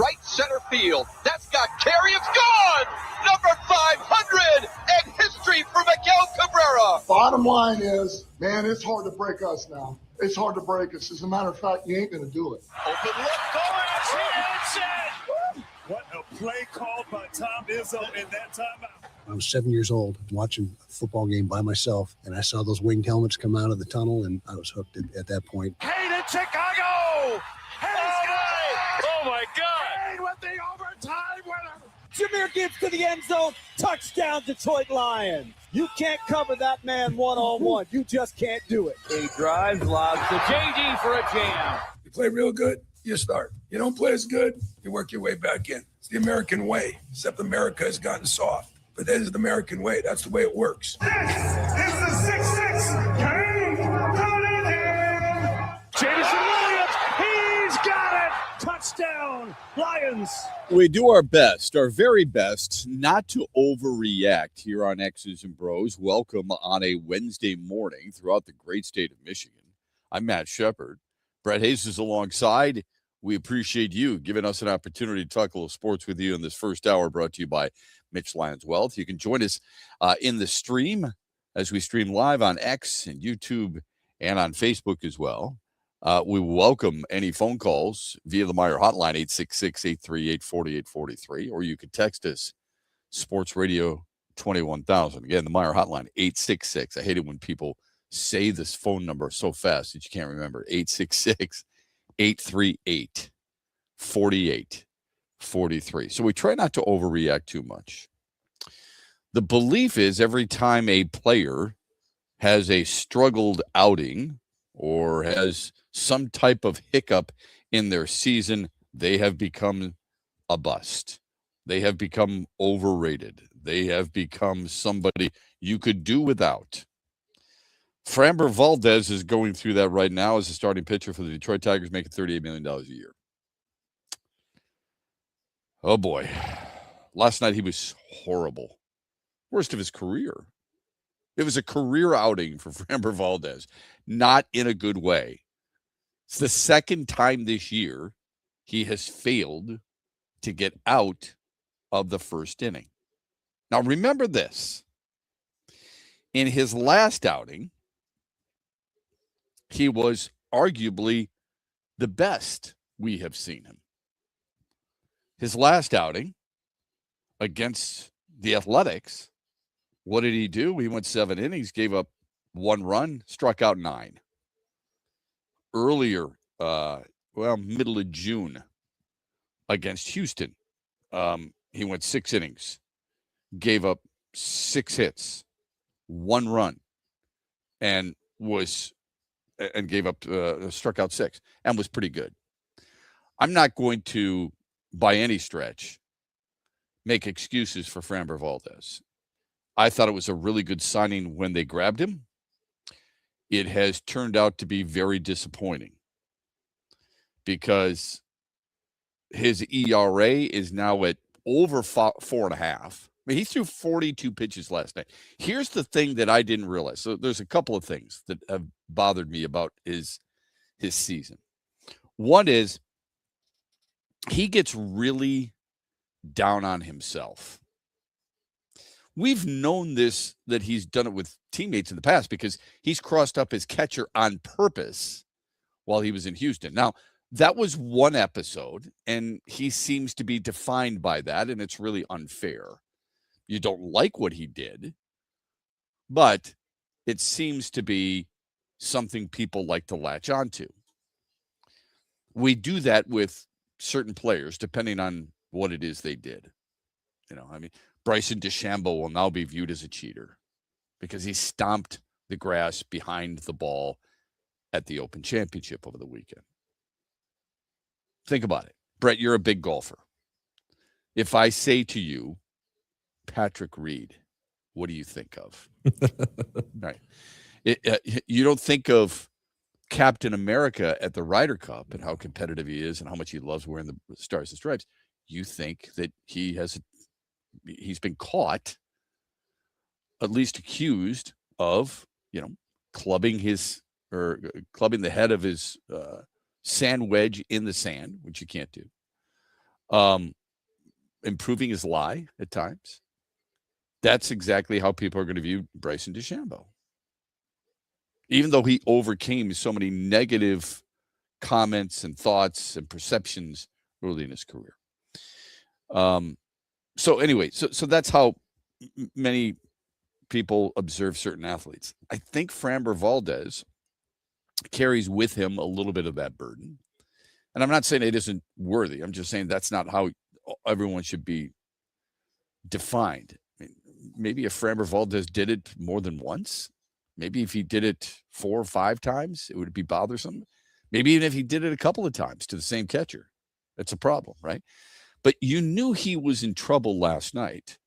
right center field. That's got carry. It's gone! Number 500 and history for Miguel Cabrera. Bottom line is, man, it's hard to break us now. It's hard to break us. As a matter of fact, you ain't going to do it. Open look, Gomez, he hits it! What a play called by Tom Izzo in that timeout. I was 7 years old watching a football game by myself, and I saw those winged helmets come out of the tunnel, and I was hooked at that point. Kane in Chicago! Oh my God! Kane with the overtime winner! Jameer Gibbs to the end zone. Touchdown, Detroit Lions. You can't cover that man one-on-one. You just can't do it. He drives, lobs to JD for a jam. You play real good, you start. You don't play as good, you work your way back in. It's the American way, except America has gotten soft. But that is the American way. That's the way it works. This is the 6-6. Kane Jameson Williams, he's got it! Touchdown, Lions. We do our best, our very best, not to overreact here on X's and Bros. Welcome on a Wednesday morning throughout the great state of Michigan. I'm Matt Shepard. Brett Hayes is alongside. We appreciate you giving us an opportunity to talk a little sports with you in this first hour, brought to you by Mitch Lyons Wealth. You can join us in the stream as we stream live on X and YouTube and on Facebook as well. We welcome any phone calls via the Meijer hotline, 866-838-4843, or you can text us, Sports Radio 21,000. Again, the Meijer hotline, 866. I hate it when people say this phone number so fast that you can't remember. 866-838-4843. So we try not to overreact too much. The belief is every time a player has a struggled outing or has some type of hiccup in their season, they have become a bust. They have become overrated. They have become somebody you could do without. Framber Valdez is going through that right now as a starting pitcher for the Detroit Tigers, making $38 million a year. Oh, boy. Last night he was horrible. Worst of his career. It was a career outing for Framber Valdez. Not in a good way. It's the second time this year he has failed to get out of the first inning. Now, remember this. In his last outing, he was arguably the best we have seen him. His last outing against the Athletics, what did he do? He went 7 innings, gave up 1 run, struck out 9. Earlier, middle of June against Houston, he went 6 innings, gave up 6 hits, 1 run, and gave up, struck out 6, and was pretty good. I'm not going to, by any stretch, make excuses for Framber Valdez. I thought it was a really good signing when they grabbed him. It has turned out to be very disappointing because his ERA is now at over 4.5. I mean, he threw 42 pitches last night. Here's the thing that I didn't realize. So there's a couple of things that have bothered me about his season. One is he gets really down on himself. We've known this, that he's done it with teammates in the past because he's crossed up his catcher on purpose while he was in Houston. Now, that was one episode, and he seems to be defined by that, and it's really unfair. You don't like what he did, but it seems to be something people like to latch onto. We do that with certain players, depending on what it is they did. Bryson DeChambeau will now be viewed as a cheater because he stomped the grass behind the ball at the Open Championship over the weekend. Think about it. Brett, you're a big golfer. If I say to you, Patrick Reed, what do you think of? Right. You don't think of Captain America at the Ryder Cup and how competitive he is and how much he loves wearing the Stars and Stripes. You think that he's been caught, at least accused of, clubbing the head of his sand wedge in the sand, which you can't do. improving his lie at times. That's exactly how people are going to view Bryson DeChambeau. Even though he overcame so many negative comments and thoughts and perceptions early in his career. So anyway, so that's how many people observe certain athletes. I think Framber Valdez carries with him a little bit of that burden. And I'm not saying it isn't worthy. I'm just saying that's not how everyone should be defined. I mean, maybe if Framber Valdez did it more than once, maybe if he did it 4 or 5 times, it would be bothersome. Maybe even if he did it a couple of times to the same catcher, that's a problem, right? But you knew he was in trouble last night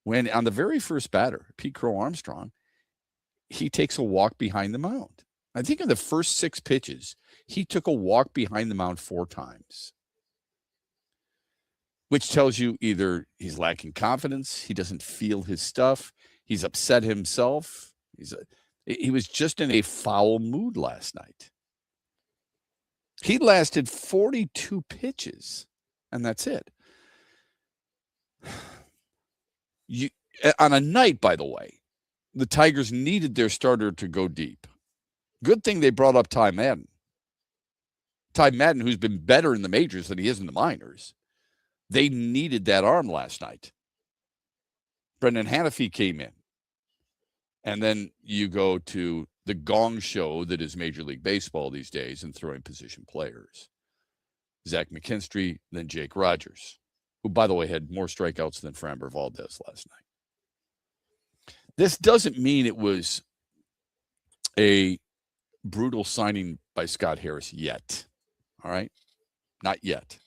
when on the very first batter, Pete Crow Armstrong, he takes a walk behind the mound. I think in the first 6 pitches, he took a walk behind the mound 4 times, which tells you either he's lacking confidence, he doesn't feel his stuff, he's upset himself. He was just in a foul mood last night. He lasted 42 pitches, and that's it. On a night, by the way, the Tigers needed their starter to go deep. Good thing they brought up Ty Madden. Ty Madden, who's been better in the majors than he is in the minors. They needed that arm last night. Brendan Hanafy came in. And then you go to the gong show that is Major League Baseball these days and throwing position players. Zach McKinstry, then Jake Rogers, who, by the way, had more strikeouts than Framber Valdez last night. This doesn't mean it was a brutal signing by Scott Harris yet. All right? Not yet.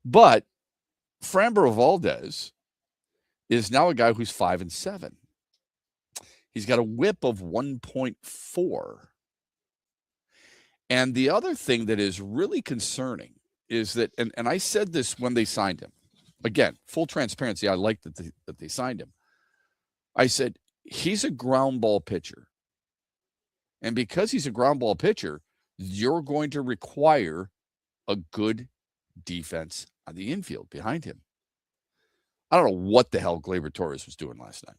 But Framber Valdez is now a guy who's 5-7. He's got a whip of 1.4. And the other thing that is really concerning is that, and I said this when they signed him. Again, full transparency, I like that they signed him. I said, he's a ground ball pitcher. And because he's a ground ball pitcher, you're going to require a good defense on the infield behind him. I don't know what the hell Gleyber Torres was doing last night.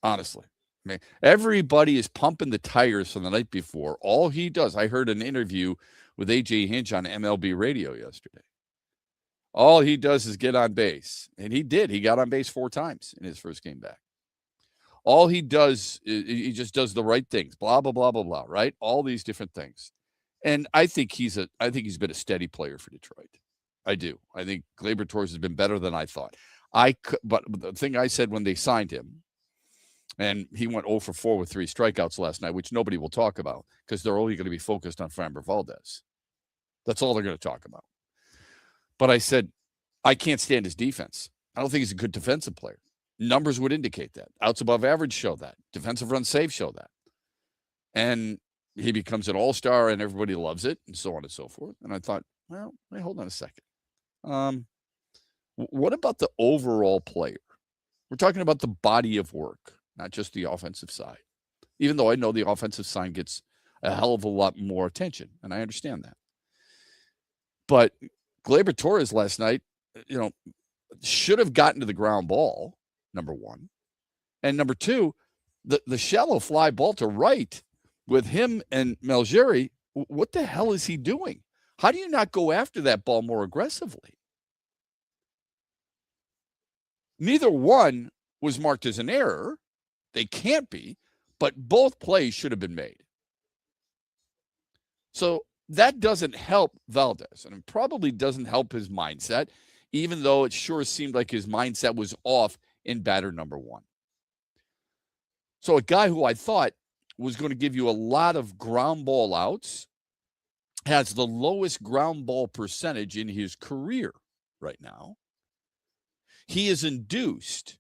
Honestly. I mean, everybody is pumping the tires from the night before. All he does, I heard an interview with A.J. Hinch on MLB radio yesterday. All he does is get on base. And he did. He got on base 4 times in his first game back. All he does is he just does the right things. Blah, blah, blah, blah, blah, right? All these different things. And I think he's been a steady player for Detroit. I do. I think Gleyber Torres has been better than I thought. But the thing I said when they signed him, and he went 0 for 4 with 3 strikeouts last night, which nobody will talk about because they're only going to be focused on Framber Valdez. That's all they're going to talk about. But I said, I can't stand his defense. I don't think he's a good defensive player. Numbers would indicate that. Outs above average show that. Defensive run save show that. And he becomes an all-star and everybody loves it and so on and so forth. And I thought, well, wait, hold on a second. What about the overall player? We're talking about the body of work, not just the offensive side. Even though I know the offensive side gets a hell of a lot more attention, and I understand that. But Gleyber Torres last night, should have gotten to the ground ball, number one. And number two, the shallow fly ball to right with him and Malgeri, what the hell is he doing? How do you not go after that ball more aggressively? Neither one was marked as an error. They can't be, but both plays should have been made. So that doesn't help Valdez, and it probably doesn't help his mindset, even though it sure seemed like his mindset was off in batter number 1. So a guy who I thought was going to give you a lot of ground ball outs has the lowest ground ball percentage in his career right now. He has induced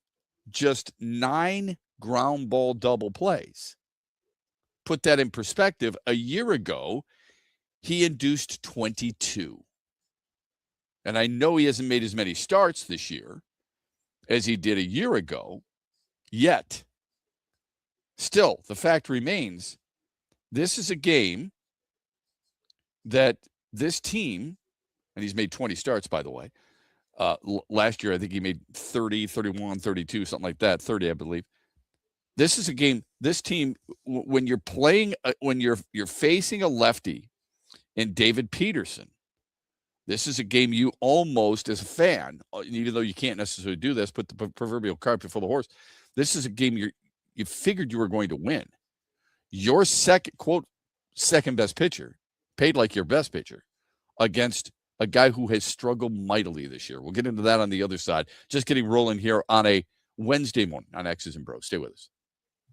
just 9 ground ball double plays. Put that in perspective, a year ago, he induced 22. And I know he hasn't made as many starts this year as he did a year ago, yet. Still, the fact remains, this is a game that this team, and he's made 20 starts, by the way, Last year, I think he made 30, 31, 32, something like that, 30, I believe. This is a game. This team, when you're playing, when you're facing a lefty in David Peterson, this is a game you almost, as a fan, even though you can't necessarily do this, put the proverbial cart before the horse. This is a game you figured you were going to win. Your second best pitcher, paid like your best pitcher, against a guy who has struggled mightily this year. We'll get into that on the other side. Just getting rolling here on a Wednesday morning on X's and Bros. Stay with us.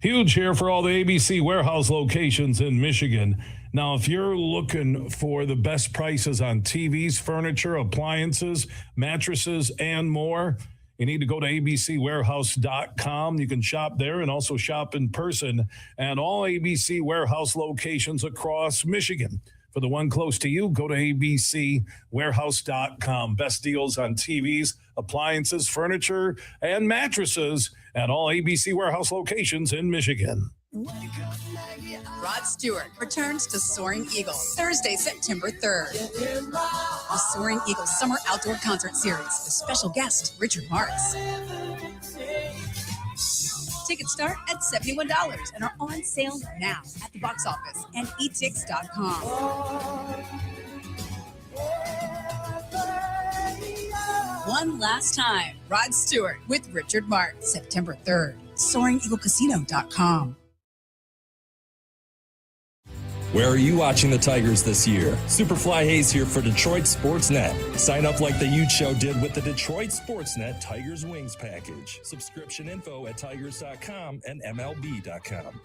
Huge here for all the ABC warehouse locations in Michigan. Now, if you're looking for the best prices on TVs, furniture, appliances, mattresses, and more, you need to go to abcwarehouse.com. You can shop there and also shop in person at all ABC warehouse locations across Michigan. For the one close to you, go to abcwarehouse.com. Best deals on TVs, appliances, furniture, and mattresses at all ABC warehouse locations in Michigan. Rod Stewart returns to Soaring Eagle Thursday, September 3rd. The Soaring Eagle Summer Outdoor Concert Series with special guest Richard Marx. Tickets start at $71 and are on sale now at the box office and etix.com. One last time, Rod Stewart with Richard Marx, September 3rd. SoaringEagleCasino.com. Where are you watching the Tigers this year? Superfly Hayes here for Detroit Sportsnet. Sign up like the Huge Show did with the Detroit Sportsnet Tigers Wings package. Subscription info at tigers.com and MLB.com.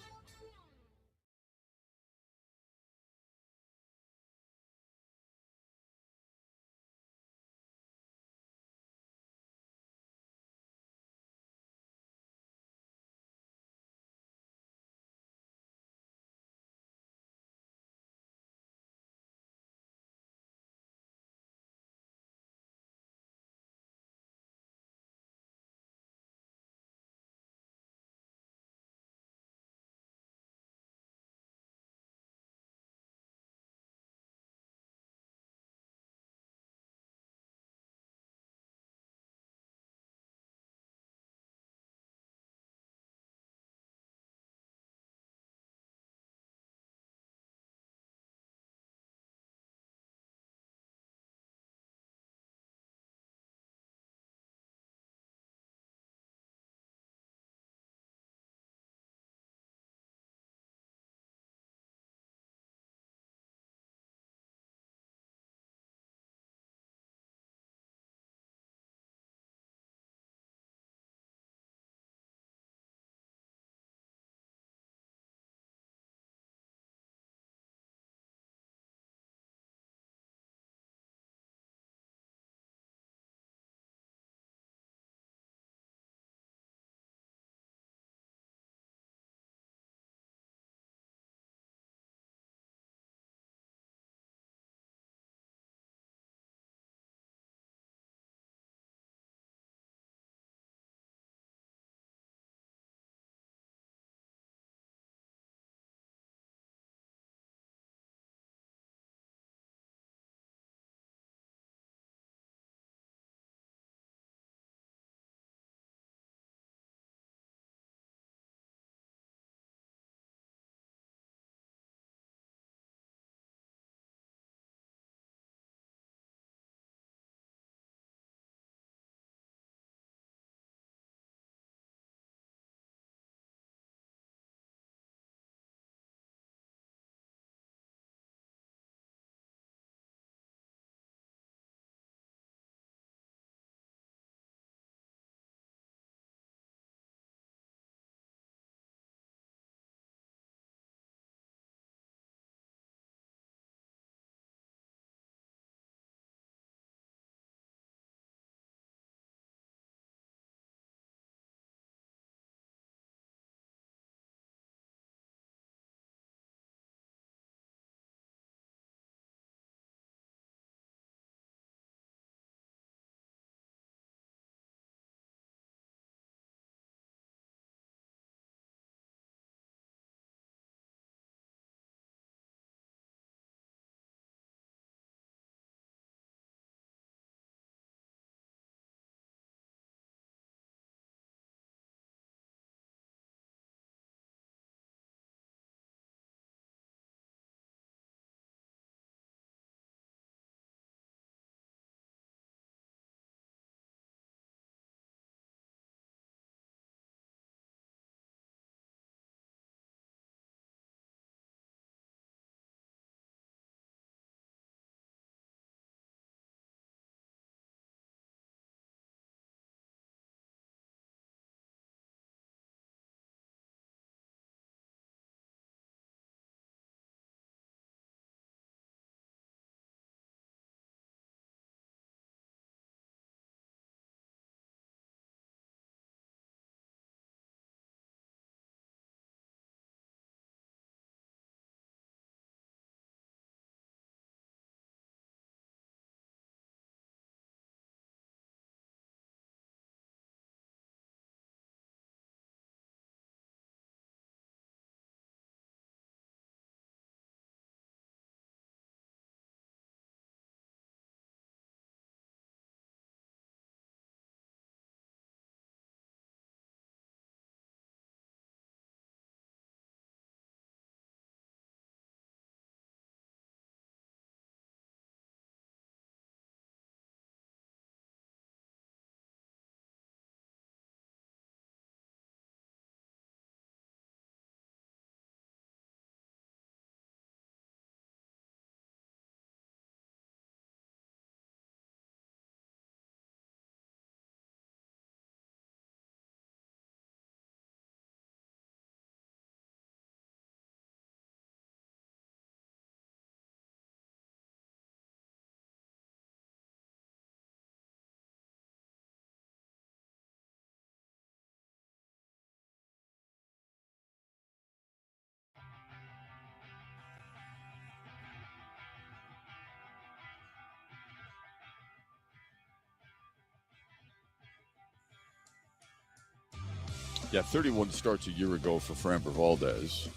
Yeah, 31 starts a year ago for Framber Valdez.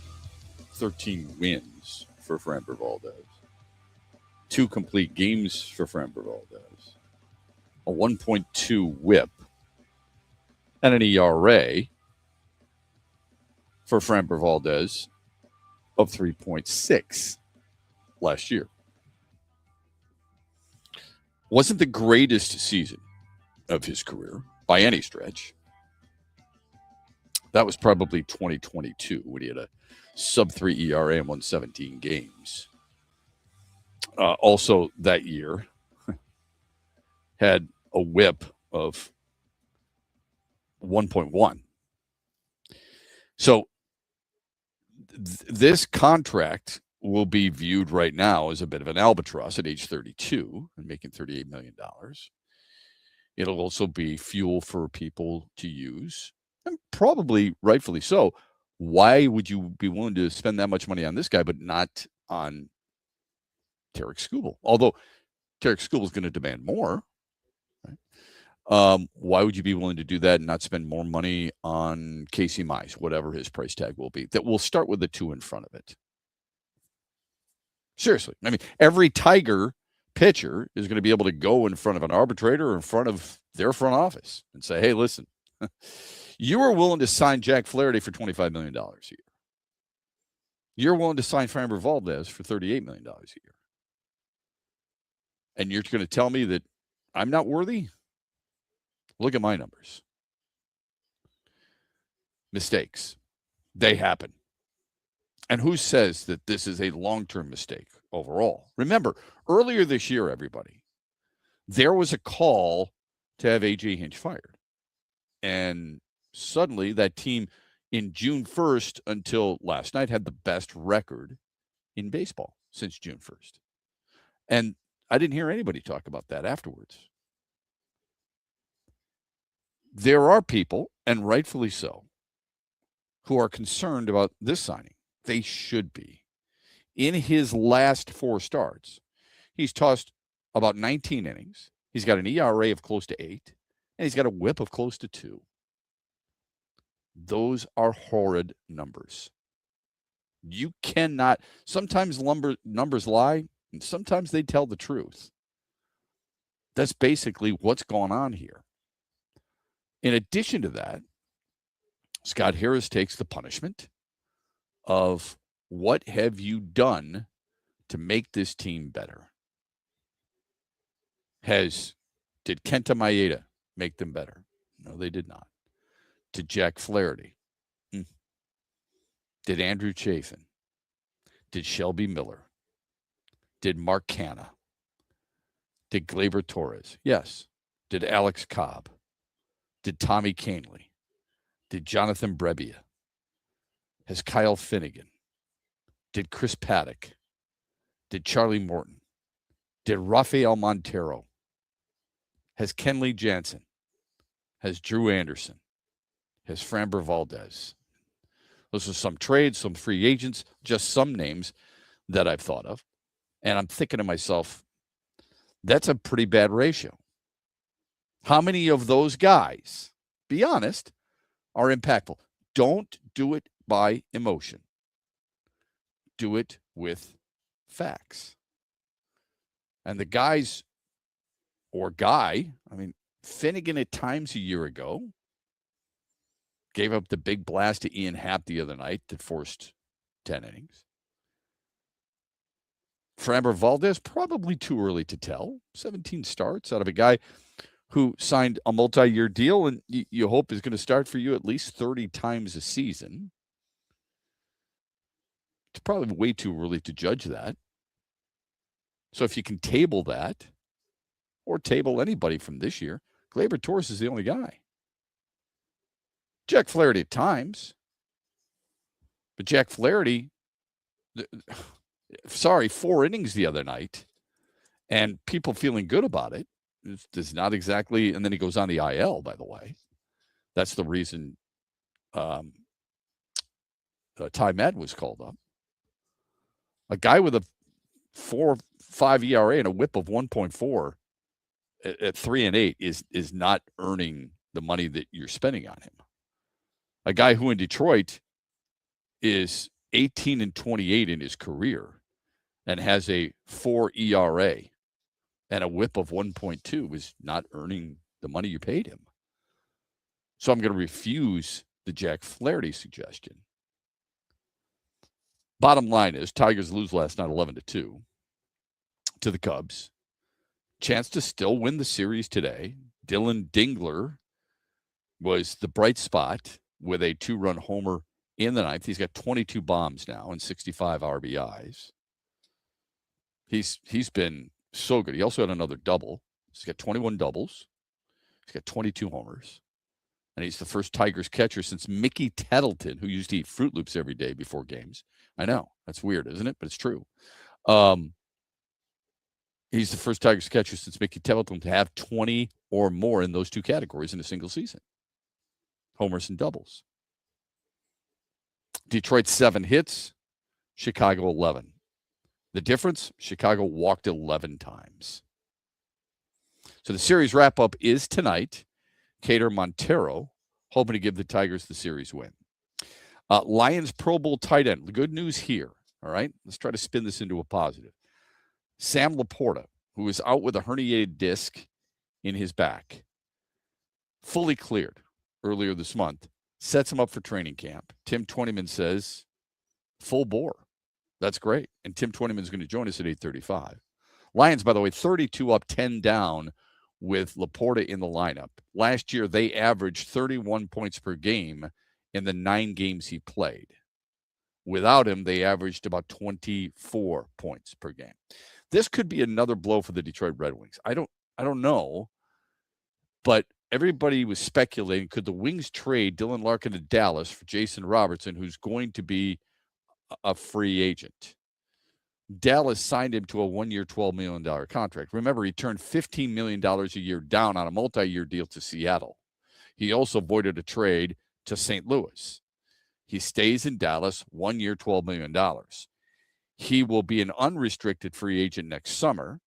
13 wins for Framber Valdez. 2 complete games for Framber Valdez. A 1.2 whip. And an ERA for Framber Valdez of 3.6 last year. Wasn't the greatest season of his career by any stretch. That was probably 2022 when he had a sub-3 ERA and won 17 games. Also that year had a whip of 1.1. So this contract will be viewed right now as a bit of an albatross at age 32 and making $38 million. It'll also be fuel for people to use, and probably rightfully so. Why would you be willing to spend that much money on this guy, but not on Tarik Skubal? Although Tarik Skubal is going to demand more. Right? Why would you be willing to do that and not spend more money on Casey Mize, whatever his price tag will be? That will start with a 2 in front of it. Seriously. I mean, every Tiger pitcher is going to be able to go in front of an arbitrator or in front of their front office and say, hey, listen, you are willing to sign Jack Flaherty for $25 million a year. You're willing to sign Framber Valdez for $38 million a year. And you're going to tell me that I'm not worthy? Look at my numbers. Mistakes. They happen. And who says that this is a long-term mistake overall? Remember, earlier this year, everybody, there was a call to have A.J. Hinch fired. And suddenly that team in June 1st until last night had the best record in baseball since June 1st. And I didn't hear anybody talk about that afterwards. There are people, and rightfully so, who are concerned about this signing. They should be. In his last 4 starts, he's tossed about 19 innings. He's got an ERA of close to 8, and he's got a whip of close to 2. Those are horrid numbers. You cannot. Sometimes numbers lie, and sometimes they tell the truth. That's basically what's going on here. In addition to that, Scott Harris takes the punishment of what have you done to make this team better? Did Kenta Maeda make them better? No, they did not. Did Jack Flaherty? Did Andrew Chafin? Did Shelby Miller? Did Mark Canha? Did Gleyber Torres? Yes. Did Alex Cobb? Did Tommy Kahnle? Did Jonathan Brebbia? Has Kyle Finnegan? Did Chris Paddock? Did Charlie Morton? Did Rafael Montero? Has Kenley Jansen? Has Drew Anderson? Has Framber Valdez? Those are some trades, some free agents, just some names that I've thought of. And I'm thinking to myself, that's a pretty bad ratio. How many of those guys, be honest, are impactful? Don't do it by emotion. Do it with facts. And the guys, or guy, I mean, Finnegan at times a year ago gave up the big blast to Ian Happ the other night that forced 10 innings. Framber Valdez, probably too early to tell. 17 starts out of a guy who signed a multi-year deal and you hope is going to start for you at least 30 times a season. It's probably way too early to judge that. So if you can table that or table anybody from this year, Gleyber Torres is the only guy. Jack Flaherty at times. But Jack Flaherty, 4 innings the other night and people feeling good about it. Does not exactly, and then he goes on the IL, by the way. That's the reason Ty Madden was called up. A guy with a 4.5 ERA and a whip of 1.4 at 3 and 8 is not earning the money that you're spending on him. A guy who in Detroit is 18-28 in his career and has a 4 ERA and a whip of 1.2 is not earning the money you paid him. So I'm going to refuse the Jack Flaherty suggestion. Bottom line is Tigers lose last night 11-2 to the Cubs. Chance to still win the series today. Dylan Dingler was the bright spot with a 2-run homer in the ninth. He's got 22 bombs now and 65 RBIs. He's been so good. He also had another double. He's got 21 doubles. He's got 22 homers. And he's the first Tigers catcher since Mickey Tettleton, who used to eat Fruit Loops every day before games. I know. That's weird, isn't it? But it's true. He's the first Tigers catcher since Mickey Tettleton to have 20 or more in those two categories in a single season. Homers and doubles. Detroit 7 hits, Chicago 11. The difference, Chicago walked 11 times. So the series wrap-up is tonight. Cater Montero hoping to give the Tigers the series win. Lions Pro Bowl tight end. The good news here, all right? Let's try to spin this into a positive. Sam Laporta, who is out with a herniated disc in his back, fully cleared earlier this month, sets him up for training camp. Tim Twentyman says, full bore. That's great. And Tim Twentyman is going to join us at 8:35. Lions, by the way, 32 up, 10 down with Laporta in the lineup. Last year, they averaged 31 points per game in the 9 games he played. Without him, they averaged about 24 points per game. This could be another blow for the Detroit Red Wings. I don't know, but everybody was speculating, could the Wings trade Dylan Larkin to Dallas for Jason Robertson, who's going to be a free agent? Dallas signed him to a 1-year, $12 million contract. Remember, he turned $15 million a year down on a multi-year deal to Seattle. He also voided a trade to St. Louis. He stays in Dallas, 1 year, $12 million. He will be an unrestricted free agent next summer,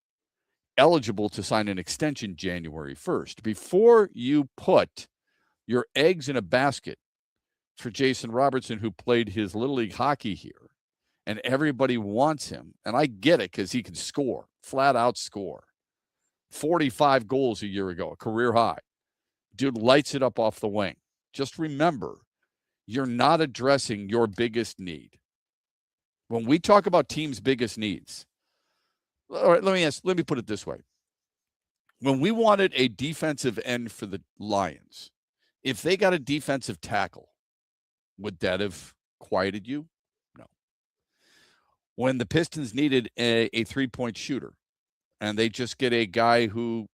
eligible to sign an extension January 1st. Before you put your eggs in a basket for Jason Robertson, who played his Little League hockey here, and everybody wants him, and I get it because he can score, flat out score. 45 goals a year ago, a career high. Dude lights it up off the wing. Just remember, you're not addressing your biggest need. When we talk about teams' biggest needs, all right, let me put it this way. When we wanted a defensive end for the Lions, if they got a defensive tackle, would that have quieted you? No. When the Pistons needed a three-point shooter, and they just get a guy who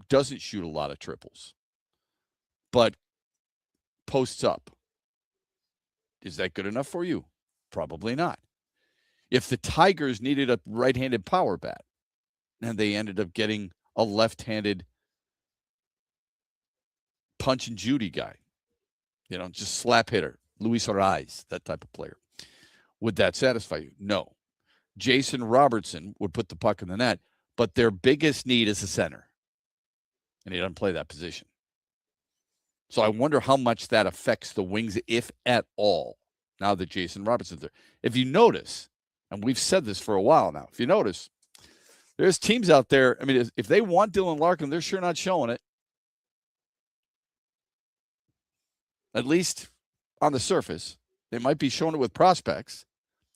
doesn't shoot a lot of triples, but posts up, is that good enough for you? Probably not. If the Tigers needed a right-handed power bat, and they ended up getting a left-handed punch and Judy guy, just slap hitter, Luis Ariz, that type of player, would that satisfy you? No. Jason Robertson would put the puck in the net, but their biggest need is a center, and he doesn't play that position. So I wonder how much that affects the Wings, if at all, now that Jason Robertson's there. If you notice, and we've said this for a while now, if you notice, there's teams out there, I mean, if they want Dylan Larkin, they're sure not showing it. At least on the surface. They might be showing it with prospects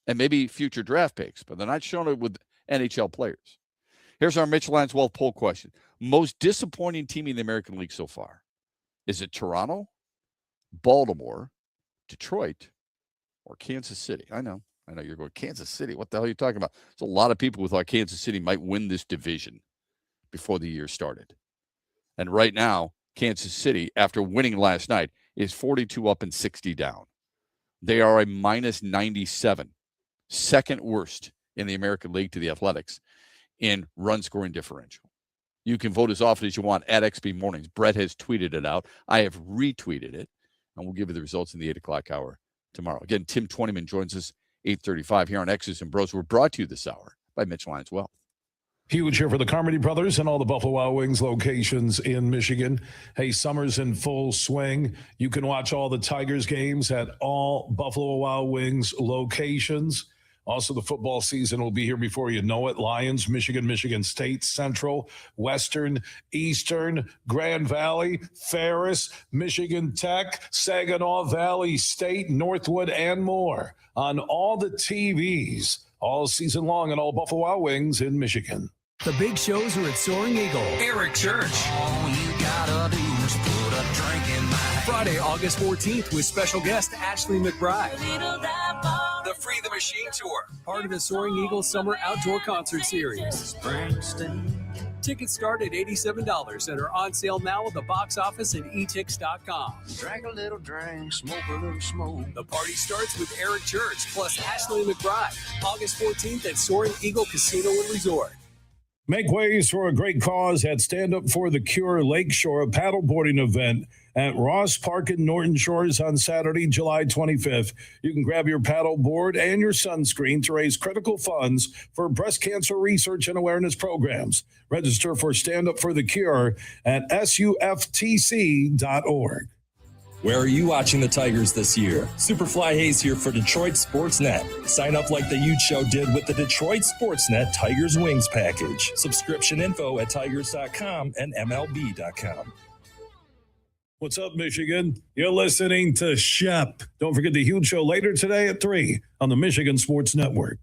and maybe future draft picks, but they're not showing it with NHL players. Here's our Mitchell Lions Wealth poll question. Most disappointing team in the American League so far? Is it Toronto, Baltimore, Detroit, or Kansas City? I know you're going, Kansas City. What the hell are you talking about? There's a lot of people who thought Kansas City might win this division before the year started. And right now, Kansas City, after winning last night, is 42 up and 60 down. They are a minus 97, second worst in the American League to the Athletics in run scoring differential. You can vote as often as you want at XB Mornings. Brett has tweeted it out. I have retweeted it, and we'll give you the results in the 8 o'clock hour tomorrow. Again, Tim Twentyman joins us 8:35 here on X's and Bros. We're brought to you this hour by Mitchell Lions Wealth. Huge here for the Carmody brothers and all the Buffalo Wild Wings locations in Michigan. Hey, summer's in full swing. You can watch all the Tigers games at all Buffalo Wild Wings locations. Also, the football season will be here before you know it. Lions, Michigan, Michigan State, Central, Western, Eastern, Grand Valley, Ferris, Michigan Tech, Saginaw Valley State, Northwood, and more on all the TVs all season long and all Buffalo Wild Wings in Michigan. The big shows are at Soaring Eagle. Eric Church. All you gotta do is put a drink in my hand. Friday, August 14th with special guest Ashley McBride. The Free the Machine Tour, part of the Soaring Eagle Summer Outdoor Concert Series. Tickets start at $87 and are on sale now at the box office and etix.com. Drink a little drink, smoke a little smoke. The party starts with Eric Church plus Ashley McBride. August 14th at Soaring Eagle Casino and Resort. Make ways for a great cause at Stand Up for the Cure Lakeshore paddleboarding event at Ross Park in Norton Shores on Saturday, July 25th. You can grab your paddleboard and your sunscreen to raise critical funds for breast cancer research and awareness programs. Register for Stand Up for the Cure at suftc.org. Where are you watching the Tigers this year? Superfly Hayes here for Detroit Sportsnet. Sign up like the Ute Show did with the Detroit Sportsnet Tigers Wings package. Subscription info at tigers.com and MLB.com. What's up, Michigan? You're listening to Shep. Don't forget the Huge Show later today at 3 on the Michigan Sports Network.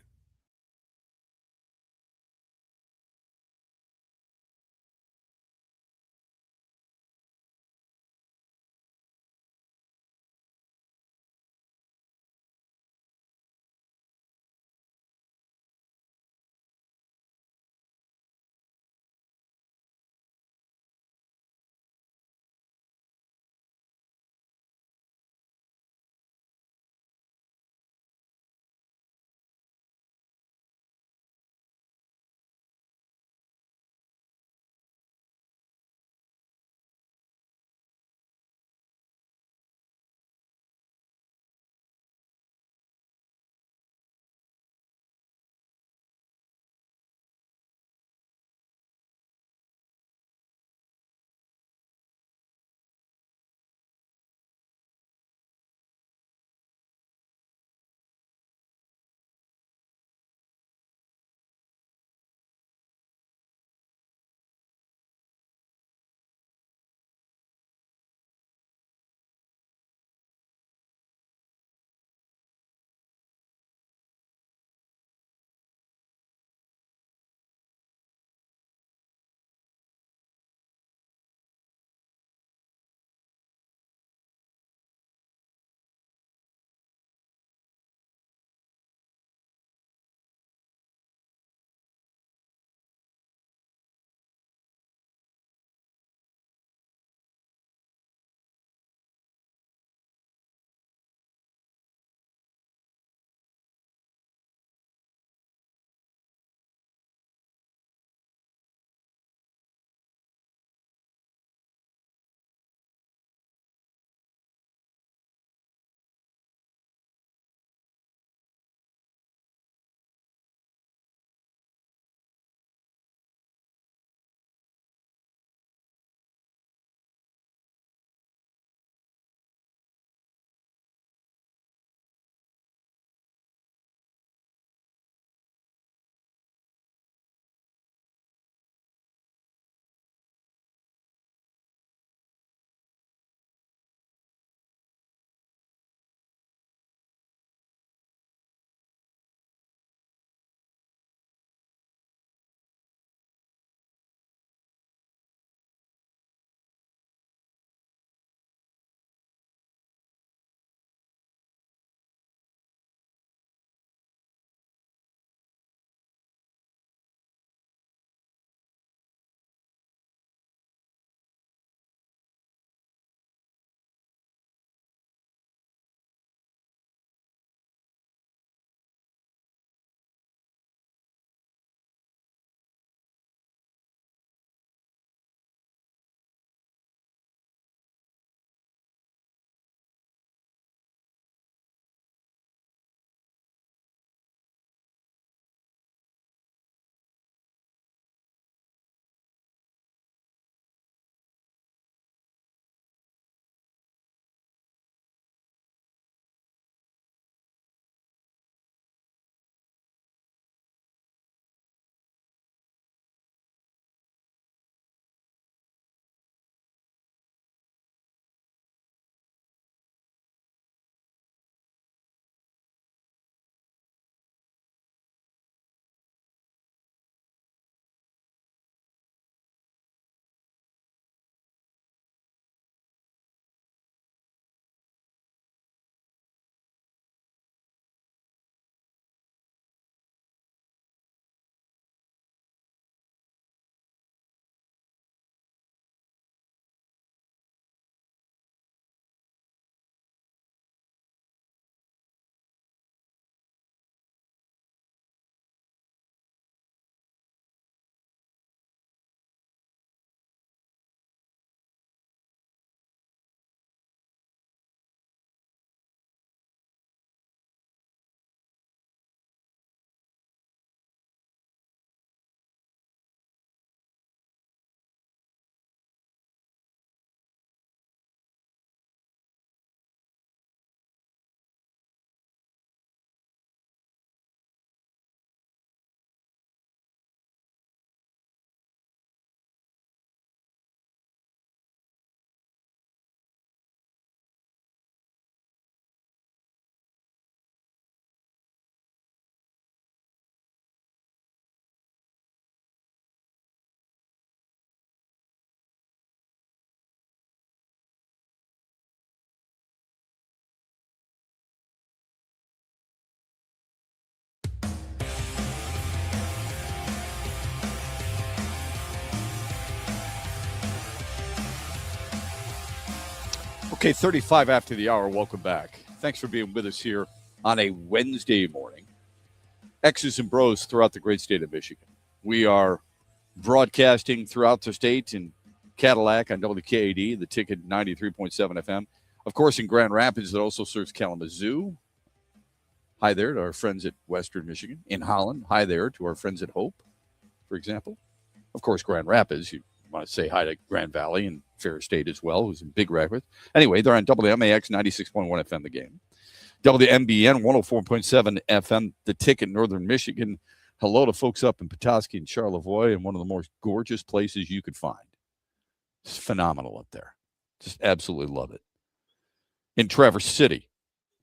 Okay, 35 after the hour. Welcome back. Thanks for being with us here on a Wednesday morning. X's and Bros throughout the great state of Michigan. We are broadcasting throughout the state in Cadillac on WKAD, the Ticket 93.7 FM. Of course, in Grand Rapids, that also serves Kalamazoo. Hi there to our friends at Western Michigan. In Holland, hi there to our friends at Hope, for example. Of course, Grand Rapids, you want to say hi to Grand Valley and Fair State as well, who's in Big Rapids. Anyway, they're on WMAX 96.1 FM, The Game. WMBN 104.7 FM, The Ticket, Northern Michigan. Hello to folks up in Petoskey and Charlevoix, and one of the most gorgeous places you could find. It's phenomenal up there. Just absolutely love it. In Traverse City,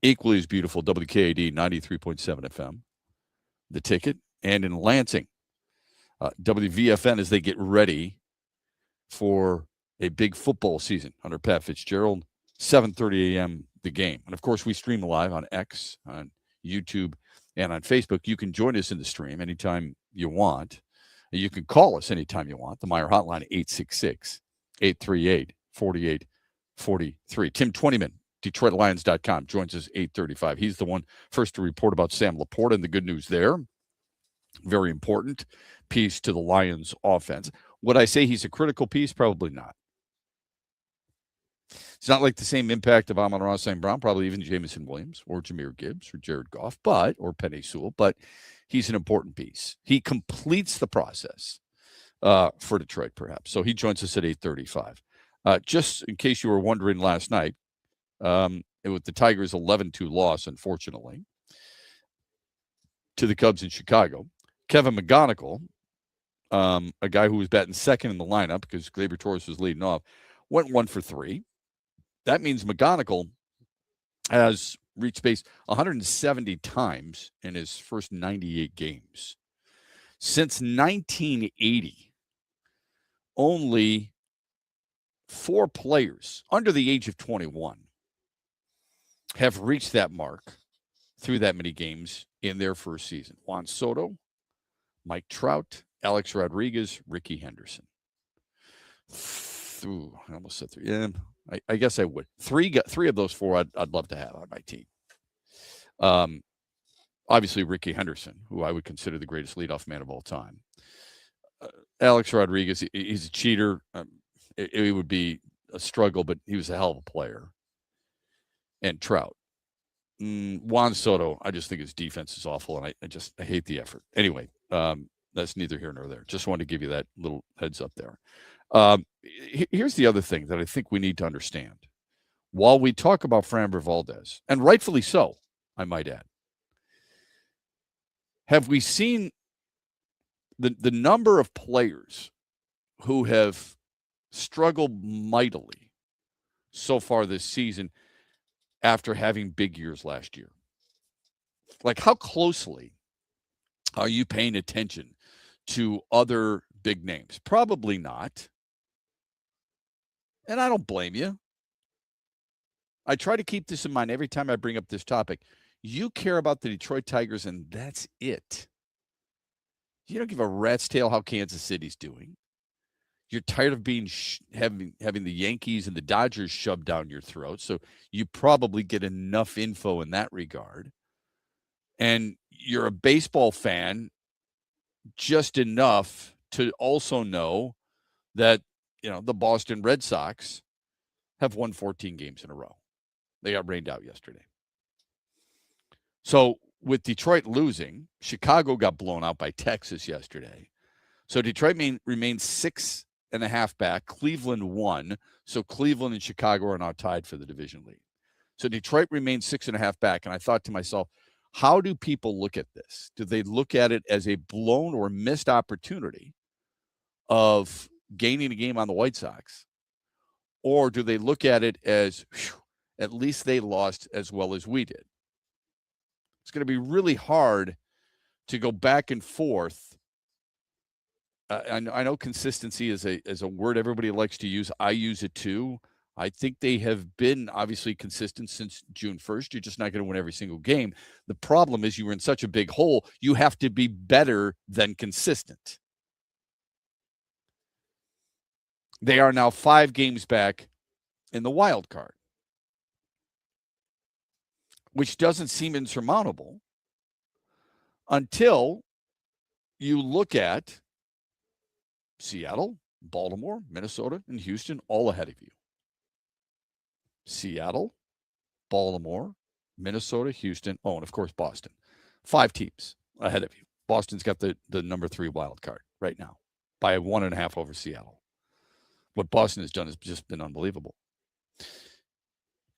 equally as beautiful, WKAD 93.7 FM, The Ticket. And in Lansing, WVFN, as they get ready for a big football season under Pat Fitzgerald, 7:30 a.m., The Game. And, of course, we stream live on X, on YouTube, and on Facebook. You can join us in the stream anytime you want. You can call us anytime you want. The Meyer Hotline, 866-838-4843. Tim Twentyman, DetroitLions.com, joins us 8:35. He's the one first to report about Sam Laporta and the good news there. Very important piece to the Lions offense. Would I say he's a critical piece? Probably not. It's not like the same impact of Amon-Ra St. Brown, probably even Jameson Williams or Jahmyr Gibbs or Jared Goff, or Penei Sewell, but he's an important piece. He completes the process for Detroit, perhaps. So he joins us at 8:35. Just in case you were wondering last night, with the Tigers' 11-2 loss, unfortunately, to the Cubs in Chicago, Kevin McGonigal, a guy who was batting second in the lineup because Gleyber Torres was leading off, went 1 for 3. That means McGonigal has reached base 170 times in his first 98 games. Since 1980, only 4 players under the age of 21 have reached that mark through that many games in their first season. Juan Soto, Mike Trout, Alex Rodriguez, Ricky Henderson. I almost said 3. Yeah, I guess I would. 3 of those 4 I'd love to have on my team. Obviously, Ricky Henderson, who I would consider the greatest leadoff man of all time. Alex Rodriguez, he's a cheater. It would be a struggle, but he was a hell of a player. And Trout. Juan Soto, I just think his defense is awful, and I hate the effort. Anyway, that's neither here nor there. Just wanted to give you that little heads up there. Here's the other thing that I think we need to understand. While we talk about Framber Valdez, and rightfully so, I might add, have we seen the number of players who have struggled mightily so far this season after having big years last year? Like, how closely are you paying attention to other big names? Probably not. And I don't blame you. I try to keep this in mind every time I bring up this topic. You care about the Detroit Tigers, and that's it. You don't give a rat's tail how Kansas City's doing. You're tired of being having the Yankees and the Dodgers shoved down your throat, so you probably get enough info in that regard. And you're a baseball fan just enough to also know that, the Boston Red Sox have won 14 games in a row. They got rained out yesterday. So with Detroit losing, Chicago got blown out by Texas yesterday. So Detroit remains 6.5 back. Cleveland won. So Cleveland and Chicago are now tied for the division lead. So Detroit remains 6.5 back. And I thought to myself, how do people look at this? Do they look at it as a blown or missed opportunity of gaining a game on the White Sox? Or do they look at it as, at least they lost as well as we did? It's going to be really hard to go back and forth. I know consistency is a word everybody likes to use. I use it too. I think they have been obviously consistent since June 1st. You're just not going to win every single game. The problem is you were in such a big hole, you have to be better than consistent. They are now 5 games back in the wild card. which doesn't seem insurmountable until you look at Seattle, Baltimore, Minnesota, and Houston all ahead of you. Seattle, Baltimore, Minnesota, Houston, and of course Boston. 5 teams ahead of you. Boston's got the number 3 wild card right now by 1.5 over Seattle. What Boston has done has just been unbelievable.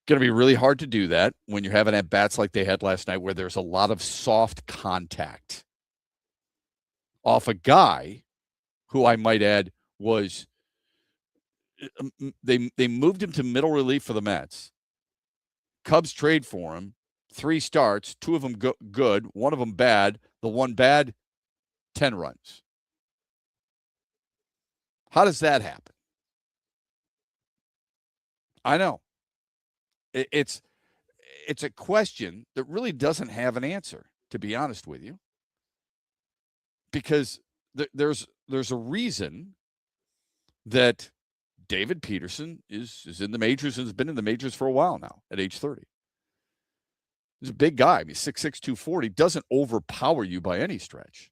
Going to be really hard to do that when you're having at bats like they had last night, where there's a lot of soft contact off a guy who, I might add, was they moved him to middle relief for the Mets. Cubs trade for him. 3 starts, 2 of them good, 1 of them bad. The one bad, 10 runs. How does that happen? I know. It's a question that really doesn't have an answer, to be honest with you, because there's a reason that David Peterson is in the majors and has been in the majors for a while now at age 30. He's a big guy. I mean, 6'6", 240, doesn't overpower you by any stretch.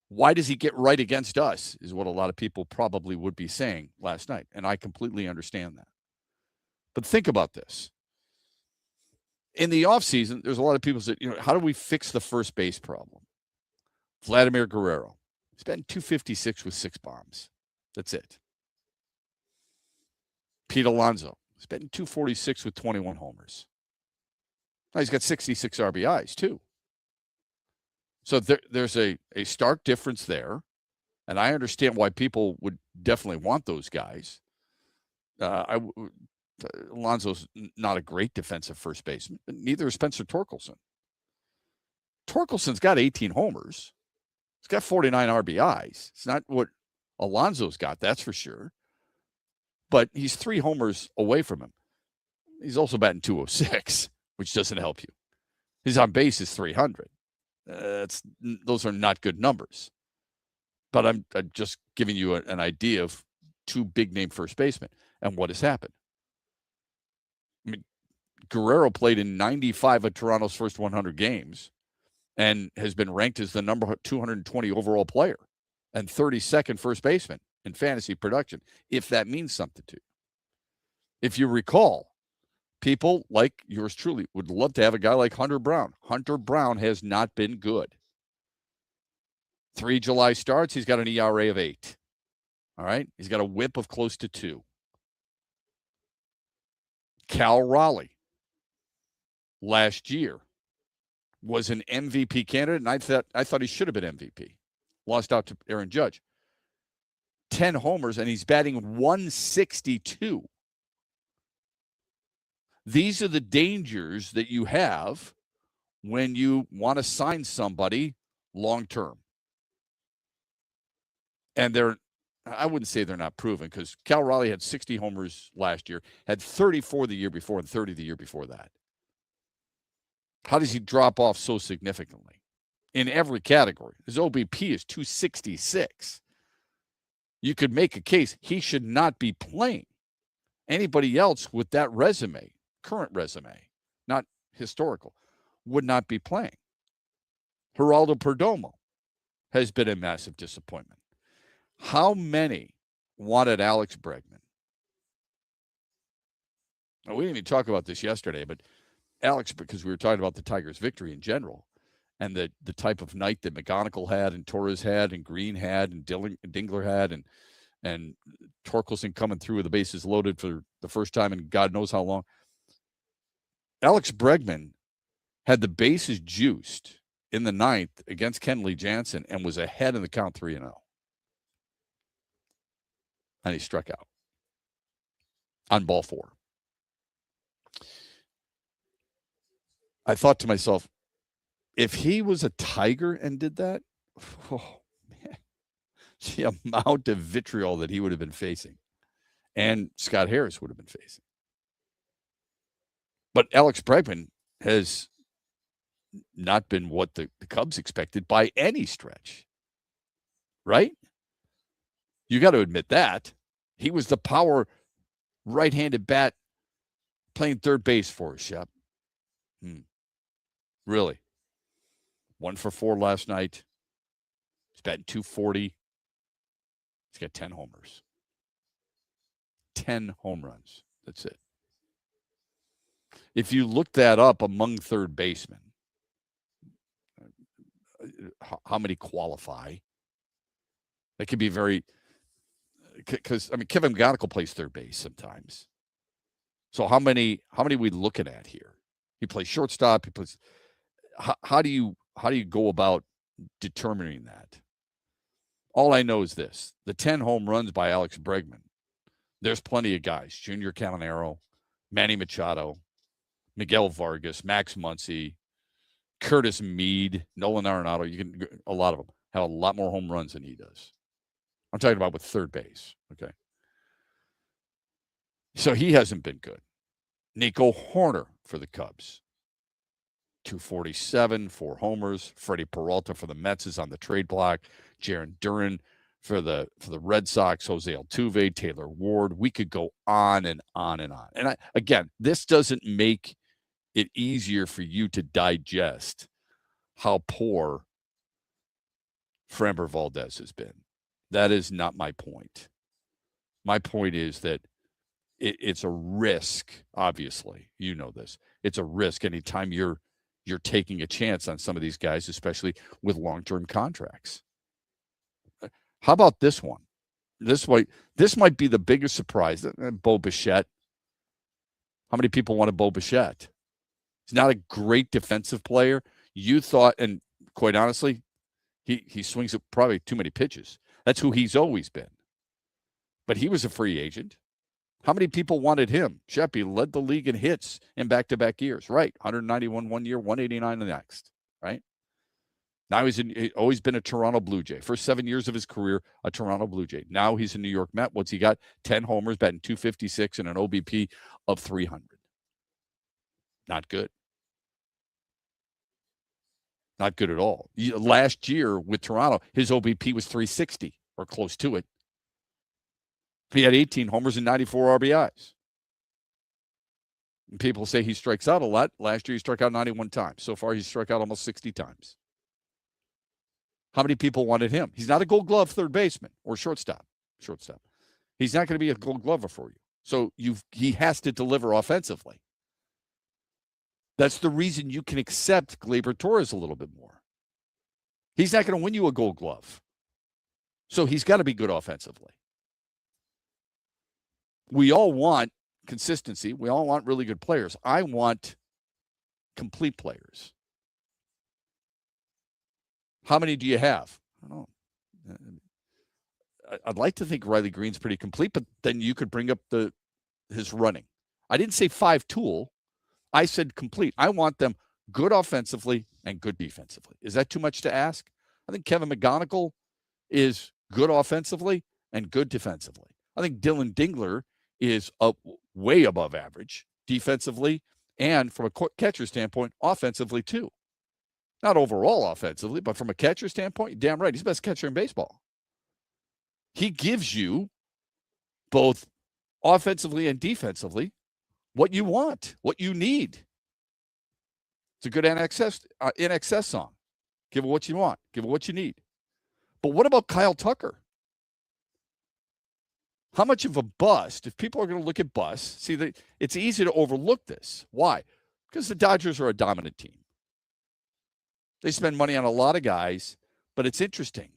Why does he get right against us is what a lot of people probably would be saying last night, and I completely understand that. But think about this. In the offseason, there's a lot of people that, how do we fix the first base problem? Vladimir Guerrero. He's batting .256 with 6 bombs. That's it. Pete Alonso. He's batting .246 with 21 homers. Now he's got 66 RBIs, too. So there's a stark difference there, and I understand why people would definitely want those guys. Alonso's not a great defensive first baseman, but neither is Spencer Torkelson. Torkelson's got 18 homers. He's got 49 RBIs. It's not what Alonso's got, that's for sure. But he's 3 homers away from him. He's also batting .206, which doesn't help you. His on base is 300. Those are not good numbers. But I'm just giving you an idea of 2 big-name first basemen and what has happened. I mean, Guerrero played in 95 of Toronto's first 100 games and has been ranked as the number 220 overall player and 32nd first baseman in fantasy production, if that means something to you. If you recall, people like yours truly would love to have a guy like Hunter Brown. Hunter Brown has not been good. 3 July starts, he's got an ERA of 8. All right? He's got a whip of close to 2. Cal Raleigh last year was an MVP candidate, and I thought he should have been MVP. Lost out to Aaron Judge. 10 homers, and he's batting 162. These are the dangers that you have when you want to sign somebody long term. And I wouldn't say they're not proven, because Cal Raleigh had 60 homers last year, had 34 the year before, and 30 the year before that. How does he drop off so significantly? In every category. His OBP is 266. You could make a case he should not be playing. Anybody else with that resume, current resume, not historical, would not be playing. Geraldo Perdomo has been a massive disappointment. How many wanted Alex Bregman? Now, we didn't even talk about this yesterday, but Alex, because we were talking about the Tigers' victory in general and the type of night that McGonigal had and Torres had and Green had and Dingler had and Torkelson coming through with the bases loaded for the first time in God knows how long. Alex Bregman had the bases juiced in the 9th against Kenley Jansen and was ahead in the count 3-0. And he struck out on ball 4. I thought to myself, if he was a Tiger and did that, oh, man, the amount of vitriol that he would have been facing, and Scott Harris would have been facing. But Alex Bregman has not been what the Cubs expected by any stretch, right? You got to admit that. He was the power right-handed bat playing third base for us, Shep. Really. 1 for 4 last night. He's batting 240. He's got 10 homers. 10 home runs. That's it. If you look that up among third basemen, how many qualify? That could be very, because Kevin McGonigal plays third base sometimes. So how many are we looking at here? He plays shortstop. He plays. How do you go about determining that? All I know is this: the 10 home runs by Alex Bregman. There's plenty of guys: Junior Caminero, Manny Machado, Miguel Vargas, Max Muncy, Curtis Mead, Nolan Arenado. A lot of them have a lot more home runs than he does. I'm talking about with third base. Okay. So he hasn't been good. Nico Horner for the Cubs. 247, 4 homers. Freddie Peralta for the Mets is on the trade block. Jarren Duran for the Red Sox. Jose Altuve, Taylor Ward. We could go on and on and on. And again, this doesn't make it easier for you to digest how poor Framber Valdez has been. That is not my point. My point is that it's a risk, obviously. You know this. It's a risk anytime you're taking a chance on some of these guys, especially with long-term contracts. How about this one? This might be the biggest surprise. Bo Bichette. How many people wanted Bo Bichette? He's not a great defensive player. You thought, and quite honestly, he swings at probably too many pitches. That's who he's always been. But he was a free agent. How many people wanted him? Sheppy led the league in hits in back-to-back years. Right. 191 one year, 189 the next. Right. Now he's always been a Toronto Blue Jay. First 7 years of his career, a Toronto Blue Jay. Now he's a New York Met. What's he got? 10 homers, batting 256 and an OBP of 300. Not good. Not good at all. Last year with Toronto, his OBP was 360 or close to it. He had 18 homers and 94 RBIs. And people say he strikes out a lot. Last year, he struck out 91 times. So far, he's struck out almost 60 times. How many people wanted him? He's not a Gold Glove third baseman or shortstop. He's not going to be a Gold Glover for you. So he has to deliver offensively. That's the reason you can accept Gleyber Torres a little bit more. He's not going to win you a Gold Glove. So he's got to be good offensively. We all want consistency. We all want really good players. I want complete players. How many do you have? I don't know. I'd like to think Riley Green's pretty complete, but then you could bring up his running. I didn't say 5-tool. I said complete. I want them good offensively and good defensively. Is that too much to ask? I think Kevin McGonigal is good offensively and good defensively. I think Dylan Dingler is way above average defensively and from a catcher standpoint, offensively too. Not overall offensively, but from a catcher standpoint, you're damn right. He's the best catcher in baseball. He gives you both offensively and defensively what you want, what you need. It's a good NXS song. Give it what you want. Give it what you need. But what about Kyle Tucker? How much of a bust, if people are going to look at busts, see, it's easy to overlook this. Why? Because the Dodgers are a dominant team. They spend money on a lot of guys, but it's interesting.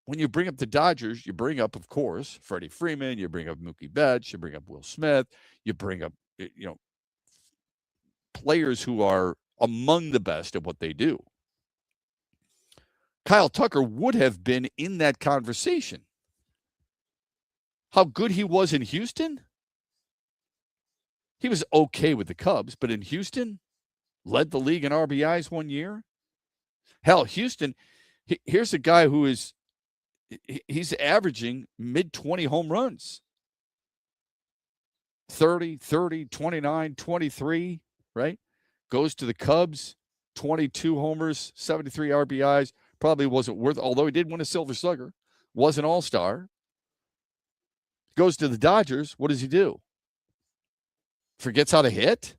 When you bring up the Dodgers, you bring up, of course, Freddie Freeman, you bring up Mookie Betts, you bring up Will Smith, you bring up, players who are among the best at what they do. Kyle Tucker would have been in that conversation. How good he was in Houston? He was okay with the Cubs, but in Houston, led the league in RBIs 1 year. Hell, Houston, here's a guy who he's averaging mid-20 home runs. 30, 29, 23, right? Goes to the Cubs, 22 homers, 73 RBIs. Probably wasn't worth, although he did win a Silver Slugger, was an all-star. Goes to the Dodgers. What does he do? Forgets how to hit?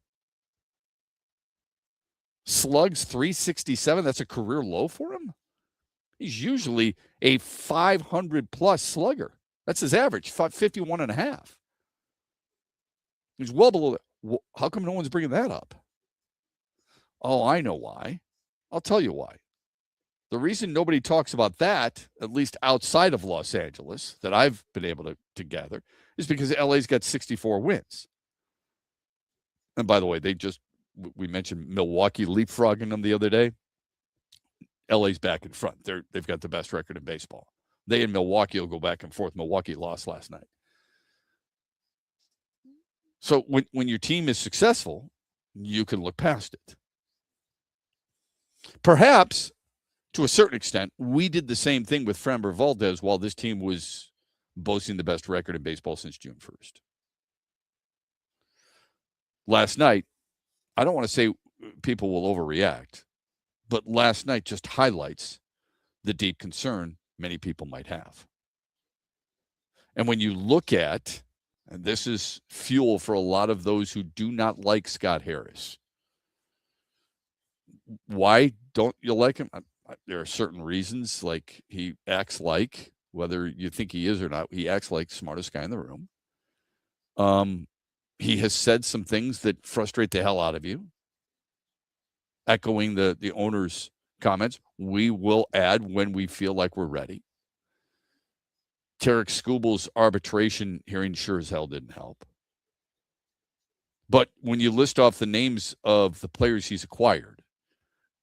Slugs 367. That's a career low for him. He's usually a 500-plus slugger. That's his average, 51.5. He's well below that. How come no one's bringing that up? Oh, I know why. I'll tell you why. The reason nobody talks about that, at least outside of Los Angeles, that I've been able to gather, is because LA's got 64 wins. And by the way, we mentioned Milwaukee leapfrogging them the other day. LA's back in front. They've got the best record in baseball. They and Milwaukee will go back and forth. Milwaukee lost last night. So when your team is successful, you can look past it. Perhaps, to a certain extent, we did the same thing with Framber Valdez while this team was boasting the best record in baseball since June 1st. Last night, I don't want to say people will overreact, but last night just highlights the deep concern many people might have. And when you look at, and this is fuel for a lot of those who do not like Scott Harris. Why don't you like him? There are certain reasons, like he acts like, whether you think he is or not, he acts like smartest guy in the room. He has said some things that frustrate the hell out of you. Echoing the owner's comments, we will add when we feel like we're ready. Tarek Skubal's arbitration hearing sure as hell didn't help. But when you list off the names of the players he's acquired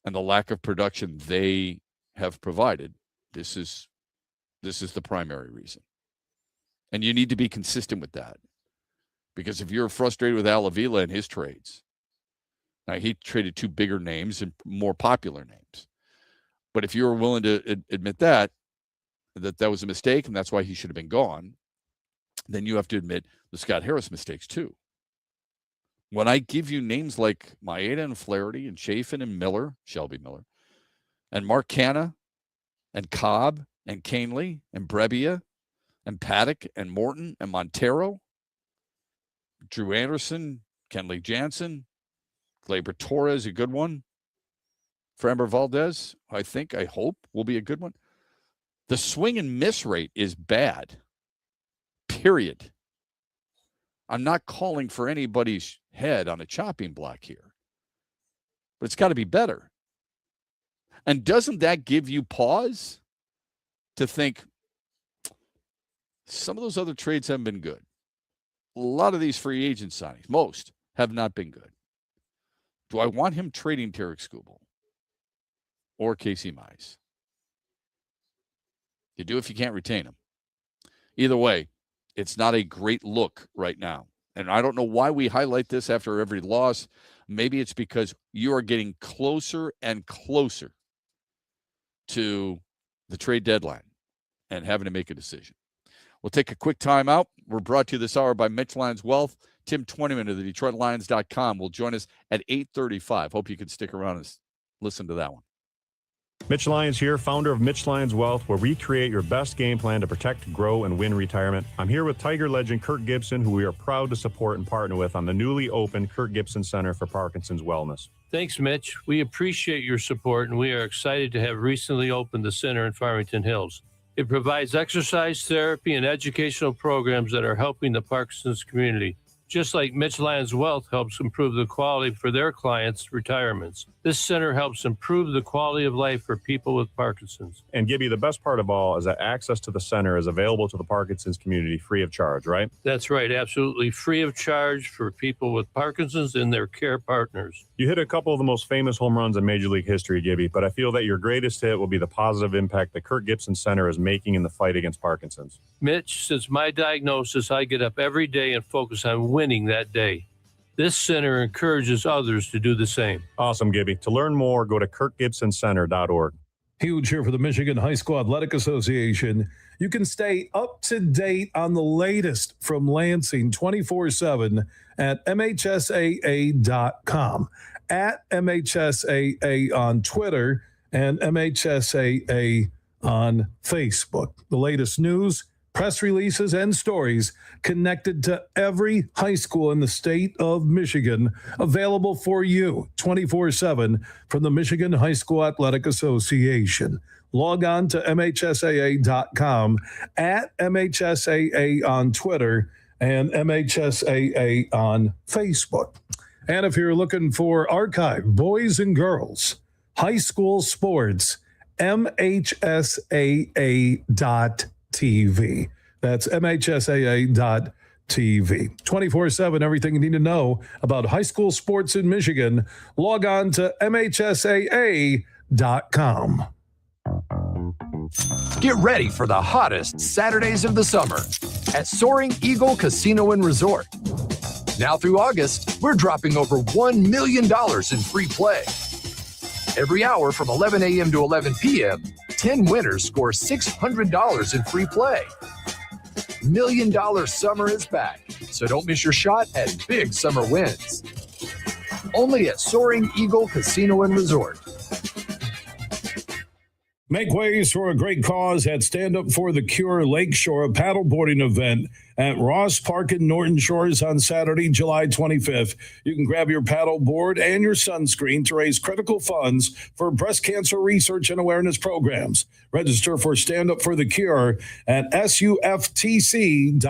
and the lack of production they have provided, this is the primary reason. And you need to be consistent with that. Because if you're frustrated with Al Avila and his trades, now he traded two bigger names and more popular names. But if you're willing to admit that was a mistake and that's why he should have been gone, then you have to admit the Scott Harris mistakes too. When I give you names like Maeda and Flaherty and Chafin and Miller, Shelby Miller, and Mark Canha and Cobb and Canely and Brebbia and Paddock and Morton and Montero, Drew Anderson, Kenley Jansen, Gleyber Torres, a good one. Framber Valdez, I hope, will be a good one. The swing and miss rate is bad, period. I'm not calling for anybody's head on a chopping block here, but it's got to be better. And doesn't that give you pause to think some of those other trades haven't been good? A lot of these free agent signings, most, have not been good. Do I want him trading Tarek Skubal or Casey Mize? You do if you can't retain him. Either way, it's not a great look right now. And I don't know why we highlight this after every loss. Maybe it's because you are getting closer and closer to the trade deadline and having to make a decision. We'll take a quick time out. We're brought to you this hour by Mitch Lyons Wealth. Tim Twentyman of the DetroitLions.com will join us at 8:35. Hope you can stick around and listen to that one. Mitch Lyons here, founder of Mitch Lyons Wealth, where we create your best game plan to protect, grow, and win retirement. I'm here with Tiger legend Kirk Gibson, who we are proud to support and partner with on the newly opened Kirk Gibson Center for Parkinson's Wellness. Thanks, Mitch. We appreciate your support, and we are excited to have recently opened the center in Farmington Hills. It provides exercise therapy and educational programs that are helping the Parkinson's community, just like Mitch Lyons Wealth helps improve the quality for their clients' retirements. This center helps improve the quality of life for people with Parkinson's. And Gibby, the best part of all is that access to the center is available to the Parkinson's community free of charge, right? That's right, absolutely free of charge for people with Parkinson's and their care partners. You hit a couple of the most famous home runs in Major League history, Gibby, but I feel that your greatest hit will be the positive impact the Kirk Gibson Center is making in the fight against Parkinson's. Mitch, since my diagnosis, I get up every day and focus on winning that day. This center encourages others to do the same. Awesome, Gibby. To learn more, go to kirkgibsoncenter.org. Huge here for the Michigan High School Athletic Association. You can stay up to date on the latest from Lansing 24/7 at MHSAA.com, at MHSAA on Twitter, and MHSAA on Facebook. The latest news, press releases, and stories connected to every high school in the state of Michigan, available for you 24/7 from the Michigan High School Athletic Association. Log on to MHSAA.com, at MHSAA on Twitter, and MHSAA on Facebook. And if you're looking for archive boys and girls high school sports, MHSAA.TV. That's MHSAA.TV. 24/7, everything you need to know about high school sports in Michigan. Log on to MHSAA.com. Get ready for the hottest Saturdays of the summer at Soaring Eagle Casino and Resort. Now through August, we're dropping over $1 million in free play. Every hour from 11 a.m. to 11 p.m., 10 winners score $600 in free play. $1 Million Summer is back, so don't miss your shot at big summer wins. Only at Soaring Eagle Casino and Resort. Make ways for a great cause at Stand Up for the Cure Lakeshore paddleboarding event at Ross Park in Norton Shores on Saturday, July 25th. You can grab your paddleboard and your sunscreen to raise critical funds for breast cancer research and awareness programs. Register for Stand Up for the Cure at SUFTC.org.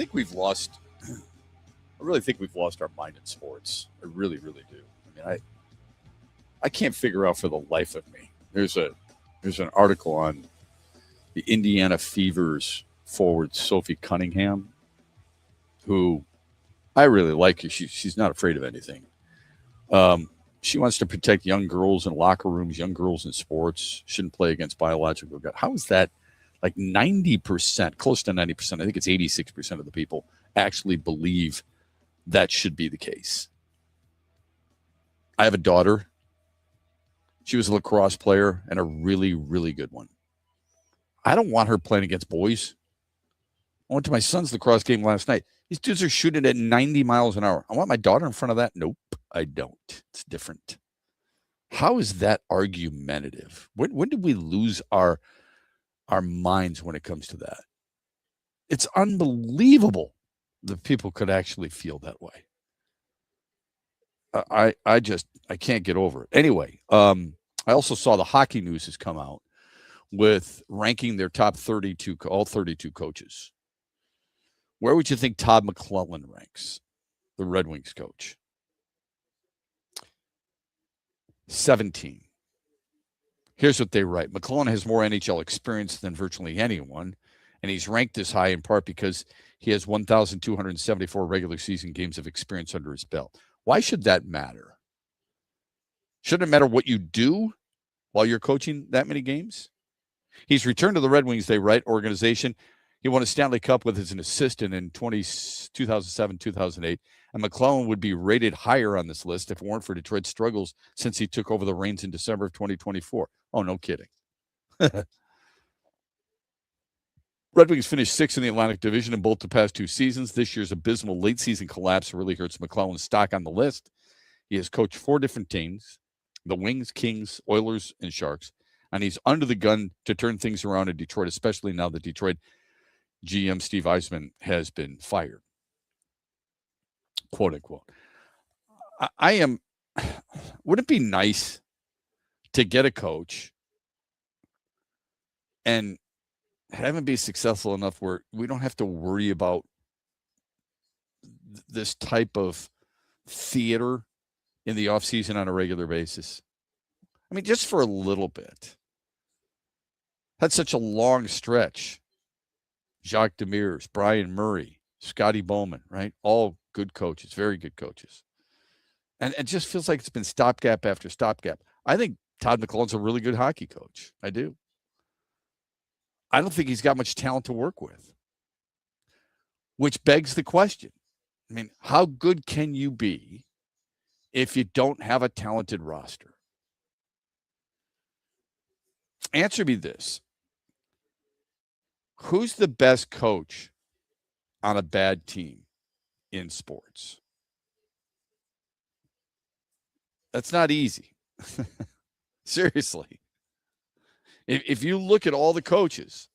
think we've lost. I really think we've lost our mind in sports. I really, really do. I mean, I can't figure out for the life of me. There's an article on the Indiana Fever's forward Sophie Cunningham, who I really like. She's not afraid of anything. She wants to protect young girls in locker rooms, young girls in sports, shouldn't play against biological God. How is that like 90%, close to 90%? I think it's 86% of the people actually believe that should be the case. I have a daughter. She was a lacrosse player and a really, really good one. I don't want her playing against boys. I went to my son's lacrosse game last night. These dudes are shooting at 90 miles an hour. I want my daughter in front of that? Nope, I don't. It's different. How is that argumentative? When did we lose our minds when it comes to that? It's unbelievable that people could actually feel that way. I can't get over it. Anyway, I also saw the Hockey News has come out with ranking their top 32, all 32 coaches. Where would you think Todd McClellan ranks, the Red Wings coach? 17. Here's what they write. McClellan has more NHL experience than virtually anyone, and he's ranked this high in part because he has 1,274 regular season games of experience under his belt. Why should that matter? Shouldn't it matter what you do while you're coaching that many games? He's returned to the Red Wings, they write, organization. He won a Stanley Cup with as an assistant in 2007, 2008, and McClellan would be rated higher on this list if it weren't for Detroit's struggles since he took over the reins in December of 2024. Oh, no kidding. Red Wings finished sixth in the Atlantic Division in both the past two seasons. This year's abysmal late-season collapse really hurts McClellan's stock on the list. He has coached 4 different teams, the Wings, Kings, Oilers, and Sharks, and he's under the gun to turn things around in Detroit, especially now that Detroit GM Steve Eisman has been fired, quote unquote. Would it be nice to get a coach and have him be successful enough where we don't have to worry about this type of theater in the offseason on a regular basis? I mean, just for a little bit. That's such a long stretch. Jacques Demers, Brian Murray, Scotty Bowman, right? All good coaches, very good coaches. And it just feels like it's been stopgap after stopgap. I think Todd McClellan's a really good hockey coach. I do. I don't think he's got much talent to work with, which begs the question. I mean, how good can you be if you don't have a talented roster? Answer me this. Who's the best coach on a bad team in sports? That's not easy. Seriously. If you look at all the coaches,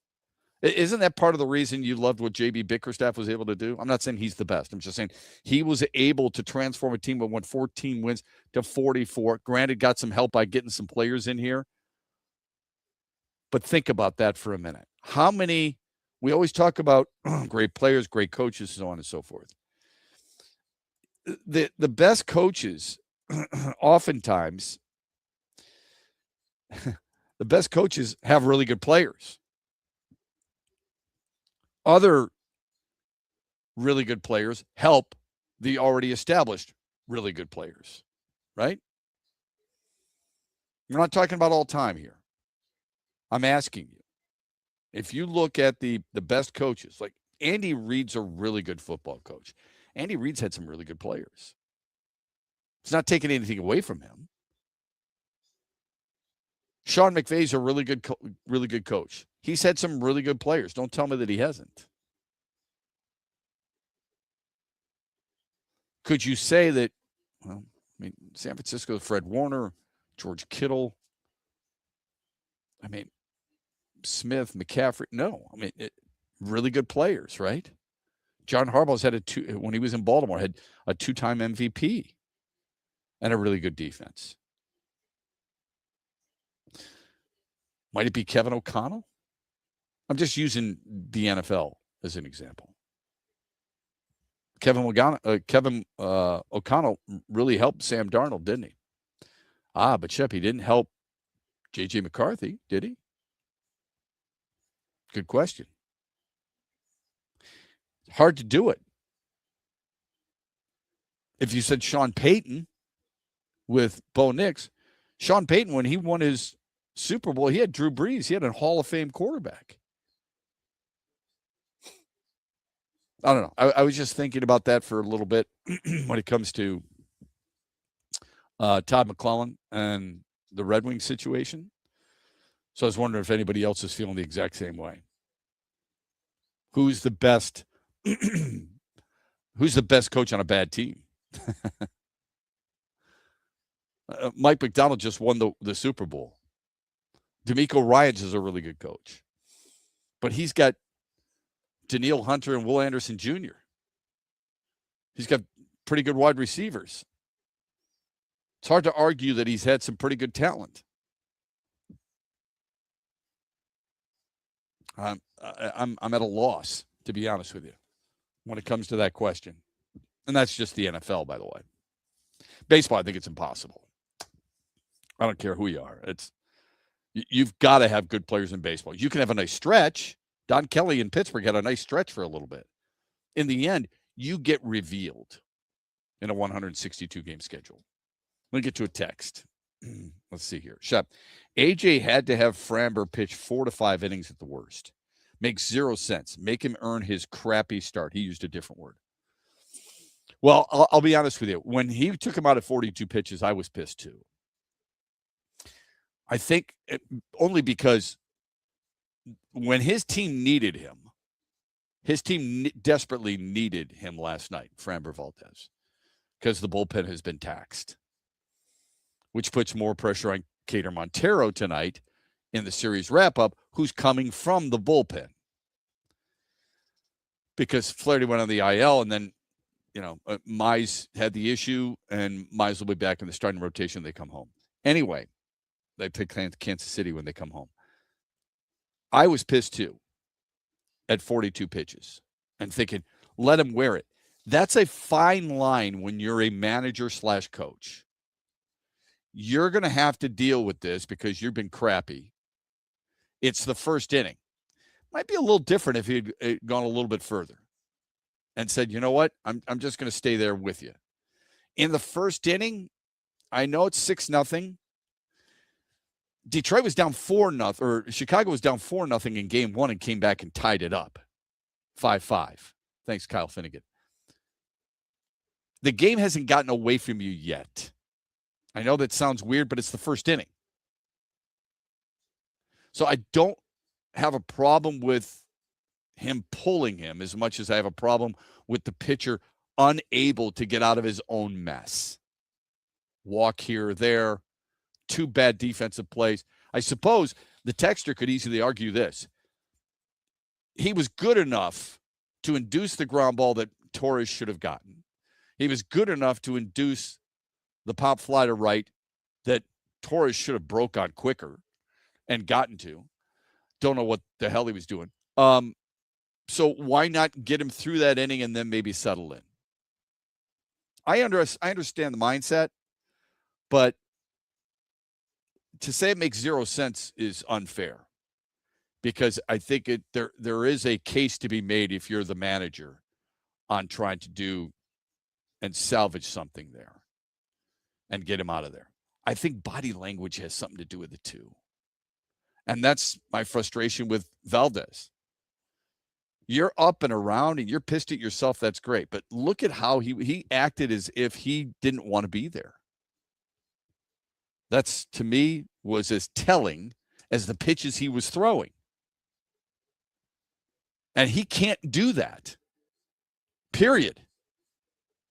isn't that part of the reason you loved what J.B. Bickerstaff was able to do? I'm not saying he's the best. I'm just saying he was able to transform a team that won 14 wins to 44. Granted, got some help by getting some players in here. But think about that for a minute. How many, we always talk about great players, great coaches, so on and so forth. The best coaches, oftentimes, the best coaches have really good players. Other really good players help the already established really good players, right? We're not talking about all time here. I'm asking you, if you look at the best coaches, like Andy Reid's a really good football coach. Andy Reid's had some really good players. It's not taking anything away from him. Sean McVay's a really good coach. He's had some really good players. Don't tell me that he hasn't. Could you say that, well, I mean, San Francisco, Fred Warner, George Kittle, I mean, Smith, McCaffrey, no. I mean, really good players, right? John Harbaugh's had when he was in Baltimore, had a 2-time MVP and a really good defense. Might it be Kevin O'Connell? I'm just using the NFL as an example. Kevin O'Connell really helped Sam Darnold, didn't he? But Shep, he didn't help J.J. McCarthy, did he? Good question. Hard to do it. If you said Sean Payton with Bo Nix, Sean Payton, when he won his Super Bowl, he had Drew Brees. He had a Hall of Fame quarterback. I don't know. I was just thinking about that for a little bit when it comes to Todd McClellan and the Red Wings situation. So I was wondering if anybody else is feeling the exact same way. Who's the best? Who's the best coach on a bad team? Mike McDonald just won the Super Bowl. D'Amico Ryans is a really good coach, but he's got Daniil Hunter and Will Anderson Jr. He's got pretty good wide receivers. It's hard to argue that he's had some pretty good talent. I'm at a loss, to be honest with you, when it comes to that question. And that's just the NFL, by the way. Baseball, I think it's impossible. I don't care who you are. You've got to have good players in baseball. You can have a nice stretch. Don Kelly in Pittsburgh had a nice stretch for a little bit. In the end, you get revealed in a 162-game schedule. Let me get to a text. Let's see here. Shep, AJ had to have Framber pitch 4 to 5 innings at the worst. Makes 0 sense. Make him earn his crappy start. He used a different word. Well, I'll be honest with you. When he took him out at 42 pitches, I was pissed too. I think only because when his team needed him, his team desperately needed him last night, Framber Valdez, because the bullpen has been taxed, which puts more pressure on Kader Montero tonight in the series wrap-up, who's coming from the bullpen. Because Flaherty went on the IL, and then, Mize had the issue, and Mize will be back in the starting rotation. They come home. Anyway, they pick Kansas City when they come home. I was pissed, too, at 42 pitches and thinking, let him wear it. That's a fine line when you're a manager/coach. You're going to have to deal with this because you've been crappy. It's the first inning. Might be a little different if he'd gone a little bit further and said, you know what, I'm just going to stay there with you. In the first inning, I know it's 6-0. Detroit was down 4-0, or Chicago was down 4-0 in game one and came back and tied it up 5-5. Thanks, Kyle Finnegan. The game hasn't gotten away from you yet. I know that sounds weird, but it's the first inning. So I don't have a problem with him pulling him as much as I have a problem with the pitcher unable to get out of his own mess. Walk here or there, 2 bad defensive plays. I suppose the texter could easily argue this. He was good enough to induce the ground ball that Torres should have gotten. He was good enough to induce the pop fly to right that Torres should have broke on quicker and gotten to. Don't know what the hell he was doing. So why not get him through that inning and then maybe settle in? I understand the mindset, but to say it makes 0 sense is unfair, because I think there is a case to be made if you're the manager on trying to do and salvage something there and get him out of there. I think body language has something to do with it too. And that's my frustration with Valdez. You're up and around and you're pissed at yourself. That's great. But look at how he acted as if he didn't want to be there. That's, to me, was as telling as the pitches he was throwing. And he can't do that. Period.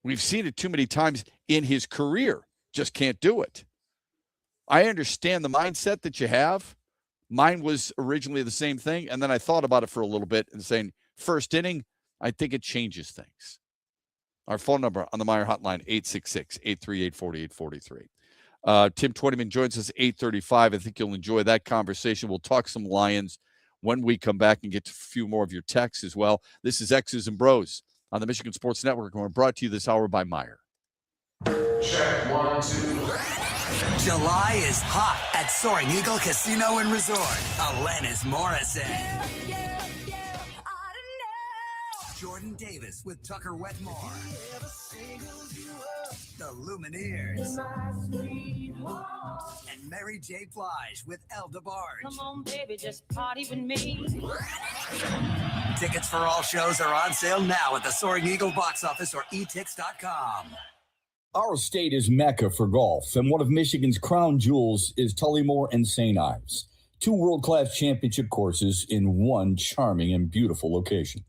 We've seen it too many times in his career. Just can't do it. I understand the mindset that you have. Mine was originally the same thing, and then I thought about it for a little bit and saying, first inning, I think it changes things. Our phone number on the Meijer hotline, 866-838-4843. Tim Twentyman joins us 8:35. I think you'll enjoy that conversation. We'll talk some Lions when we come back and get to a few more of your texts as well. This is X's and Bros on the Michigan Sports Network. And we're brought to you this hour by Meijer. Check 1, 2. July is hot at Soaring Eagle Casino and Resort. Alanis Morissette. Jordan Davis with Tucker Wetmore. The Lumineers. And Mary J. Blige with El DeBarge. Come on, baby, just party with me. Tickets for all shows are on sale now at the Soaring Eagle box office or etix.com. Our state is Mecca for golf, and one of Michigan's crown jewels is Tullymore and St. Ives, 2 world-class championship courses in one charming and beautiful location.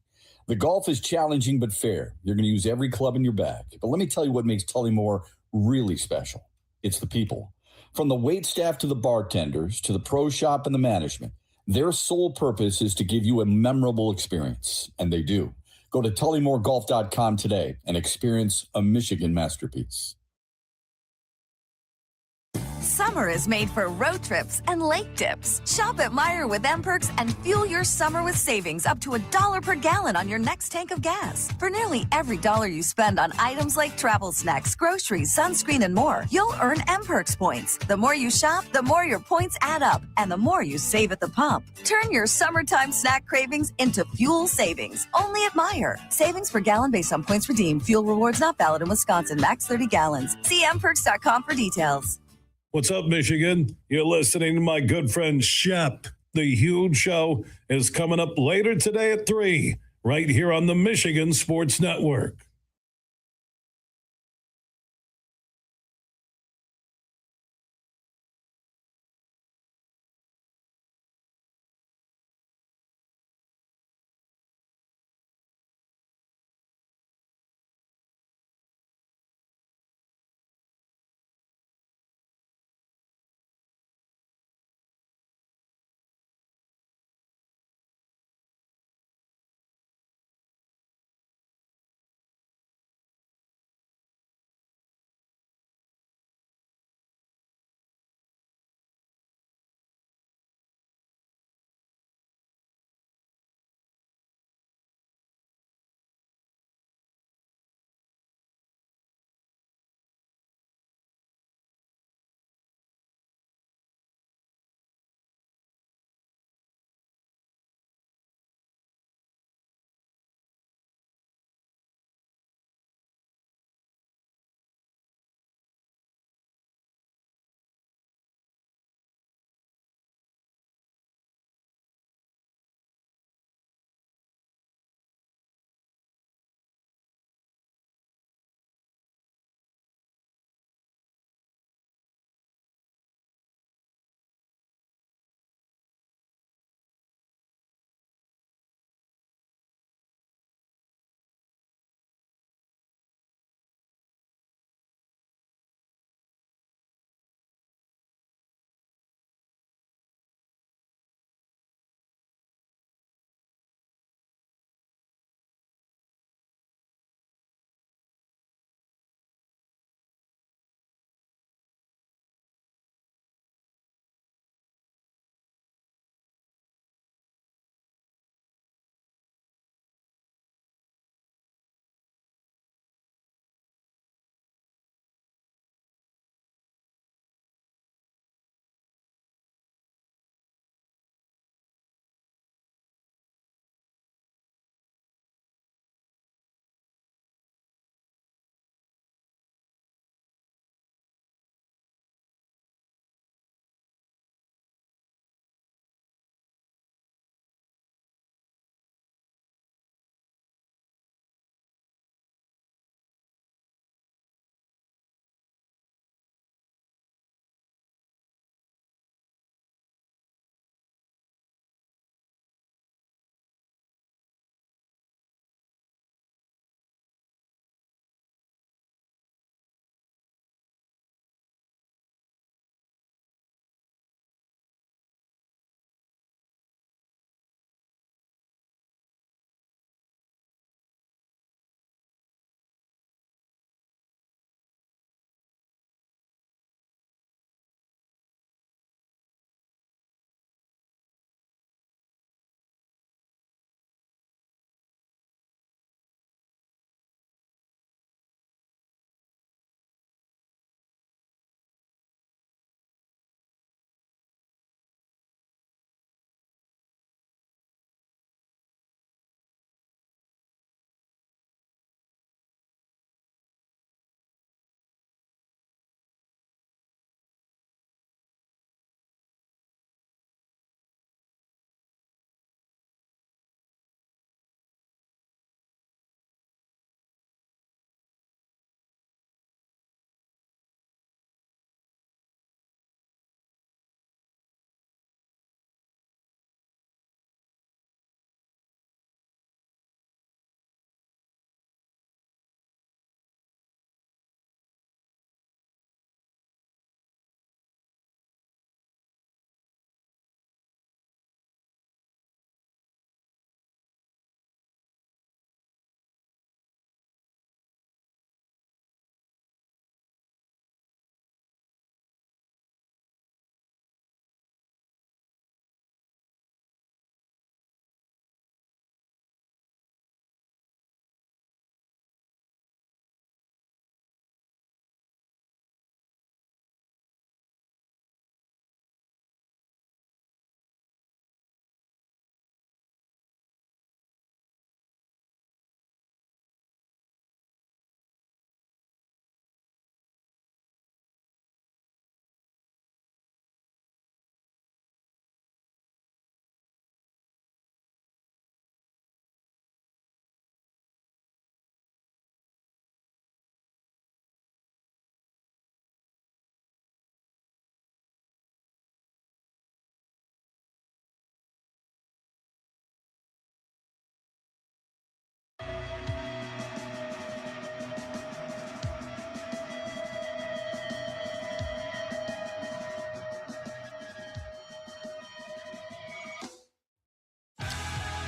The golf is challenging but fair. You're going to use every club in your bag. But let me tell you what makes Tullymore really special. It's the people. From the wait staff to the bartenders to the pro shop and the management, their sole purpose is to give you a memorable experience, and they do. Go to TullymoreGolf.com today and experience a Michigan masterpiece. Summer is made for road trips and lake dips. Shop at Meijer with M-Perks and fuel your summer with savings up to $1 per gallon on your next tank of gas. For nearly every dollar you spend on items like travel snacks, groceries, sunscreen, and more, you'll earn M-Perks points. The more you shop, the more your points add up, and the more you save at the pump. Turn your summertime snack cravings into fuel savings, only at Meijer. Savings per gallon based on points redeemed. Fuel rewards not valid in Wisconsin. Max 30 gallons. See mperks.com for details. What's up, Michigan? You're listening to my good friend Shep. The Huge Show is coming up later today at 3, right here on the Michigan Sports Network.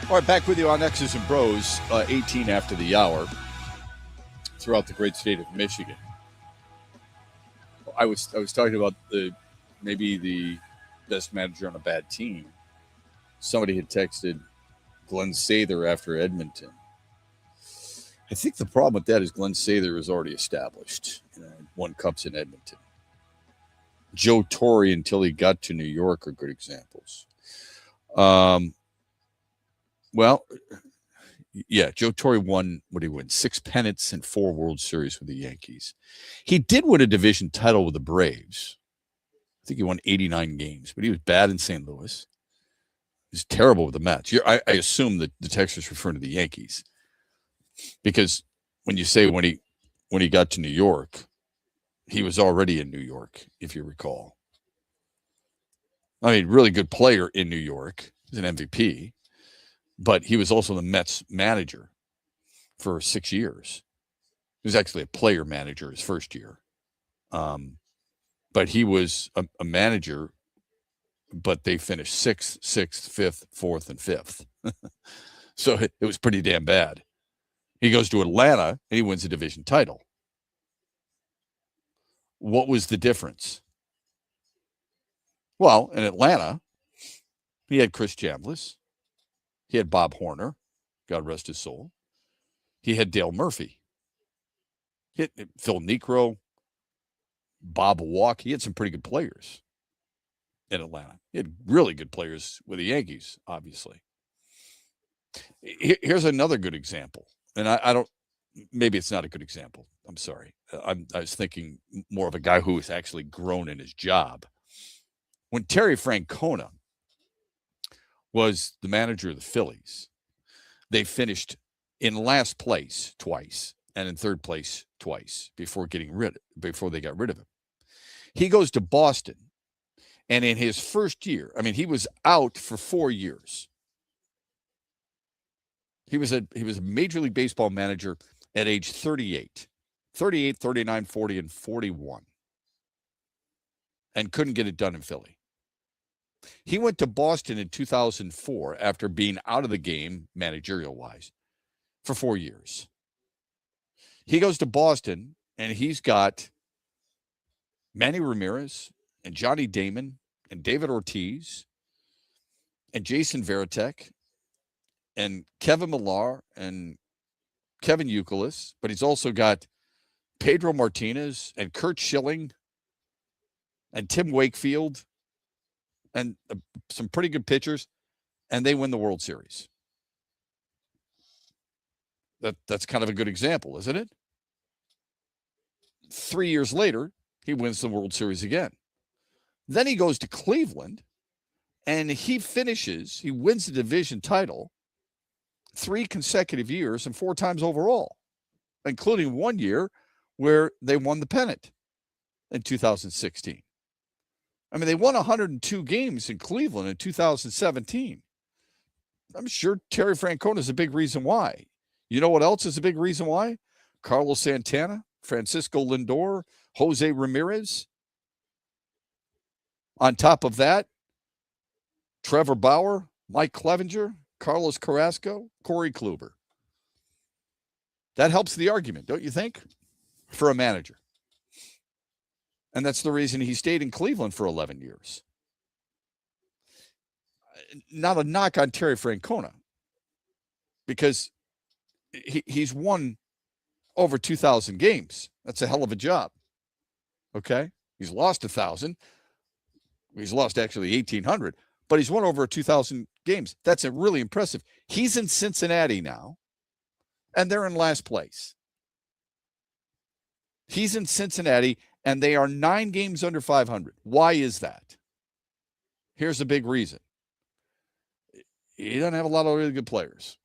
All right, back with you on X's and Bros, 18 after the hour, throughout the great state of Michigan. I was talking about maybe the best manager on a bad team. Somebody had texted Glenn Sather after Edmonton. I think the problem with that is Glenn Sather is already established. Won cups in Edmonton. Joe Torre, until he got to New York, are good examples. Well, yeah, Joe Torre won, what did he win? 6 pennants and 4 World Series with the Yankees. He did win a division title with the Braves. I think he won 89 games, but he was bad in St. Louis. He was terrible with the Mets. I assume that the text is referring to the Yankees, because when you say when he got to New York, he was already in New York, if you recall. I mean, really good player in New York. He's an MVP. But he was also the Mets manager for 6 years. He was actually a player manager his first year. But he was a manager, but they finished 6th, 5th, 4th, and 5th. So it was pretty damn bad. He goes to Atlanta, and he wins a division title. What was the difference? Well, in Atlanta, he had Chris Chambliss. He had Bob Horner, God rest his soul. He had Dale Murphy. He had Phil Niekro, Bob Walk. He had some pretty good players in Atlanta. He had really good players with the Yankees, obviously. Here's another good example. And I don't, maybe it's not a good example. I'm sorry. I was thinking more of a guy who has actually grown in his job. When Terry Francona was the manager of the Phillies, they finished in last place twice and in third place twice before they got rid of him. He goes to Boston, and in his first year, I mean, he was out for 4 years. He was a Major League Baseball manager at age 38, 39, 40, and 41, and couldn't get it done in Philly. He went to Boston in 2004 after being out of the game, managerial-wise, for 4 years. He goes to Boston, and he's got Manny Ramirez and Johnny Damon and David Ortiz and Jason Varitek and Kevin Millar and Kevin Youkilis, but he's also got Pedro Martinez and Curt Schilling and Tim Wakefield and some pretty good pitchers, and they win the World Series. That's kind of a good example, isn't it? 3 years later, he wins the World Series again. Then he goes to Cleveland, and he wins the division title 3 consecutive years and 4 times overall, including 1 year where they won the pennant in 2016. I mean, they won 102 games in Cleveland in 2017. I'm sure Terry Francona is a big reason why. You know what else is a big reason why? Carlos Santana, Francisco Lindor, Jose Ramirez. On top of that, Trevor Bauer, Mike Clevenger, Carlos Carrasco, Corey Kluber. That helps the argument, don't you think, for a manager? And that's the reason he stayed in Cleveland for 11 years. Not a knock on Terry Francona, because he's won over 2,000 games. That's a hell of a job. Okay? He's lost 1,000. He's lost actually 1,800, but he's won over 2,000 games. That's really impressive. He's in Cincinnati now, and they're in last place. He's in Cincinnati, and they are 9 games under 500. Why is that? Here's a big reason. He doesn't have a lot of really good players.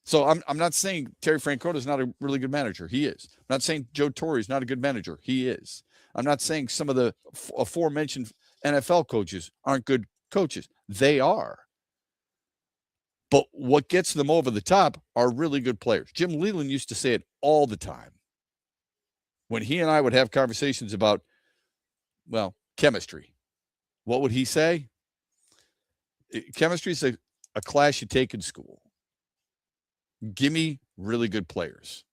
So I'm not saying Terry Francona is not a really good manager. He is. I'm not saying Joe Torre is not a good manager. He is. I'm not saying some of the aforementioned NFL coaches aren't good coaches. They are. But what gets them over the top are really good players. Jim Leyland used to say it all the time. When he and I would have conversations about, well, chemistry, what would he say? chemistry is a class you take in school. Give me really good players,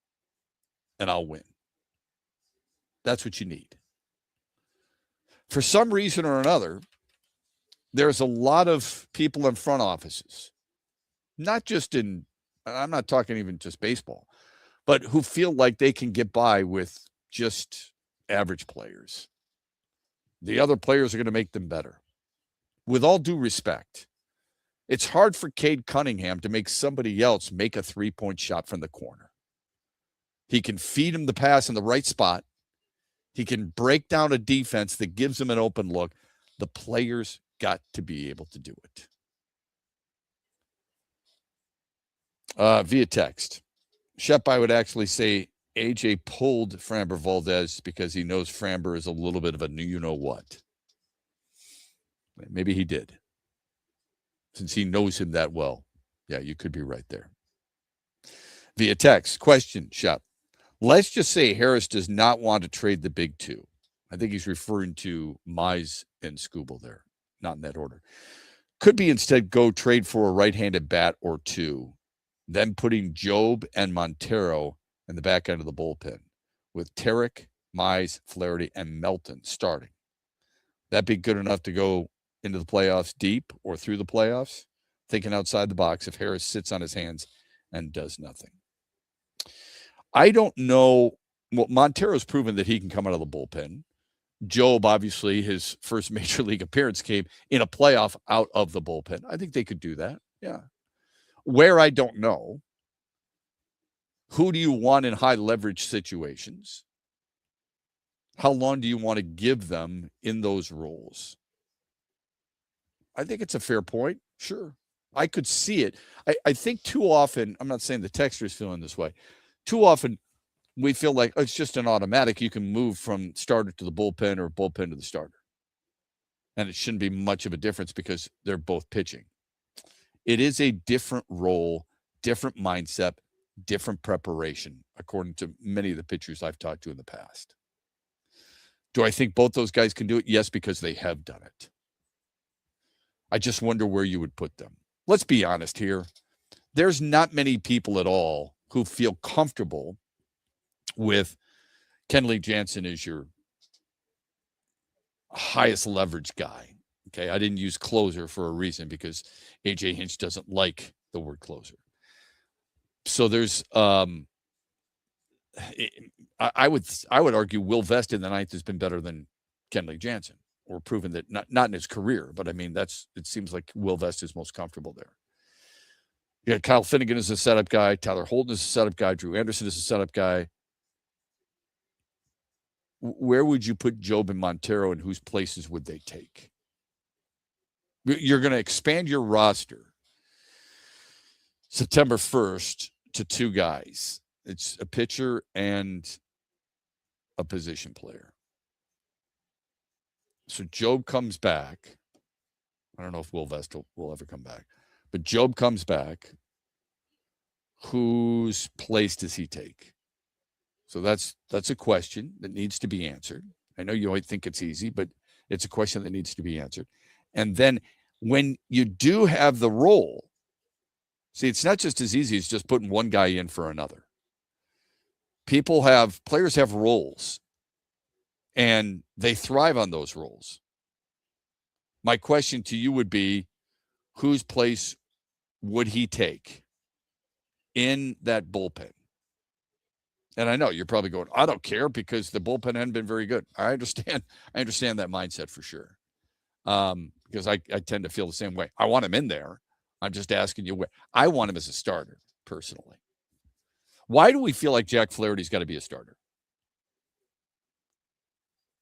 and I'll win. That's what you need. For some reason or another, there's a lot of people in front offices, not just in, I'm not talking even just baseball, but who feel like they can get by with just average players. The other players are going to make them better. With all due respect, it's hard for Cade Cunningham to make somebody else make a three-point shot from the corner. He can feed him the pass in the right spot. He can break down a defense that gives him an open look. The players got to be able to do it. Via text, Shep, I would actually say AJ pulled Framber Valdez because he knows Framber is a little bit of a you-know-what. Maybe he did. Since he knows him that well. Yeah, you could be right there. Via text, question, Shep. Let's just say Harris does not want to trade the big two. I think he's referring to Mize and Skubal there, not in that order. Could be instead go trade for a right-handed bat or two, then putting Job and Montero in the back end of the bullpen with Tarek, Mize, Flaherty, and Melton starting. That be good enough to go into the playoffs deep or through the playoffs? Thinking outside the box if Harris sits on his hands and does nothing. I don't know. Well, Montero's proven that he can come out of the bullpen. Job, obviously, his first major league appearance came in a playoff out of the bullpen. I think they could do that. Yeah. Where I don't know, who do you want in high leverage situations? How long do you want to give them in those roles? I think it's a fair point. Sure. I could see it. I think too often, I'm not saying the texter's feeling this way. Too often we feel like it's just an automatic. You can move from starter to the bullpen or bullpen to the starter. And it shouldn't be much of a difference because they're both pitching. It is a different role, different mindset, different preparation, according to many of the pitchers I've talked to in the past. Do I think both those guys can do it? Yes, because they have done it. I just wonder where you would put them. Let's be honest here. There's not many people at all who feel comfortable with Kenley Jansen as your highest leverage guy. Okay, I didn't use closer for a reason because AJ Hinch doesn't like the word closer. So there's I would argue Will Vest in the ninth has been better than Kenley Jansen, or proven that not in his career, but I mean it seems like Will Vest is most comfortable there. Yeah, Kyle Finnegan is a setup guy, Tyler Holton is a setup guy, Drew Anderson is a setup guy. Where would you put Job and Montero, and whose places would they take? You're going to expand your roster September 1st to two guys. It's a pitcher and a position player. So Job comes back. I don't know if Will Vest will ever come back, but Job comes back. Whose place does he take? So that's a question that needs to be answered. I know you might think it's easy, but it's a question that needs to be answered. And then when you do have the role, see, it's not just as easy as just putting one guy in for another. Players have roles, and they thrive on those roles. My question to you would be, whose place would he take in that bullpen? And I know you're probably going, I don't care because the bullpen hadn't been very good. I understand that mindset for sure. Because I tend to feel the same way. I want him in there. I'm just asking you where. I want him as a starter, personally. Why do we feel like Jack Flaherty's got to be a starter?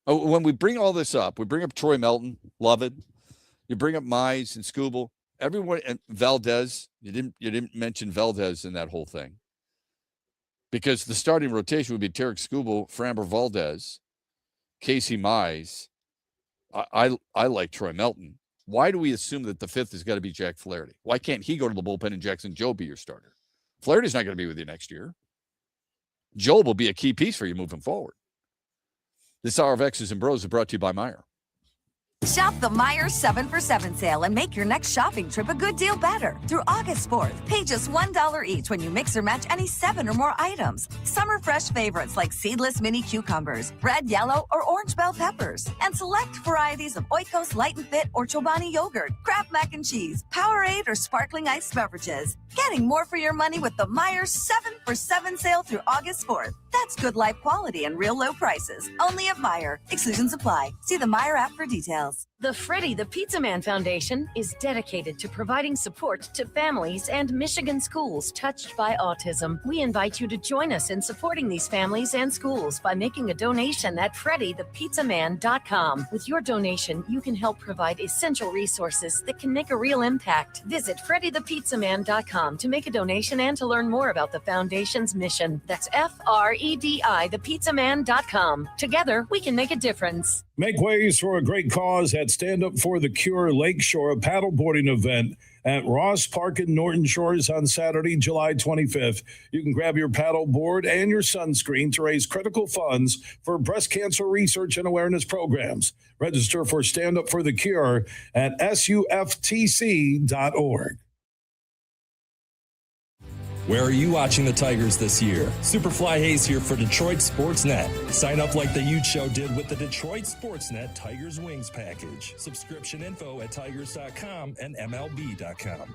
When we bring all this up, we bring up Troy Melton, love it. You bring up Mize and Skubal, everyone, and Valdez. You didn't mention Valdez in that whole thing. Because the starting rotation would be Tarek Skubal, Framber Valdez, Casey Mize. I like Troy Melton. Why do we assume that the fifth has got to be Jack Flaherty? Why can't he go to the bullpen and Jackson Jobe be your starter? Flaherty's not going to be with you next year. Jobe will be a key piece for you moving forward. This hour of X's and Bros is brought to you by Meijer. Shop the Meijer 7 for 7 sale and make your next shopping trip a good deal better. Through August 4th, pay just $1 each when you mix or match any 7 or more items. Summer fresh favorites like seedless mini cucumbers, red, yellow, or orange bell peppers, and select varieties of Oikos Light and Fit or Chobani yogurt, Kraft mac and cheese, Powerade, or sparkling iced beverages. Getting more for your money with the Meijer 7 for 7 sale through August 4th. That's good life quality and real low prices. Only at Meijer. Exclusions apply. See the Meijer app for details. The Freddie the Pizza Man Foundation is dedicated to providing support to families and Michigan schools touched by autism. We invite you to join us in supporting these families and schools by making a donation at freddythepizzaman.com. With your donation, you can help provide essential resources that can make a real impact. Visit freddythepizzaman.com to make a donation and to learn more about the foundation's mission. That's FREDI thepizzaman.com. Together, we can make a difference. Make ways for a great cause at Stand Up for the Cure Lakeshore paddleboarding event at Ross Park in Norton Shores on Saturday, July 25th. You can grab your paddleboard and your sunscreen to raise critical funds for breast cancer research and awareness programs. Register for Stand Up for the Cure at suftc.org. Where are you watching the Tigers this year? Superfly Hayes here for Detroit Sports Net. Sign up like the Ute Show did with the Detroit Sports Net Tigers Wings package. Subscription info at tigers.com and MLB.com.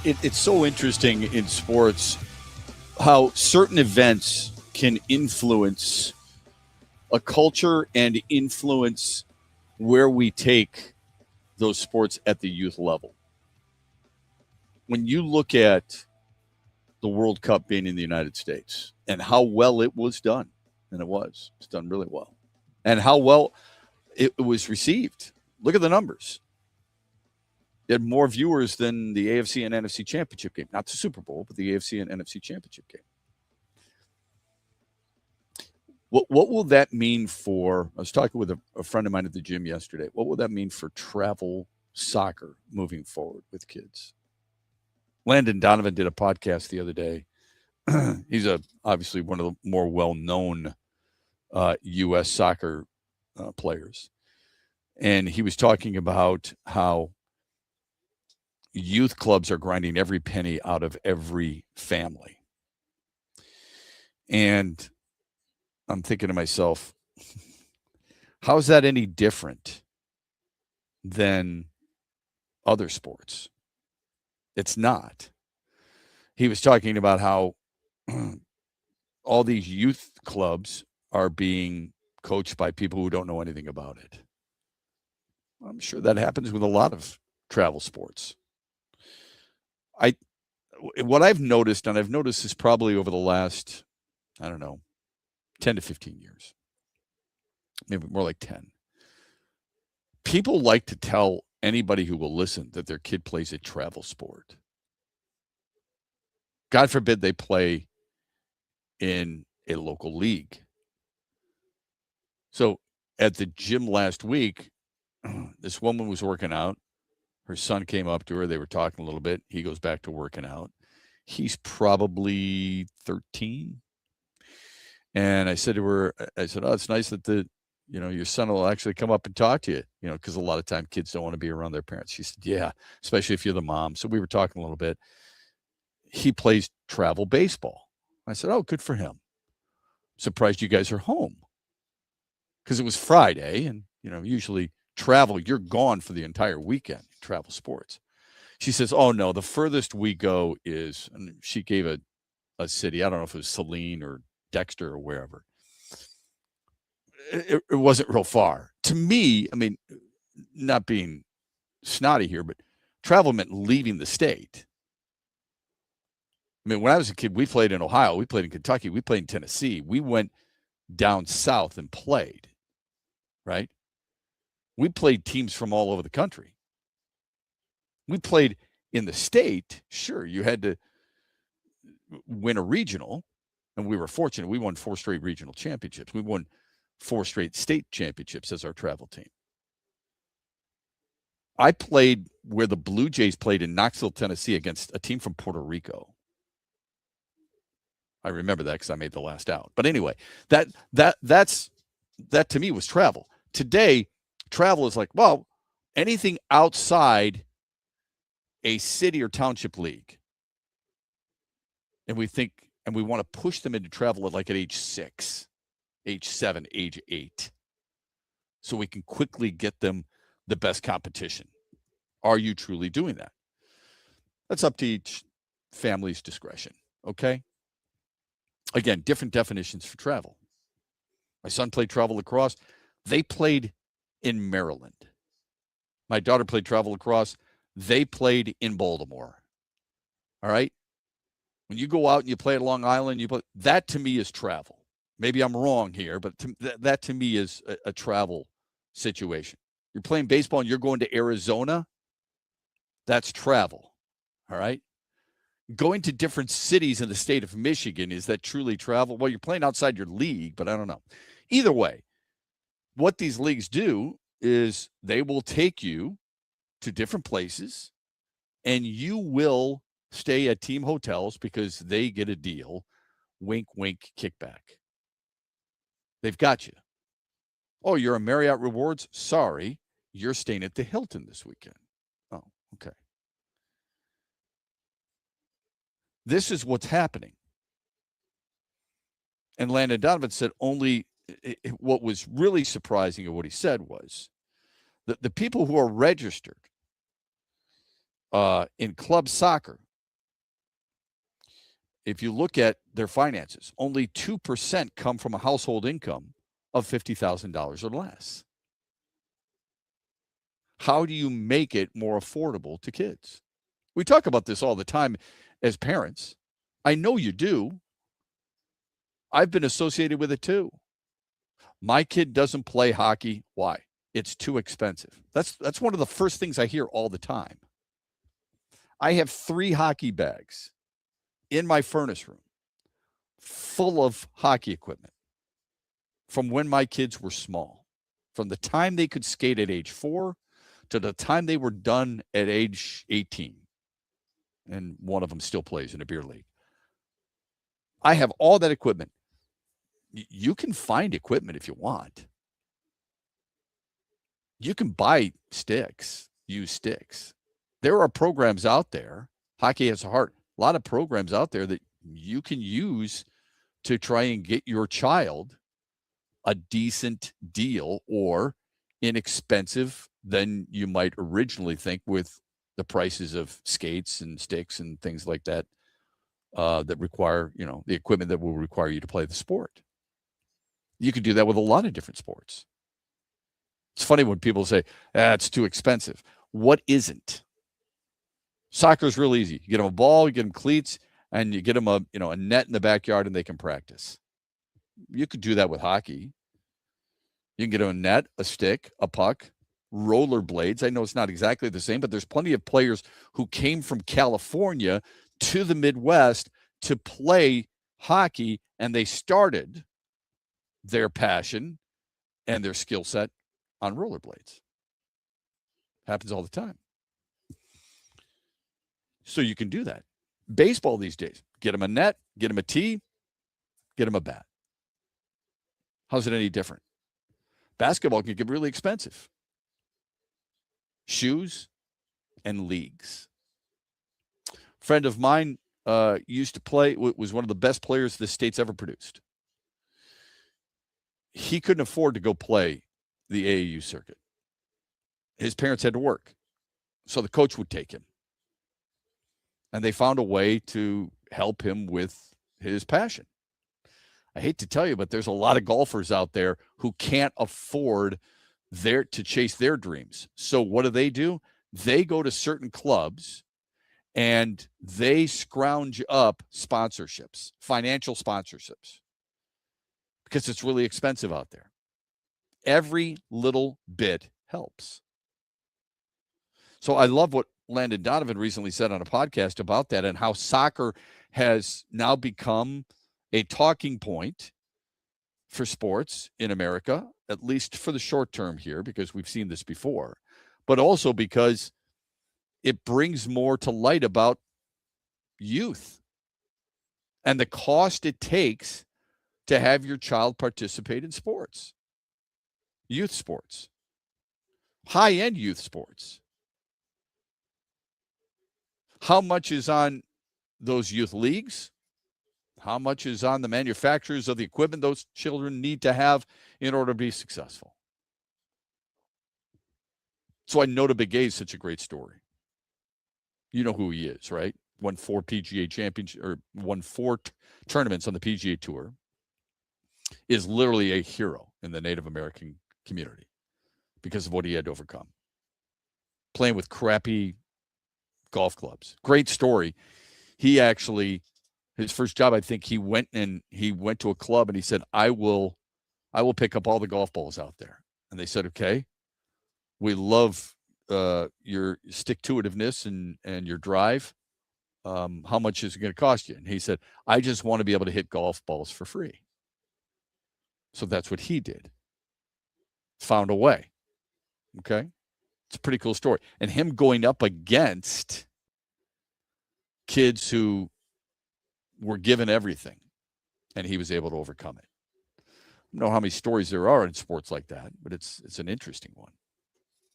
It's so interesting in sports how certain events can influence a culture and influence where we take those sports at the youth level. When you look at the World Cup being in the United States and how well it was done, and it's done really well, and how well it was received. Look at the numbers. It had more viewers than the AFC and NFC Championship game. Not the Super Bowl, but the AFC and NFC Championship game. What will that mean for, I was talking with a friend of mine at the gym yesterday, what will that mean for travel soccer moving forward with kids? Landon Donovan did a podcast the other day. He's obviously one of the more well-known U.S. soccer players. And he was talking about how youth clubs are grinding every penny out of every family. And I'm thinking to myself, how is that any different than other sports? It's not. He was talking about how all these youth clubs are being coached by people who don't know anything about it. I'm sure that happens with a lot of travel sports. What I've noticed, and I've noticed this probably over the last, 10 to 15 years, maybe more like 10. People like to tell anybody who will listen that their kid plays a travel sport. God forbid they play in a local league. So at the gym last week, this woman was working out. Her son came up to her. They were talking a little bit. He goes back to working out. He's probably 13. And I said to her, oh, it's nice that your son will actually come up and talk to you, because a lot of time kids don't want to be around their parents. She said, yeah, especially if you're the mom. So we were talking a little bit. He plays travel baseball. I said, oh, good for him. Surprised you guys are home. Because it was Friday, and, usually travel, you're gone for the entire weekend, travel sports. She says, oh, no, the furthest we go is, and she gave a city, I don't know if it was Saline or Dexter or wherever. It wasn't real far. To me, not being snotty here, but travel meant leaving the state. When I was a kid, we played in Ohio, we played in Kentucky, we played in Tennessee. We went down south and played, right? We played teams from all over the country. We played in the state. Sure, you had to win a regional, and we were fortunate. We won 4 straight regional championships. We won 4 straight state championships as our travel team. I played where the Blue Jays played in Knoxville, Tennessee, against a team from Puerto Rico. I remember that because I made the last out. But anyway, that to me was travel. Today, travel is like, well, anything outside a city or township league. And we want to push them into travel at age 6, age 7, age 8. So we can quickly get them the best competition. Are you truly doing that? That's up to each family's discretion. Okay. Again, different definitions for travel. My son played travel lacrosse. They played in Maryland. My daughter played travel lacrosse. They played in Baltimore. All right. When you go out and you play at Long Island, that to me is travel. Maybe I'm wrong here, but that to me is a travel situation. You're playing baseball and you're going to Arizona. That's travel. All right. Going to different cities in the state of Michigan, is that truly travel? Well, you're playing outside your league, but I don't know. Either way, what these leagues do is they will take you to different places, and you will stay at team hotels because they get a deal. Wink, wink, kickback. They've got you. Oh, you're a Marriott Rewards? Sorry, you're staying at the Hilton this weekend. Oh, okay. This is what's happening. And Landon Donovan said what was really surprising of what he said was that the people who are registered in club soccer, if you look at their finances, only 2% come from a household income of $50,000 or less. How do you make it more affordable to kids? We talk about this all the time as parents. I know you do. I've been associated with it too. My kid doesn't play hockey. Why? It's too expensive. That's one of the first things I hear all the time. I have 3 hockey bags in my furnace room full of hockey equipment from when my kids were small, from the time they could skate at age 4 to the time they were done at age 18. And one of them still plays in a beer league. I have all that equipment. You can find equipment if you want. You can buy sticks, use sticks. There are programs out there. Hockey Has a Heart. A lot of programs out there that you can use to try and get your child a decent deal or inexpensive than you might originally think with the prices of skates and sticks and things like that that require, the equipment that will require you to play the sport. You can do that with a lot of different sports. It's funny when people say, it's too expensive. What isn't? Soccer is real easy. You get them a ball, you get them cleats, and you get them a net in the backyard and they can practice. You could do that with hockey. You can get them a net, a stick, a puck, roller blades. I know it's not exactly the same, but there's plenty of players who came from California to the Midwest to play hockey, and they started their passion and their skill set on rollerblades. Happens all the time. So you can do that. Baseball these days, get them a net, get them a tee, get them a bat. How's it any different? Basketball can get really expensive. Shoes and leagues. A friend of mine used to play, was one of the best players the state's ever produced. He couldn't afford to go play the AAU circuit. His parents had to work, so the coach would take him. And they found a way to help him with his passion. I hate to tell you, but there's a lot of golfers out there who can't afford to chase their dreams. So what do? They go to certain clubs and they scrounge up sponsorships, financial sponsorships, because it's really expensive out there. Every little bit helps. So I love what Landon Donovan recently said on a podcast about that and how soccer has now become a talking point for sports in America, at least for the short term here, because we've seen this before, but also because it brings more to light about youth and the cost it takes to have your child participate in sports, youth sports, high-end youth sports. How much is on those youth leagues? How much is on the manufacturers of the equipment those children need to have in order to be successful? So I know Big A is such a great story. You know who he is, right? Won 4 PGA championships, or won 4 tournaments on the PGA Tour. Is literally a hero in the Native American community because of what he had to overcome. Playing with crappy golf clubs. Great story. He actually, his first job, I think he went to a club and he said, I will pick up all the golf balls out there. And they said, okay, we love your stick-to-itiveness and your drive. How much is it going to cost you? And he said, I just want to be able to hit golf balls for free. So that's what he did. Found a way. Okay. It's a pretty cool story. And him going up against kids who were given everything, and he was able to overcome it. I don't know how many stories there are in sports like that, but it's an interesting one.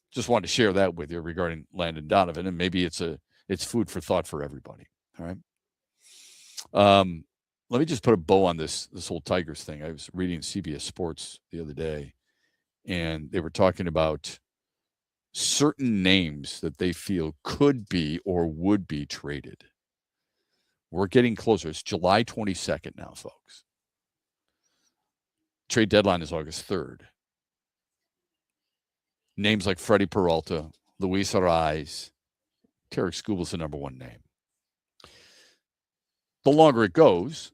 Just wanted to share that with you regarding Landon Donovan, and maybe it's food for thought for everybody. All right. Let me just put a bow on this whole Tigers thing. I was reading CBS Sports the other day, and they were talking about certain names that they feel could be or would be traded. We're getting closer. It's July 22nd now, folks. Trade deadline is August 3rd. Names like Freddie Peralta, Luis Arraez, Tarek Skubal's the number one name. The longer it goes,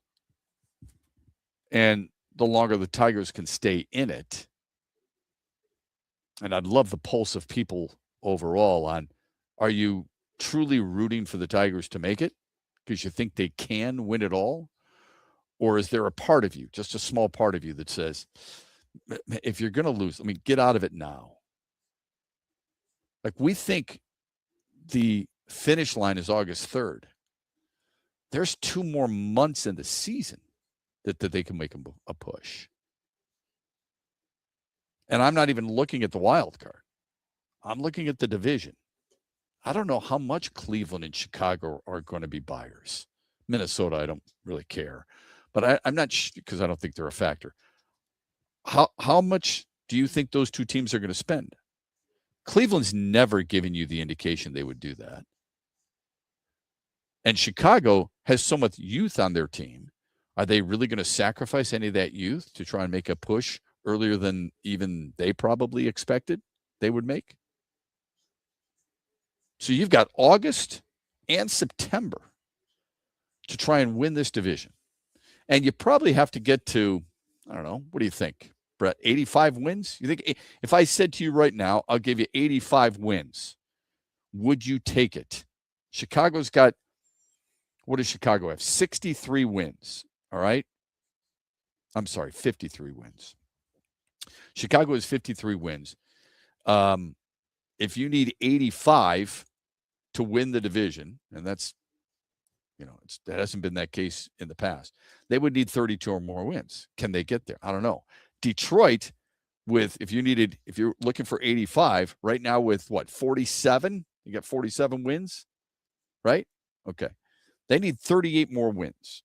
and the longer the Tigers can stay in it, and I'd love the pulse of people overall on, are you truly rooting for the Tigers to make it because you think they can win it all? Or is there a part of you, just a small part of you, that says, if you're going to lose, get out of it now? Like, we think the finish line is August 3rd. There's 2 more months in the season that they can make a push. And I'm not even looking at the wild card. I'm looking at the division. I don't know how much Cleveland and Chicago are going to be buyers. Minnesota, I don't really care. But I'm not, because I don't think they're a factor. How much do you think those two teams are going to spend? Cleveland's never given you the indication they would do that. And Chicago has so much youth on their team. Are they really going to sacrifice any of that youth to try and make a push earlier than even they probably expected they would make? So you've got August and September to try and win this division. And you probably have to get to, I don't know, what do you think, Brett, 85 wins? You think if I said to you right now, I'll give you 85 wins, would you take it? Chicago's got, what does Chicago have? 63 wins, all right? I'm sorry, 53 wins. Chicago has 53 wins. If you need 85 to win the division, and that's, that hasn't been that case in the past, they would need 32 or more wins. Can they get there? I don't know. Detroit, if you're looking for 85 right now with 47, you got 47 wins, right? Okay. They need 38 more wins.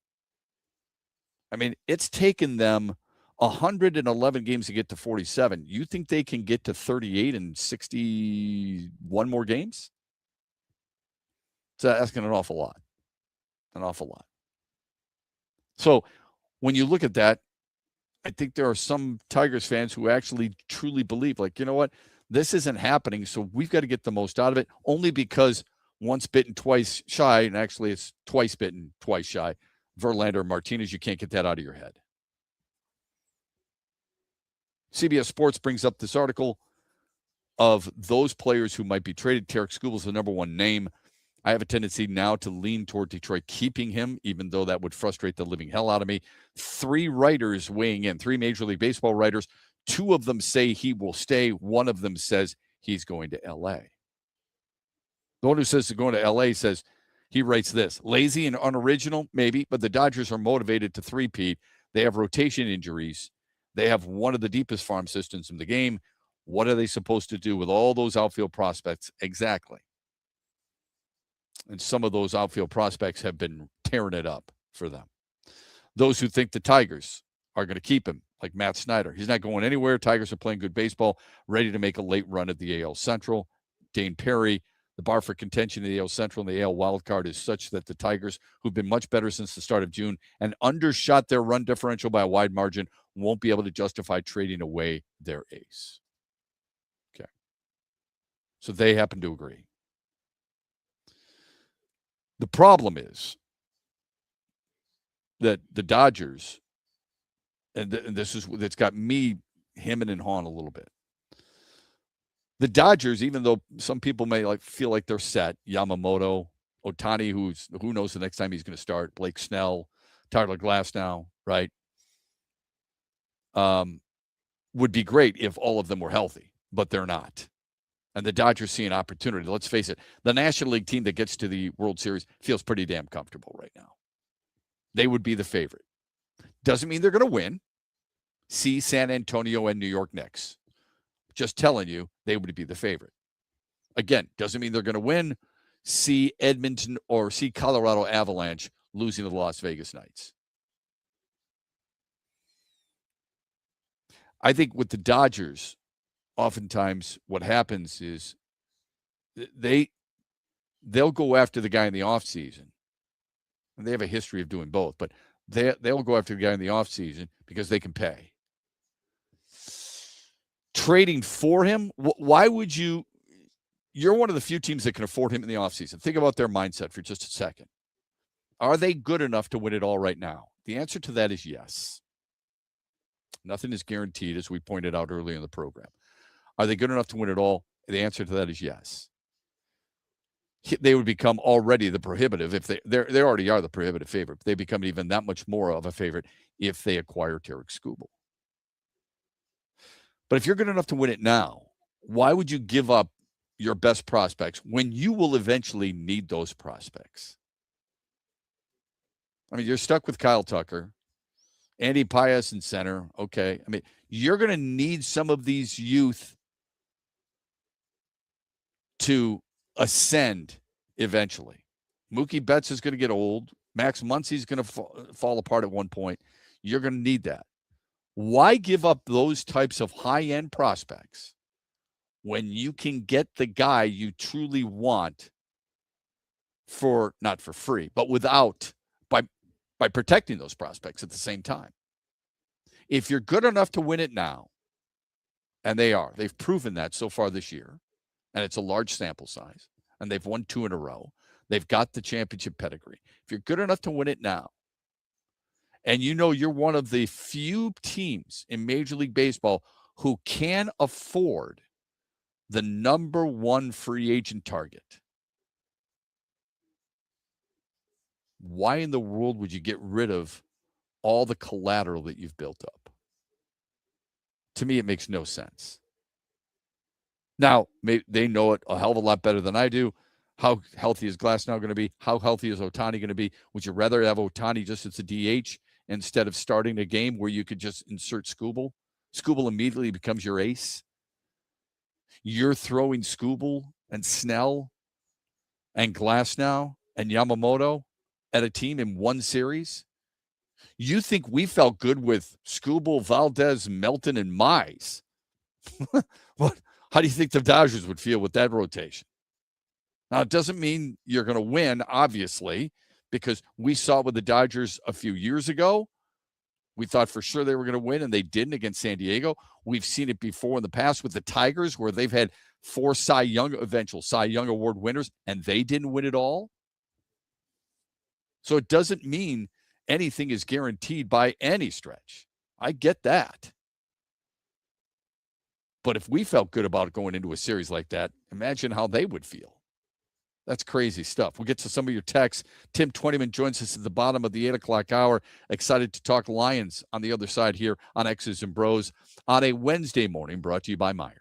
It's taken them 111 games to get to 47. You think they can get to 38 and 61 more games? It's asking an awful lot. An awful lot. So when you look at that, I think there are some Tigers fans who actually truly believe, you know what, this isn't happening, so we've got to get the most out of it, only because once bitten, twice shy, and actually it's twice bitten, twice shy. Verlander, Martinez, you can't get that out of your head. CBS Sports brings up this article of those players who might be traded. Tarek Skubal the number one name. I have a tendency now to lean toward Detroit keeping him, even though that would frustrate the living hell out of me. 3 writers weighing in, 3 Major League Baseball writers. 2 of them say he will stay. 1 of them says he's going to L.A. The one who says he's going to L.A. says, he writes this: lazy and unoriginal, maybe, but the Dodgers are motivated to three-peat. They have rotation injuries. They have one of the deepest farm systems in the game. What are they supposed to do with all those outfield prospects? Exactly. And some of those outfield prospects have been tearing it up for them. Those who think the Tigers are going to keep him, like Matt Snyder. He's not going anywhere. Tigers are playing good baseball, ready to make a late run at the AL Central. Dane Perry, the bar for contention in the AL Central and the AL wildcard is such that the Tigers, who've been much better since the start of June and undershot their run differential by a wide margin, won't be able to justify trading away their ace. Okay. So they happen to agree. The problem is that the Dodgers, and this is that's got me hemming and hawing a little bit. The Dodgers, even though some people may feel like they're set, Yamamoto, Ohtani, who knows the next time he's going to start, Blake Snell, Tyler Glasnow, right? Would be great if all of them were healthy, but they're not. And the Dodgers see an opportunity. Let's face it, the National League team that gets to the World Series feels pretty damn comfortable right now. They would be the favorite. Doesn't mean they're going to win. See San Antonio and New York Knicks. Just telling you, they would be the favorite. Again, doesn't mean they're going to win. See Edmonton or see Colorado Avalanche losing to the Las Vegas Knights. I think with the Dodgers, oftentimes what happens is they'll go after the guy in the offseason. And they have a history of doing both, but they'll go after the guy in the offseason because they can pay. Trading for him, why would you? You're one of the few teams that can afford him in the offseason. Think about their mindset for just a second. Are they good enough to win it all right now? The answer to that is yes. Nothing is guaranteed, as we pointed out earlier in the program. Are they good enough to win it all? The answer to that is yes. They would become already the prohibitive if they already are the prohibitive favorite. They become even that much more of a favorite if they acquire Tarik Skubal. But if you're good enough to win it now, why would you give up your best prospects when you will eventually need those prospects? I mean, you're stuck with Kyle Tucker, Andy Pias in center. Okay. I mean, you're going to need some of these youth to ascend eventually. Mookie Betts is going to get old. Max Muncy's going to fall apart at one point. You're going to need that. Why give up those types of high-end prospects when you can get the guy you truly want for, not for free, but by protecting those prospects at the same time? If you're good enough to win it now, and they've proven that so far this year, and it's a large sample size, and they've won 2 in a row. They've got the championship pedigree. If you're good enough to win it now, and you know you're one of the few teams in Major League Baseball who can afford the number 1 free agent target, why in the world would you get rid of all the collateral that you've built up? To me, it makes no sense. Now, they know it a hell of a lot better than I do. How healthy is Glasnow going to be? How healthy is Ohtani going to be? Would you rather have Ohtani just as a DH instead of starting a game where you could just insert Skubal? Skubal immediately becomes your ace. You're throwing Skubal and Snell and Glasnow and Yamamoto at a team in one series? You think we felt good with Skubal, Valdez, Melton, and Mize? What? How do you think the Dodgers would feel with that rotation? Now, it doesn't mean you're going to win, obviously, because we saw it with the Dodgers a few years ago. We thought for sure they were going to win, and they didn't against San Diego. We've seen it before in the past with the Tigers, where they've had 4 eventual Cy Young Award winners, and they didn't win it all. So it doesn't mean anything is guaranteed by any stretch. I get that. But if we felt good about going into a series like that, imagine how they would feel. That's crazy stuff. We'll get to some of your texts. Tim Twentyman joins us at the bottom of the 8 o'clock hour. Excited to talk Lions on the other side here on X's and Bros on a Wednesday morning, brought to you by Meijer.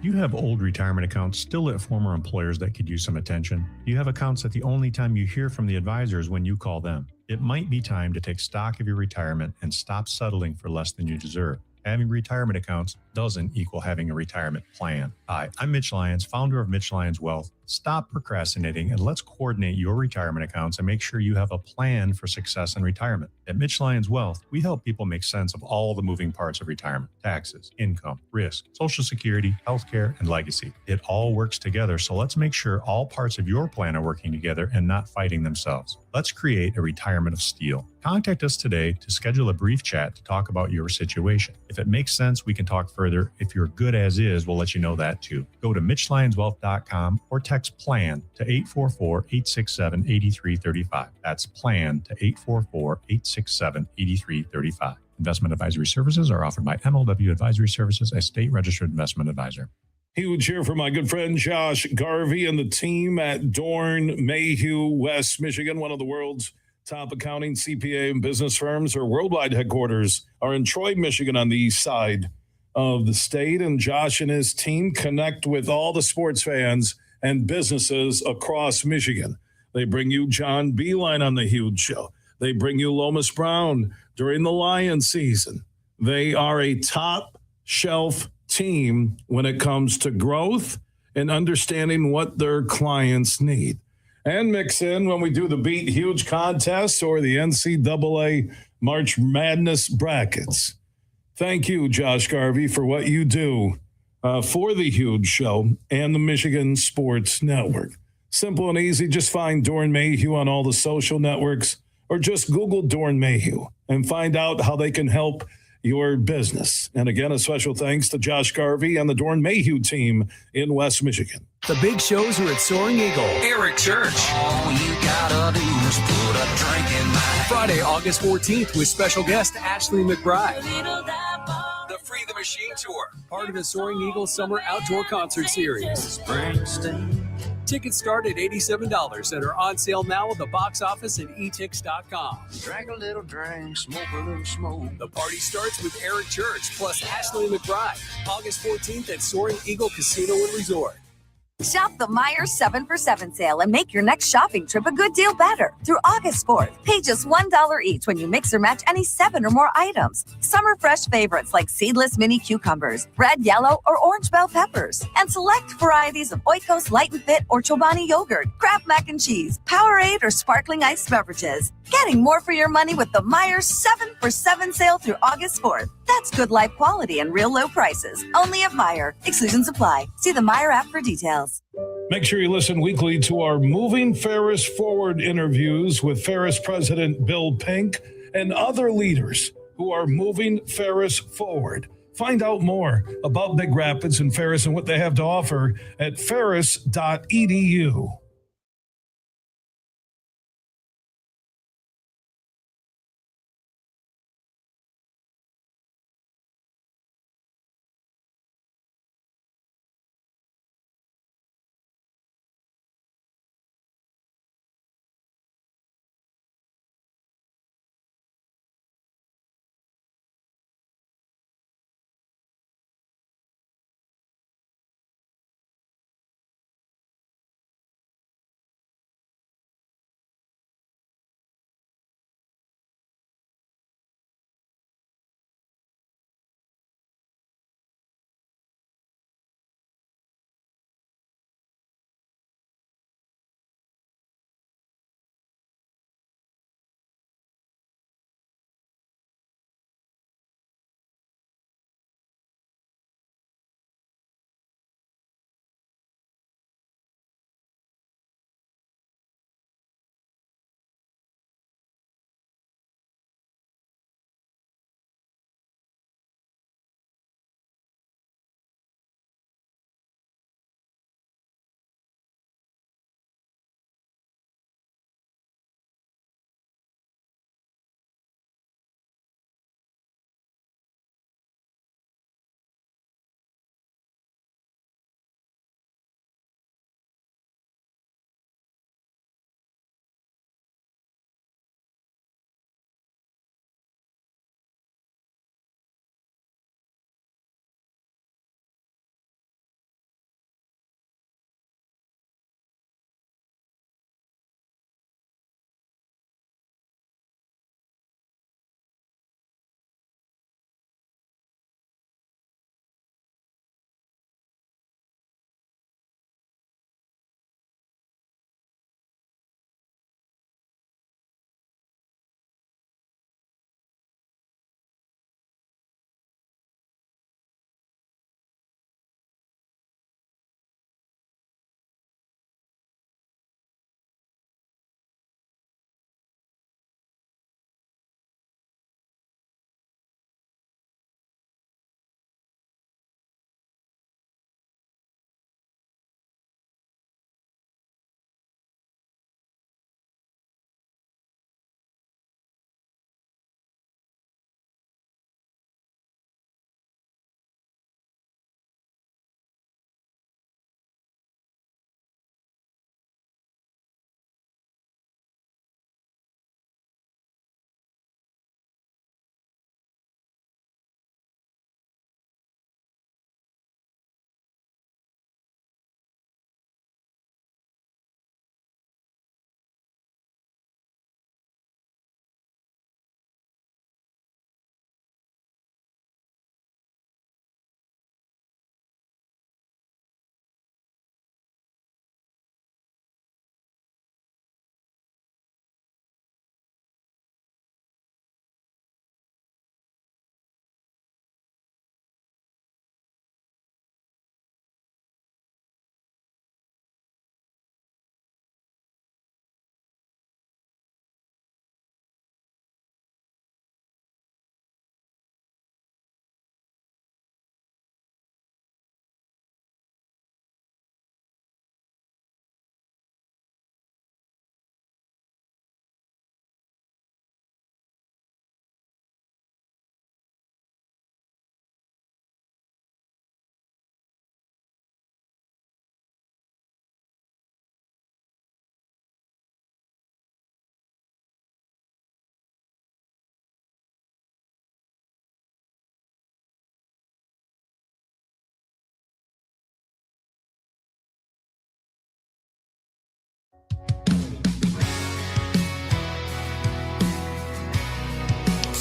You have old retirement accounts still at former employers that could use some attention. You have accounts that the only time you hear from the advisor is when you call them. It might be time to take stock of your retirement and stop settling for less than you deserve. Having retirement accounts doesn't equal having a retirement plan. Hi, I'm Mitch Lyons, founder of Mitch Lyons Wealth. Stop procrastinating and let's coordinate your retirement accounts and make sure you have a plan for success in retirement. At Mitch Lyons Wealth, we help people make sense of all the moving parts of retirement: taxes, income, risk, Social Security, healthcare, and legacy. It all works together, so let's make sure all parts of your plan are working together and not fighting themselves. Let's create a retirement of steel. Contact us today to schedule a brief chat to talk about your situation. If it makes sense, we can talk further. If you're good as is, we'll let you know that too. Go to MitchLyonsWealth.com or text PLAN to 844-867-8335. That's PLAN to 844-867-8335. Investment advisory services are offered by MLW Advisory Services, a state registered investment advisor. Huge here for my good friend Josh Garvey and the team at Dorn Mayhew, West Michigan, one of the world's top accounting, CPA, and business firms. Their worldwide headquarters are in Troy, Michigan, on the east side of the state. And Josh and his team connect with all the sports fans and businesses across Michigan. They bring you John Beeline on the Huge Show. They bring you Lomas Brown during the Lions season. They are a top shelf team when it comes to growth and understanding what their clients need. And mix in when we do the Beat Huge contest or the NCAA March Madness brackets. Thank you, Josh Garvey, for what you do for the Huge Show and the Michigan Sports Network. Simple and easy. Just find Doran Mayhew on all the social networks or just Google Doran Mayhew and find out how they can help your business. And again, a special thanks to Josh Garvey and the Doran Mayhew team in West Michigan. The big shows are at Soaring Eagle. Eric Church. All you gotta do is put a drink in my hand. Friday, August 14th with special guest Ashley McBride. The Free the Machine Tour, part of the Soaring Eagle Summer Outdoor Concert Series. Springsteen. Tickets start at $87 and are on sale now at the box office and etix.com. Drink a little drink, smoke a little smoke. The party starts with Eric Church plus Ashley McBride, August 14th at Soaring Eagle Casino and Resort. Shop the Meijer 7 for 7 sale and make your next shopping trip a good deal better. Through August 4th, pay just $1 each when you mix or match any 7 or more items. Summer fresh favorites like seedless mini cucumbers, red, yellow, or orange bell peppers, and select varieties of Oikos Light and Fit or Chobani yogurt, Kraft mac and cheese, Powerade, or sparkling iced beverages. Getting more for your money with the Meijer 7 for 7 sale through August 4th. That's good life quality and real low prices. Only at Meijer. Exclusions apply. See the Meijer app for details. Make sure you listen weekly to our Moving Ferris Forward interviews with Ferris President Bill Pink and other leaders who are moving Ferris forward. Find out more about Big Rapids and Ferris and what they have to offer at ferris.edu.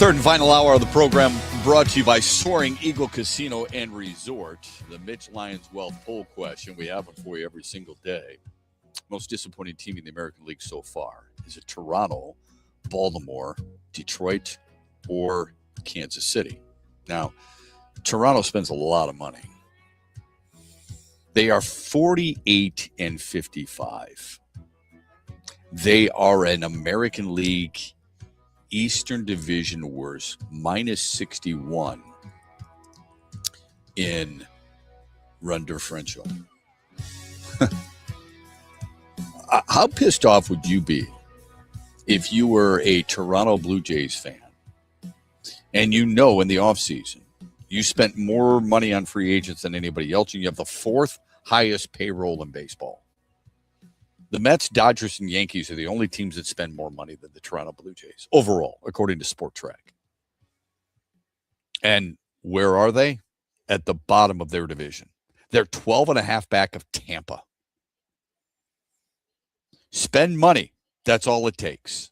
Third and final hour of the program brought to you by Soaring Eagle Casino and Resort. The Mitch Lyons Wealth Poll question. We have one for you every single day. Most disappointing team in the American League so far. Is it Toronto, Baltimore, Detroit, or Kansas City? Now, Toronto spends a lot of money. They are 48-55. They are an American League Eastern Division worst, -61 in run differential. How pissed off would you be if you were a Toronto Blue Jays fan and you know in the offseason you spent more money on free agents than anybody else and you have the fourth highest payroll in baseball? The Mets, Dodgers, and Yankees are the only teams that spend more money than the Toronto Blue Jays overall, according to SportTrack. And where are they? At the bottom of their division. They're 12.5 back of Tampa. Spend money. That's all it takes.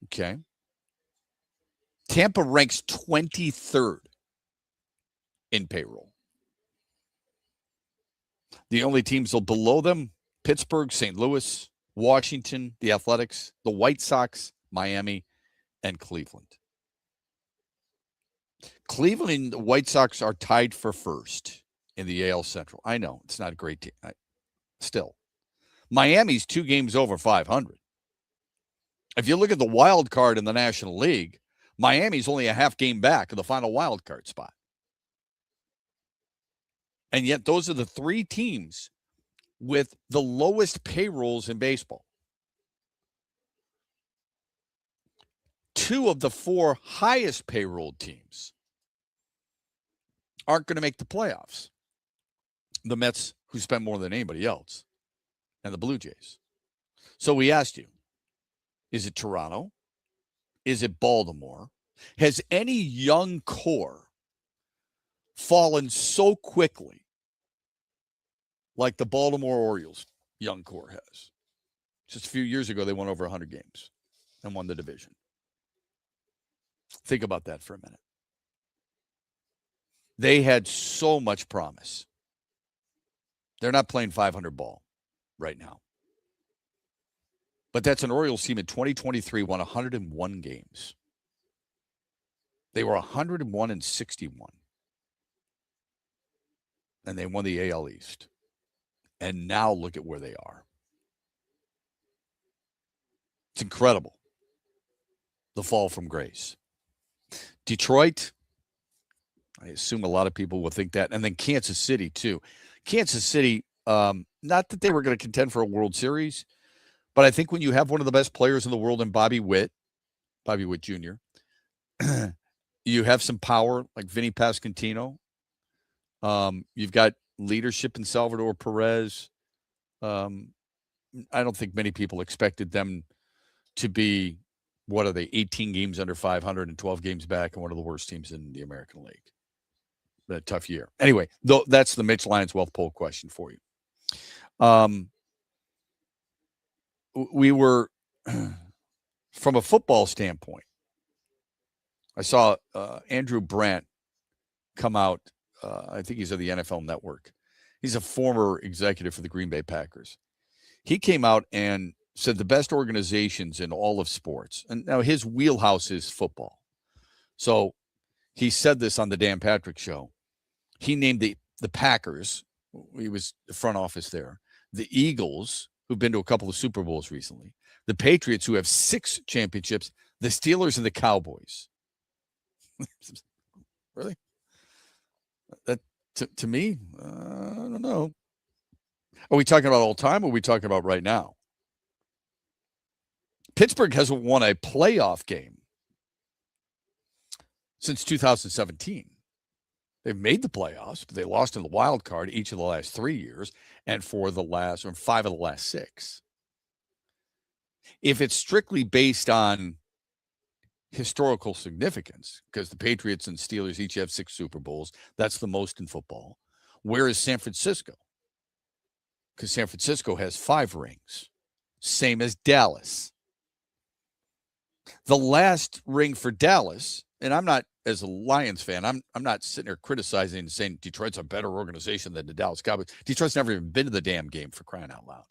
Okay. Tampa ranks 23rd in payroll. The only teams below them, Pittsburgh, St. Louis, Washington, the Athletics, the White Sox, Miami, and Cleveland. Cleveland and the White Sox are tied for first in the AL Central. I know, it's not a great team. Still. Miami's 2 games over 500. If you look at the wild card in the National League, Miami's only a half game back of the final wild card spot. And yet those are the 3 teams with the lowest payrolls in baseball. 2 of the 4 highest payroll teams aren't going to make the playoffs. The Mets, who spend more than anybody else, and the Blue Jays. So we asked you, is it Toronto? Is it Baltimore? Has any young core fallen so quickly like the Baltimore Orioles young core has? Just a few years ago, they won over 100 games and won the division. Think about that for a minute. They had so much promise. They're not playing 500 ball right now. But that's an Orioles team in 2023 won 101 games. They were 101-61. And they won the AL East. And now look at where they are. It's incredible. The fall from grace. Detroit, I assume a lot of people will think that. And then Kansas City, too. Kansas City, not that they were going to contend for a World Series, but I think when you have one of the best players in the world in Bobby Witt Jr., you have some power like Vinny Pasquantino. You've got leadership in Salvador Perez. I don't think many people expected them to be, what are they, 18 games under 500 and 12 games back and one of the worst teams in the American League. Been a tough year. Anyway, though, that's the Mitch Lyons Wealth Poll question for you. We were, from a football standpoint, I saw Andrew Brandt come out. I think he's of the NFL Network. He's a former executive for the Green Bay Packers. He came out and said the best organizations in all of sports. And now his wheelhouse is football. So he said this on the Dan Patrick Show. He named the Packers. He was the front office there. The Eagles, who've been to a couple of Super Bowls recently. The Patriots, who have 6 championships. The Steelers and the Cowboys. Really? That to me, I don't know. Are we talking about all time or are we talking about right now? Pittsburgh hasn't won a playoff game since 2017. They've made the playoffs, but they lost in the wild card each of the last 3 years and for the last, or 5 of the last 6. If it's strictly based on historical significance, because the Patriots and Steelers each have 6 Super Bowls, that's the most in football. Where is San Francisco? Because San Francisco has 5 rings, same as Dallas. The last ring for Dallas, and I'm not, as a Lions fan, I'm not sitting there criticizing and saying Detroit's a better organization than the Dallas Cowboys. Detroit's never even been to the damn game, for crying out loud.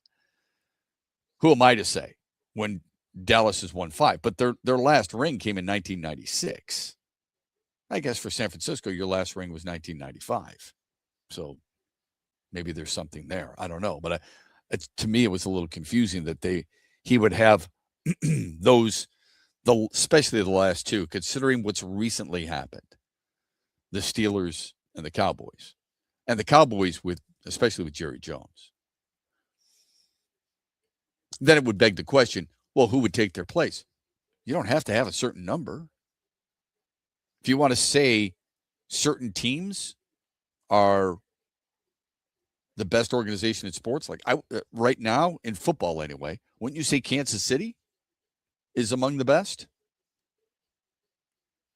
Who am I to say when Dallas has won 5? But their last ring came in 1996. I guess for San Francisco, your last ring was 1995. So maybe there's something there. I don't know. But to me, it was a little confusing that he would have those, especially the last two, considering what's recently happened, the Steelers and the Cowboys. And the Cowboys, especially with Jerry Jones. Then it would beg the question, well, who would take their place? You don't have to have a certain number. If you want to say certain teams are the best organization in sports, like right now in football anyway, wouldn't you say Kansas City is among the best?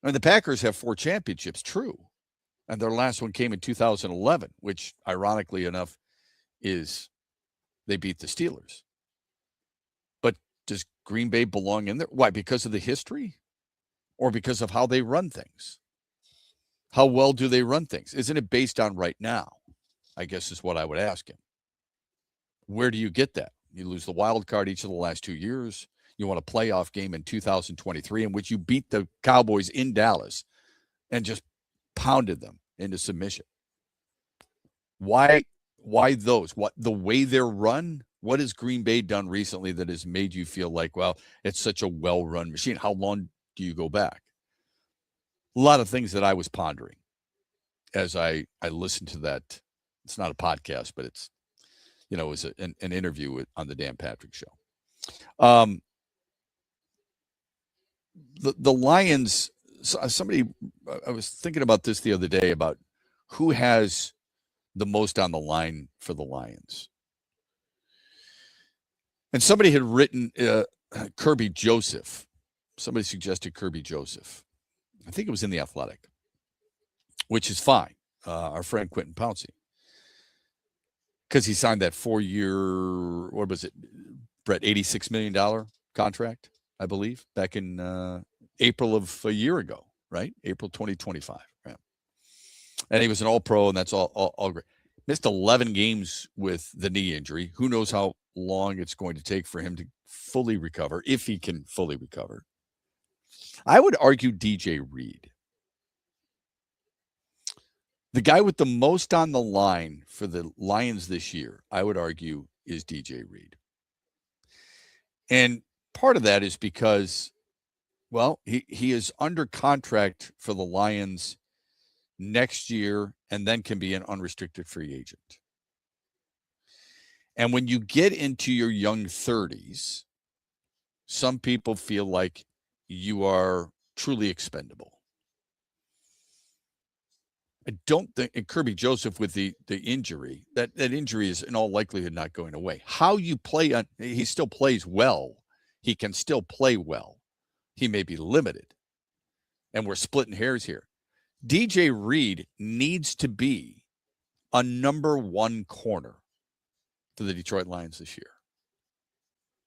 I mean, the Packers have 4 championships, true. And their last one came in 2011, which ironically enough is they beat the Steelers. But does Green Bay belong in there? Why? Because of the history? Or because of how they run things? How well do they run things? Isn't it based on right now? I guess is what I would ask him. Where do you get that? You lose the wild card each of the last 2 years. You want a playoff game in 2023 in which you beat the Cowboys in Dallas and just pounded them into submission. Why those? What the way they're run? What has Green Bay done recently that has made you feel like, well, it's such a well-run machine? How long do you go back? A lot of things that I was pondering as I listened to that. It's not a podcast, but it's, it was an interview on the Dan Patrick Show. The Lions, I was thinking about this the other day about who has the most on the line for the Lions. And somebody had written Kirby Joseph. Somebody suggested Kirby Joseph. I think it was in The Athletic, which is fine. Our friend Quentin Pouncey. Because he signed that 4-year, what was it, Brett, $86 million contract, I believe, back in April of a year ago, right? April 2025. Right? And he was an all-pro, and that's all great. Missed 11 games with the knee injury. Who knows how long it's going to take for him to fully recover, if he can fully recover. I would argue DJ Reed. The guy with the most on the line for the Lions this year, I would argue, is DJ Reed. And part of that is because, well, he is under contract for the Lions next year and then can be an unrestricted free agent. And when you get into your young 30s, some people feel like you are truly expendable. I don't think, and Kirby Joseph with the injury, that injury is in all likelihood not going away. How you play, he still plays well. He can still play well. He may be limited. And we're splitting hairs here. DJ Reed needs to be a number 1 corner for the Detroit Lions this year.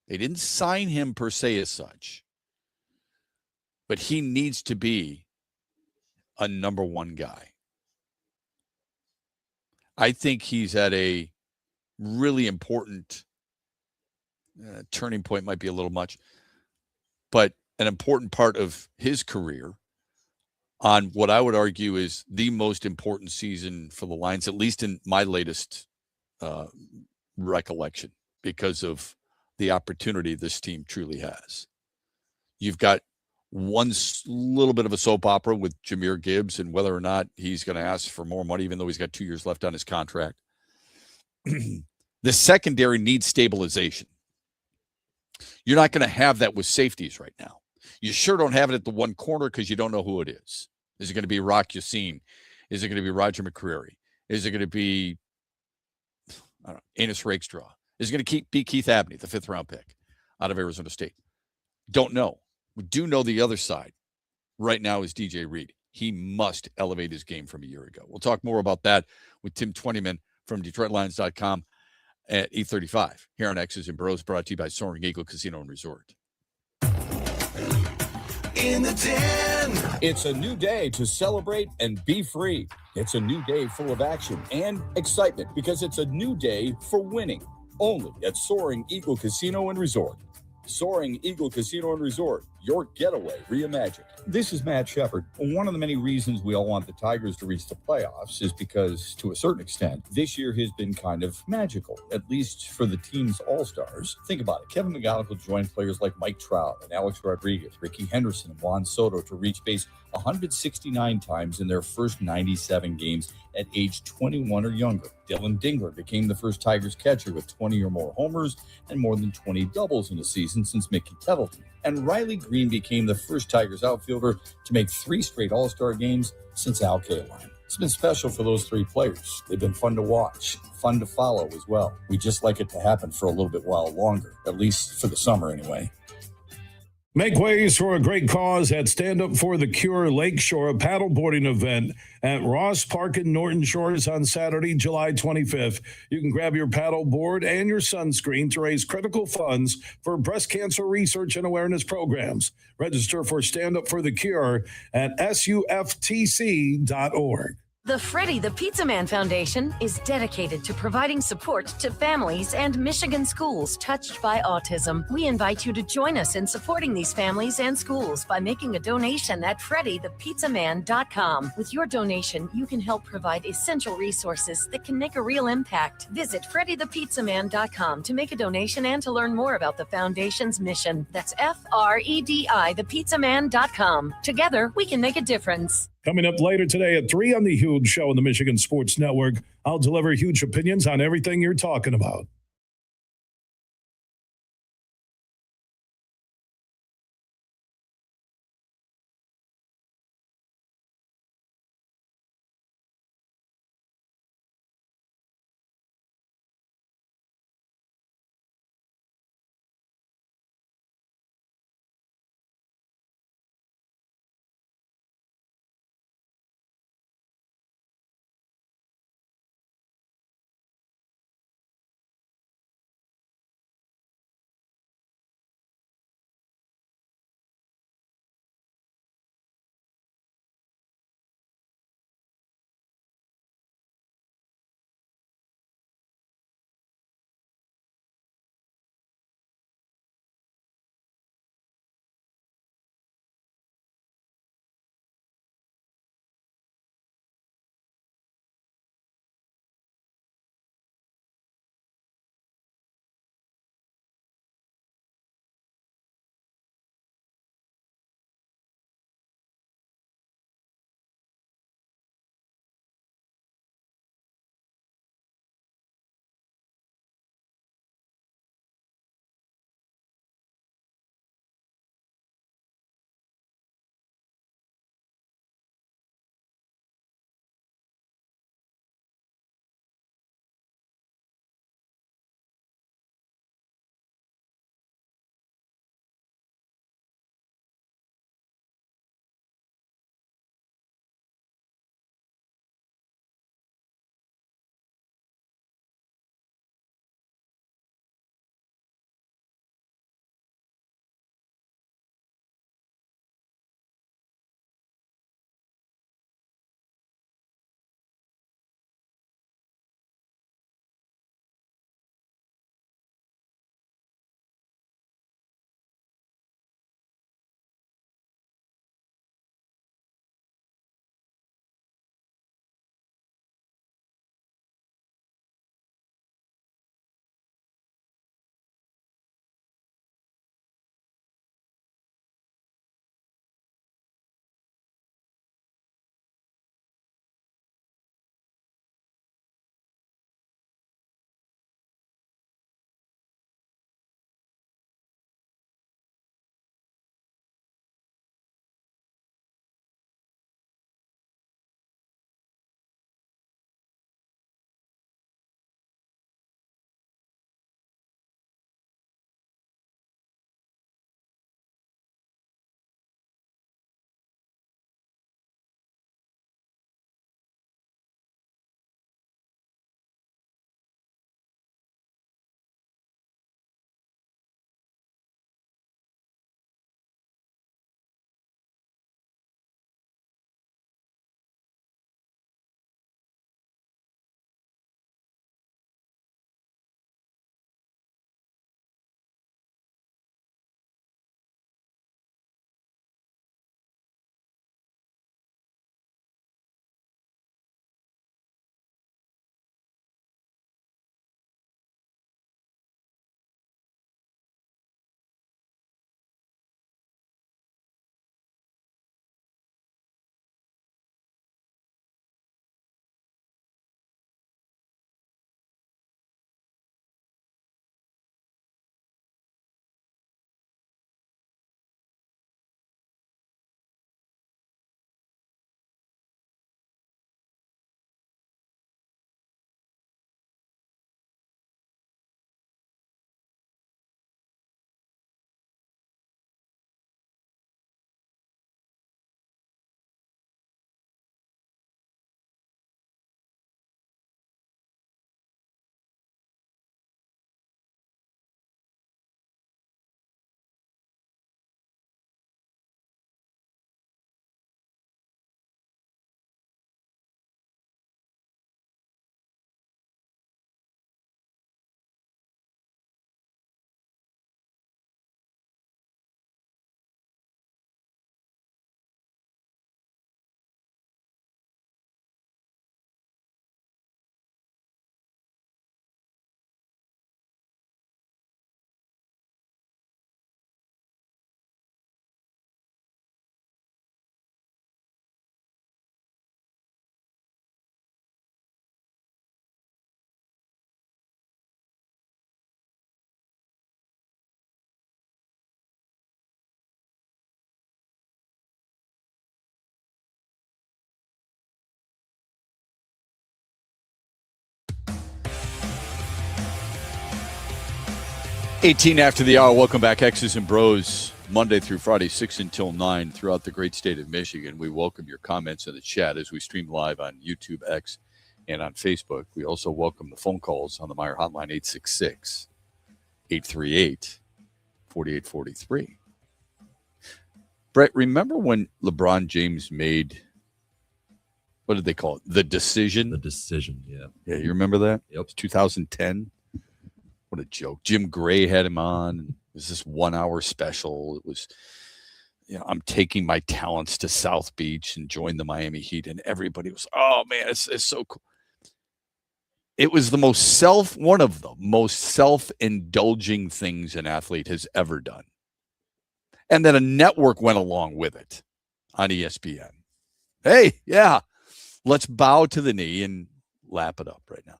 They didn't sign him per se as such, but he needs to be a number 1 guy. I think he's at a really important turning point, might be a little much, but an important part of his career on what I would argue is the most important season for the Lions, at least in my latest recollection, because of the opportunity this team truly has. You've got one little bit of a soap opera with Jahmyr Gibbs and whether or not he's going to ask for more money, even though he's got 2 years left on his contract. The secondary needs stabilization. You're not going to have that with safeties right now. You sure don't have it at the 1 corner because you don't know who it is. Is it going to be Rock Yassin? Is it going to be Roger McCreary? Is it going to be Enos Rakestraw? Is it going to be Keith Abney, the 5th round pick out of Arizona State? Don't know. We do know the other side right now is DJ Reed. He must elevate his game from a year ago. We'll talk more about that with Tim Twentyman from DetroitLions.com at 8:35 here on X's and Bros, brought to you by Soaring Eagle Casino and Resort. in the den. It's a new day to celebrate and be free. It's a new day full of action and excitement because it's a new day for winning. Only at Soaring Eagle Casino and Resort. Soaring Eagle Casino and Resort, your getaway reimagined. This is Matt Shepard. One of the many reasons we all want the Tigers to reach the playoffs is because, to a certain extent, this year has been kind of magical, at least for the team's all-stars. Think about it. Kevin McGonigal joined players like Mike Trout and Alex Rodriguez, Ricky Henderson, and Juan Soto to reach base 169 times in their first 97 games at age 21 or younger. Dylan Dingler became the first Tigers catcher with 20 or more homers and more than 20 doubles in a season since Mickey Tettleton. And Riley Green became the first Tigers outfielder to make 3 straight All-Star games since Al Kaline. It's been special for those 3 players. They've been fun to watch, fun to follow as well. We just like it to happen for a little bit while longer, at least for the summer anyway. Make ways for a great cause at Stand Up for the Cure Lakeshore paddleboarding event at Ross Park in Norton Shores on Saturday, July 25th. You can grab your paddleboard and your sunscreen to raise critical funds for breast cancer research and awareness programs. Register for Stand Up for the Cure at suftc.org. The Freddie the Pizza Man Foundation is dedicated to providing support to families and Michigan schools touched by autism. We invite you to join us in supporting these families and schools by making a donation at freddythepizzaman.com. With your donation, you can help provide essential resources that can make a real impact. Visit freddythepizzaman.com to make a donation and to learn more about the foundation's mission. That's FREDI thepizzaman.com. Together, we can make a difference. Coming up later today at 3 on The Huge Show on the Michigan Sports Network, I'll deliver huge opinions on everything you're talking about. 18 after the hour. Welcome back, X's and Bros, Monday through Friday, 6 until 9 throughout the great state of Michigan. We welcome your comments in the chat as we stream live on YouTube, X, and on Facebook. We also welcome the phone calls on the Meijer hotline, 866-838-4843. Brett, remember when LeBron James made, what did they call it? The decision? The decision, yeah. Yeah, you remember that? Yep. 2010. What a joke. Jim Gray had him on. It was this 1 hour special. It was, I'm taking my talents to South Beach and join the Miami Heat. And everybody was, oh man, it's so cool. It was one of the most self-indulging things an athlete has ever done. And then a network went along with it on ESPN. Hey, yeah, let's bow to the knee and lap it up right now.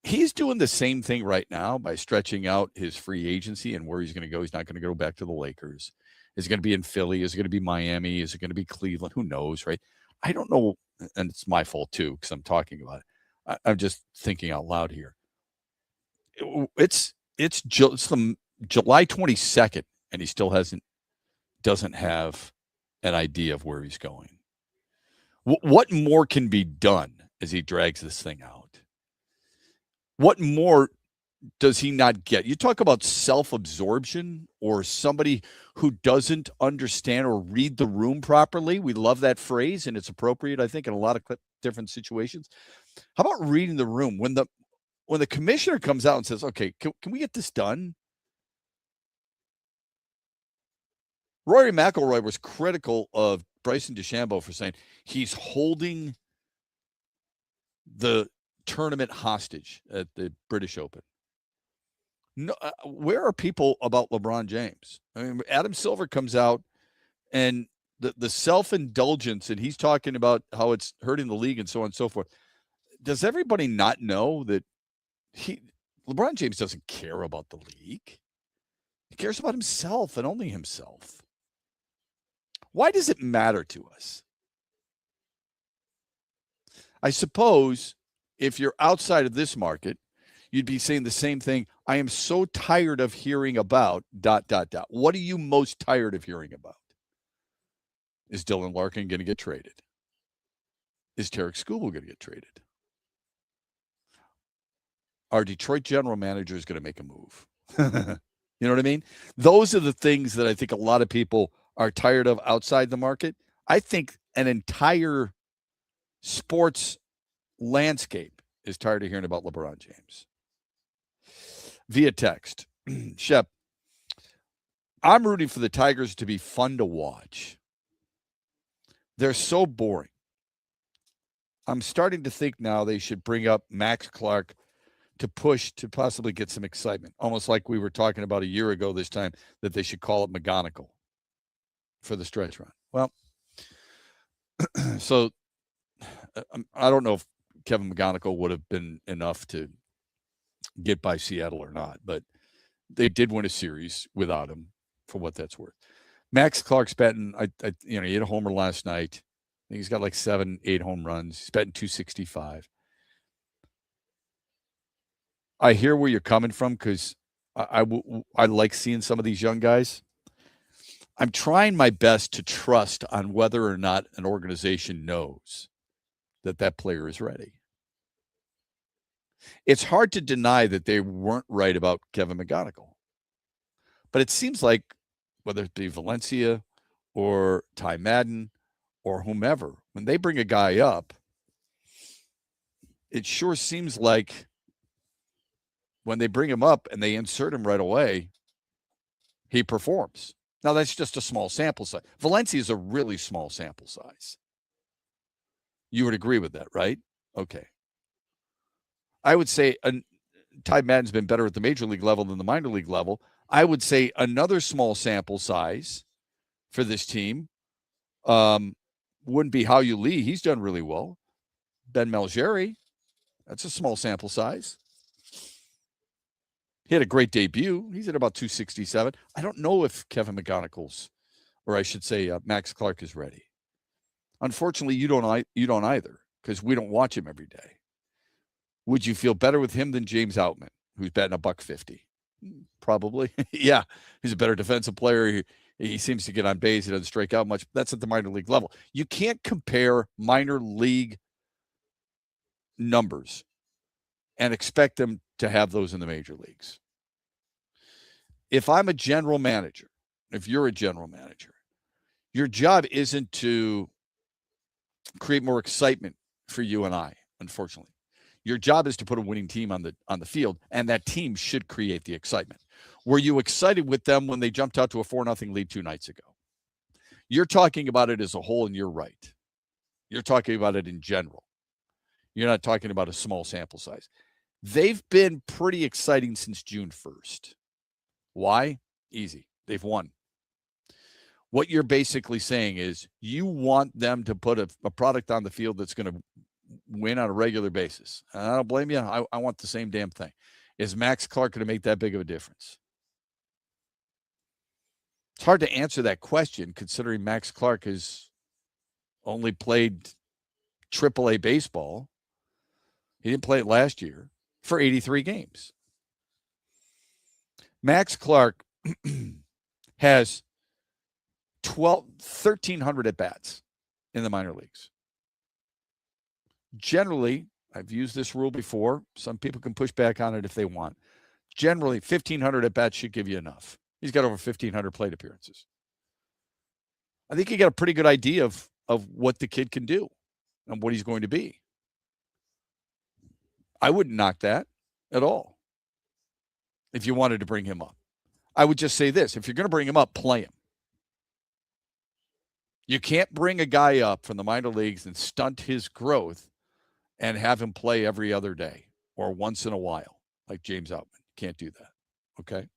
He's doing the same thing right now by stretching out his free agency and where he's going to go. He's not going to go back to the Lakers. Is it going to be in Philly? Is it going to be Miami? Is it going to be Cleveland? Who knows, right? I don't know, and it's my fault too because I'm talking about it. I'm just thinking out loud here. It's the July 22nd, and he still doesn't have an idea of where he's going. What more can be done as he drags this thing out? What more does he not get? You talk about self-absorption or somebody who doesn't understand or read the room properly. We love that phrase, and it's appropriate, I think, in a lot of different situations. How about reading the room? When the commissioner comes out and says, okay, can we get this done? Rory McIlroy was critical of Bryson DeChambeau for saying he's holding the tournament hostage at the British Open. No, where are people about LeBron James? I mean, Adam Silver comes out and the self-indulgence, and he's talking about how it's hurting the league and so on and so forth. Does everybody not know that LeBron James doesn't care about the league? He cares about himself and only himself. Why does it matter to us? I suppose if you're outside of this market, you'd be saying the same thing. I am so tired of hearing about ... What are you most tired of hearing about? Is Dylan Larkin going to get traded? Is Tarek Skubal going to get traded? Our Detroit general manager is going to make a move. You know what I mean? Those are the things that I think a lot of people are tired of outside the market. I think an entire sports landscape is tired of hearing about LeBron James. Via text, Shep, I'm rooting for the Tigers to be fun to watch. They're so boring. I'm starting to think now they should bring up Max Clark to push to possibly get some excitement, almost like we were talking about a year ago this time, that they should call it McGonigal for the stretch run. Well, so I don't know if Kevin McGonigal would have been enough to get by Seattle or not, but they did win a series without him, for what that's worth. Max Clark's batting, he hit a homer last night. I think he's got like 7-8 home runs. He's batting 265. I hear where you're coming from because I like seeing some of these young guys. I'm trying my best to trust on whether or not an organization knows that player is ready. It's hard to deny that they weren't right about Kevin McGonigal. But it seems like whether it be Valencia or Ty Madden or whomever, when they bring a guy up, it sure seems like when they bring him up and they insert him right away, he performs. Now, that's just a small sample size. Valencia is a really small sample size. You would agree with that, right? Okay. I would say Ty Madden's been better at the major league level than the minor league level. I would say another small sample size for this team wouldn't be Hao-Yu Lee. He's done really well. Ben Malgeri, that's a small sample size. He had a great debut. He's at about 267. I don't know if Kevin McGonigal's, or I should say Max Clark, is ready. Unfortunately, you don't either, because we don't watch him every day. Would you feel better with him than James Outman, who's batting $150? Probably. Yeah. He's a better defensive player. He seems to get on base. He doesn't strike out much. That's at the minor league level. You can't compare minor league numbers and expect them to have those in the major leagues. If I'm a general manager, if you're a general manager, your job isn't to create more excitement for you and I, unfortunately. Your job is to put a winning team on the field, and that team should create the excitement. Were you excited with them when they jumped out to a 4-0 lead 2 nights ago? You're talking about it as a whole, and you're right. You're talking about it in general. You're not talking about a small sample size. They've been pretty exciting since June 1st. Why? Easy. They've won. What you're basically saying is you want them to put a product on the field that's going to win on a regular basis. And I don't blame you. I want the same damn thing. Is Max Clark going to make that big of a difference? It's hard to answer that question considering Max Clark has only played AAA baseball. He didn't play it last year for 83 games. Max Clark has 1,300 at-bats in the minor leagues. Generally, I've used this rule before. Some people can push back on it if they want. Generally, 1,500 at-bats should give you enough. He's got over 1,500 plate appearances. I think you got a pretty good idea of what the kid can do and what he's going to be. I wouldn't knock that at all if you wanted to bring him up. I would just say this. If you're going to bring him up, play him. You can't bring a guy up from the minor leagues and stunt his growth and have him play every other day or once in a while like James Outman. Can't do that. Okay?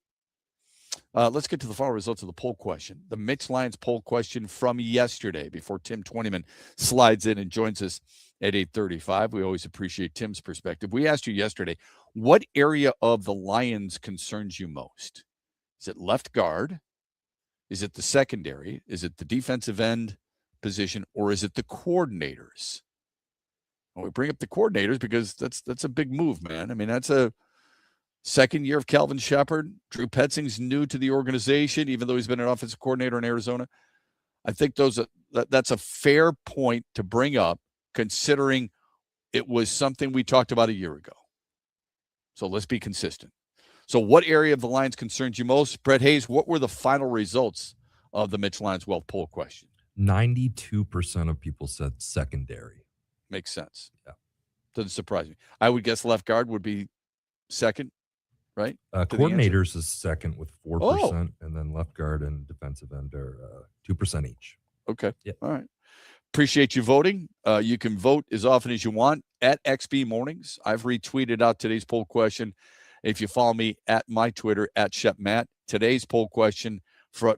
Let's get to the final results of the poll question. The Mitch Lyons poll question from yesterday before Tim Twentyman slides in and joins us at 8:35. We always appreciate Tim's perspective. We asked you yesterday, what area of the Lions concerns you most? Is it left guard? Is it the secondary? Is it the defensive end position? Or is it the coordinators? Well, we bring up the coordinators because that's a big move, man. I mean, that's a second year of Calvin Shepard. Drew Petzing's new to the organization, even though he's been an offensive coordinator in Arizona. I think that's a fair point to bring up, considering it was something we talked about a year ago. So let's be consistent. So what area of the Lions concerns you most? Brett Hayes, what were the final results of the Mitch Lyons Wealth poll question? 92% of people said secondary. Makes sense. Yeah. Doesn't surprise me. I would guess left guard would be second, right? Coordinators is second with 4%, and then left guard and defensive end are 2% each. Okay. Yeah. All right. Appreciate you voting. You can vote as often as you want at XB Mornings. I've retweeted out today's poll question. If you follow me at my Twitter, at Shep Matt. Today's poll question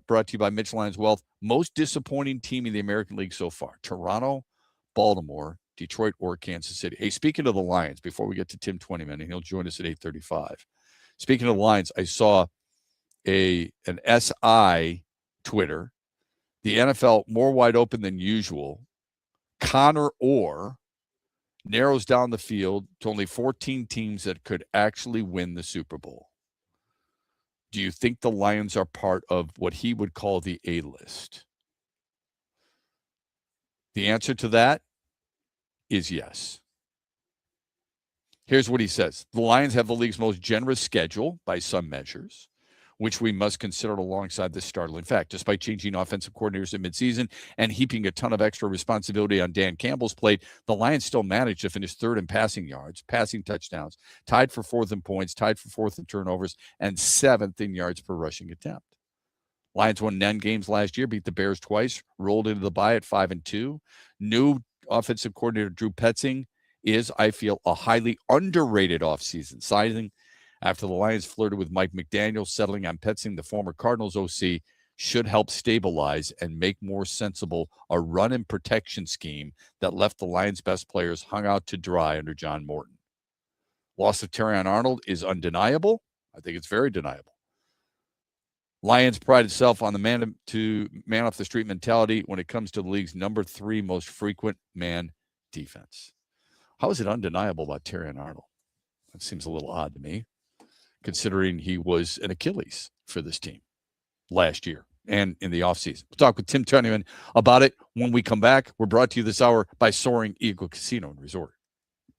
brought to you by Mitch Lyons Wealth. Most disappointing team in the American League so far? Toronto, Baltimore, Detroit, or Kansas City? Hey, speaking of the Lions, before we get to Tim Twentyman, and he'll join us at 8:35. Speaking of the Lions, I saw an SI Twitter. The NFL more wide open than usual. Connor Orr narrows down the field to only 14 teams that could actually win the Super Bowl. Do you think the Lions are part of what he would call the A-list? The answer to that is yes. Here's what he says. The Lions have the league's most generous schedule by some measures, which we must consider alongside this startling fact. Despite changing offensive coordinators in midseason and heaping a ton of extra responsibility on Dan Campbell's plate, the Lions still managed to finish third in passing yards, passing touchdowns, tied for fourth in points, tied for fourth in turnovers, and seventh in yards per rushing attempt. Lions won 9 games last year, beat the Bears twice, rolled into the bye at 5-2. New offensive coordinator Drew Petzing is, I feel, a highly underrated offseason signing. After the Lions flirted with Mike McDaniel, settling on Petzing, the former Cardinals OC, should help stabilize and make more sensible a run and protection scheme that left the Lions' best players hung out to dry under John Morton. Loss of Terrion Arnold is undeniable. I think it's very deniable. Lions pride itself on the man off the street mentality when it comes to the league's number 3 most frequent man defense. How is it undeniable about Terrion Arnold? That seems a little odd to me. considering he was an Achilles for this team last year and in the offseason. We'll talk with Tim Tunneyman about it when we come back. We're brought to you this hour by Soaring Eagle Casino and Resort.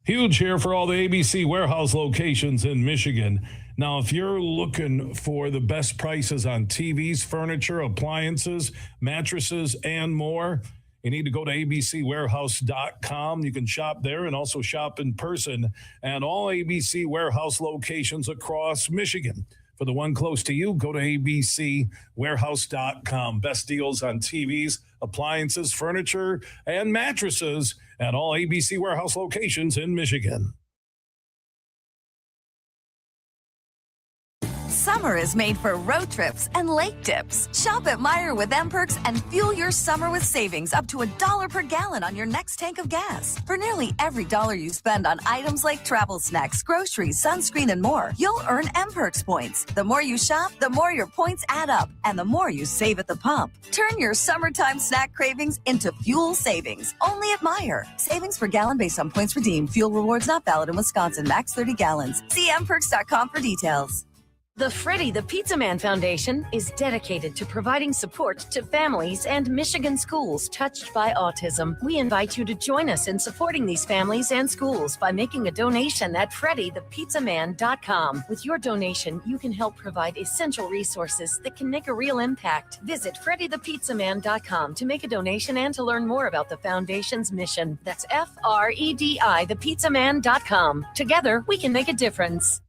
Huge here for all the ABC warehouse locations in Michigan. Now, if you're looking for the best prices on TVs, furniture, appliances, mattresses, and more, you need to go to abcwarehouse.com. You can shop there and also shop in person at all ABC warehouse locations across Michigan. For the one close to you, go to abcwarehouse.com. Best deals on TVs, appliances, furniture, and mattresses at all ABC warehouse locations in Michigan. Summer is made for road trips and lake dips. Shop at Meyer with M-Perks and fuel your summer with savings up to $1 per gallon on your next tank of gas. For nearly every dollar you spend on items like travel snacks, groceries, sunscreen, and more, you'll earn M-Perks points. The more you shop, the more your points add up and the more you save at the pump. Turn your summertime snack cravings into fuel savings, only at Meyer. Savings per gallon based on points redeemed. Fuel rewards not valid in Wisconsin. Max 30 gallons. See mperks.com for details. The Freddie the Pizza Man Foundation is dedicated to providing support to families and Michigan schools touched by autism. We invite you to join us in supporting these families and schools by making a donation at freddythepizzaman.com. With your donation, you can help provide essential resources that can make a real impact. Visit freddythepizzaman.com to make a donation and to learn more about the foundation's mission. That's FREDI thepizzaman.com. Together, we can make a difference.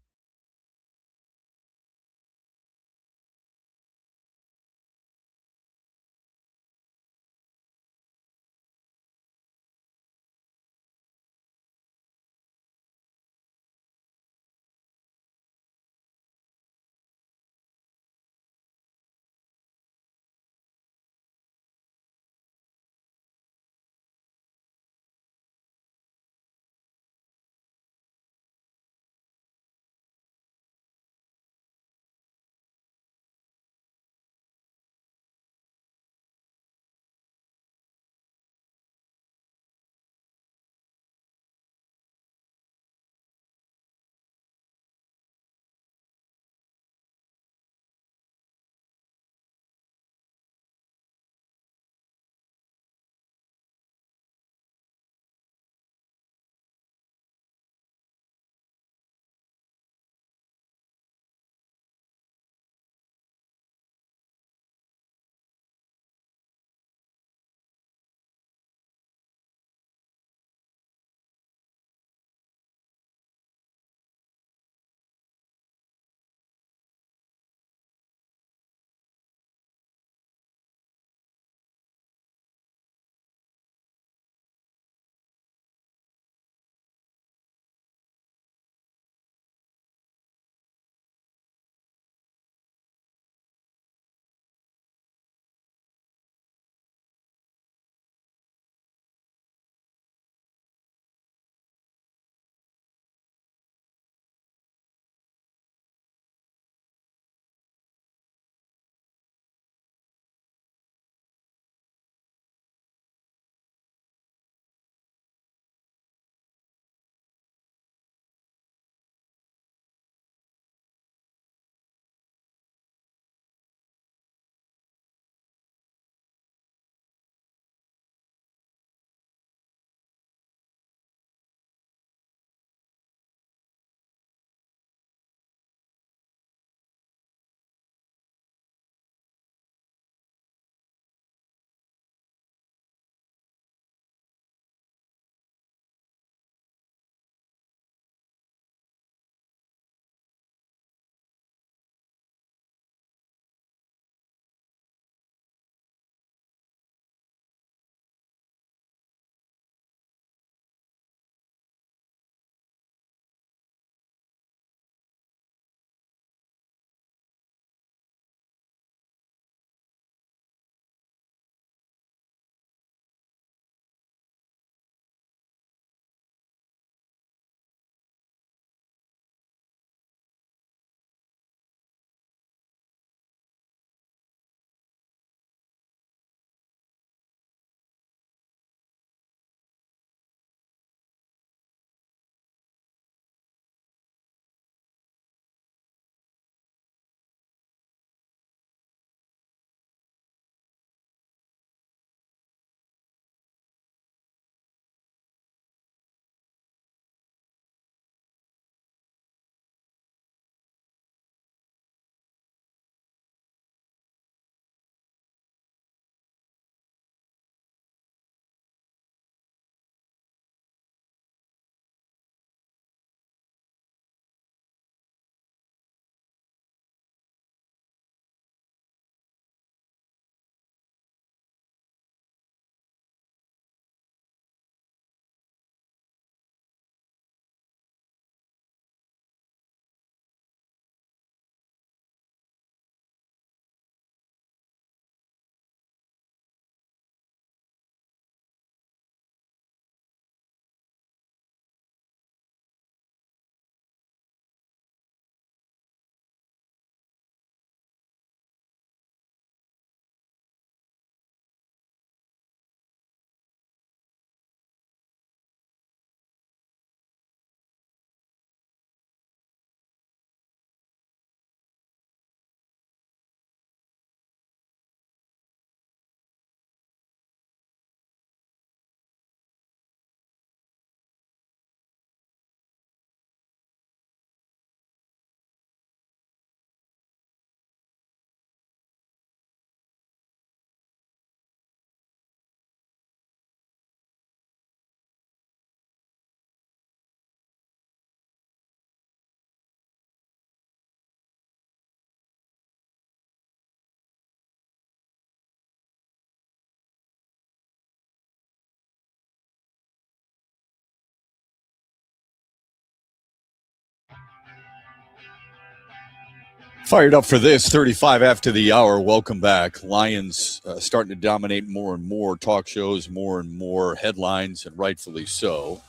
Fired up for this, 35 after the hour. Welcome back. Lions starting to dominate more and more talk shows, more and more headlines, and rightfully so.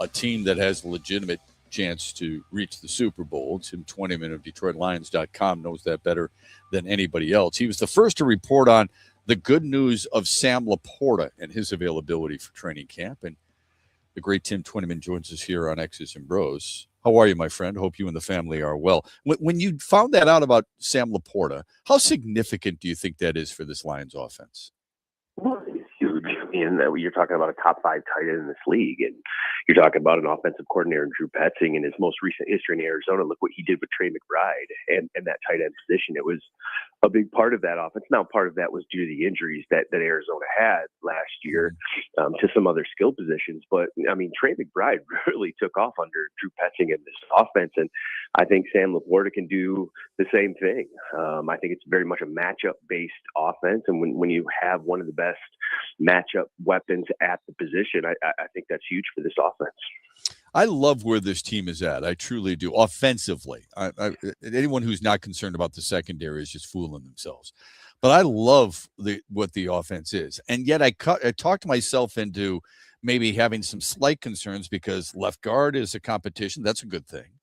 A team that has a legitimate chance to reach the Super Bowl. Tim Twentyman of DetroitLions.com knows that better than anybody else. He was the first to report on the good news of Sam Laporta and his availability for training camp. And the great Tim Twentyman joins us here on X's and Bros. How are you, my friend? Hope you and the family are well. When you found that out about Sam Laporta, how significant do you think that is for this Lions offense? Well, it's huge. I mean, you're talking about a top 5 tight end in this league, and you're talking about an offensive coordinator, Drew Petzing, in his most recent history in Arizona. Look what he did with Trey McBride and that tight end position. It was a big part of that offense. Now, part of that was due to the injuries that Arizona had last year to some other skill positions. But, I mean, Trey McBride really took off under Drew Petzing in this offense, and I think Sam Laporta can do the same thing. I think it's very much a matchup-based offense, and when you have one of the best matchup weapons at the position, I think that's huge for this offense. I love where this team is at. I truly do. Offensively, anyone who's not concerned about the secondary is just fooling themselves. But I love what the offense is. And yet I talked myself into maybe having some slight concerns because left guard is a competition. That's a good thing.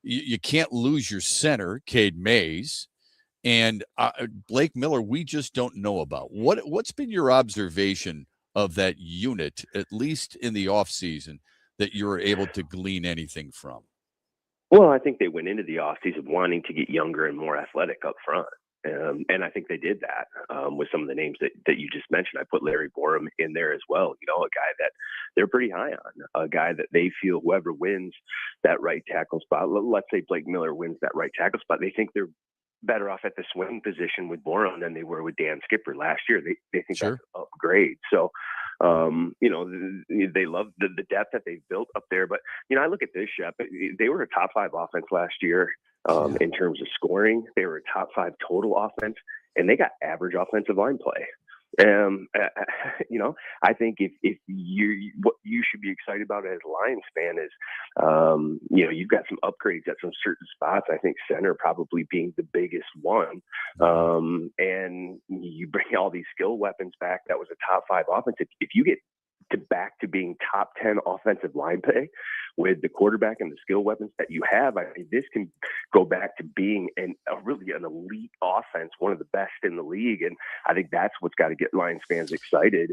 You can't lose your center, Cade Mays. And Blake Miller, we just don't know about. What's been your observation of that unit, at least in the offseason, that you were able to glean anything from? Well, I think they went into the offseason wanting to get younger and more athletic up front. And I think they did that with some of the names that you just mentioned. I put Larry Borom in there as well. You know, a guy that they're pretty high on, a guy that they feel whoever wins that right tackle spot, let's say Blake Miller wins that right tackle spot, they think they're better off at the swing position with Borom than they were with Dan Skipper last year. They think that's an upgrade. So, you know, they love the depth that they've built up there. But, you know, I look at this, Shep, they were a top 5 offense last year in terms of scoring. They were a top 5 total offense, and they got average offensive line play. You know, I think if what you should be excited about as a Lions fan is, you know, you've got some upgrades at some certain spots. I think center probably being the biggest one. And you bring all these skill weapons back. That was a top 5 offense. If you get back to being top 10 offensive line play with the quarterback and the skill weapons that you have, I think this can go back to being really an elite offense, one of the best in the league. And I think that's what's got to get Lions fans excited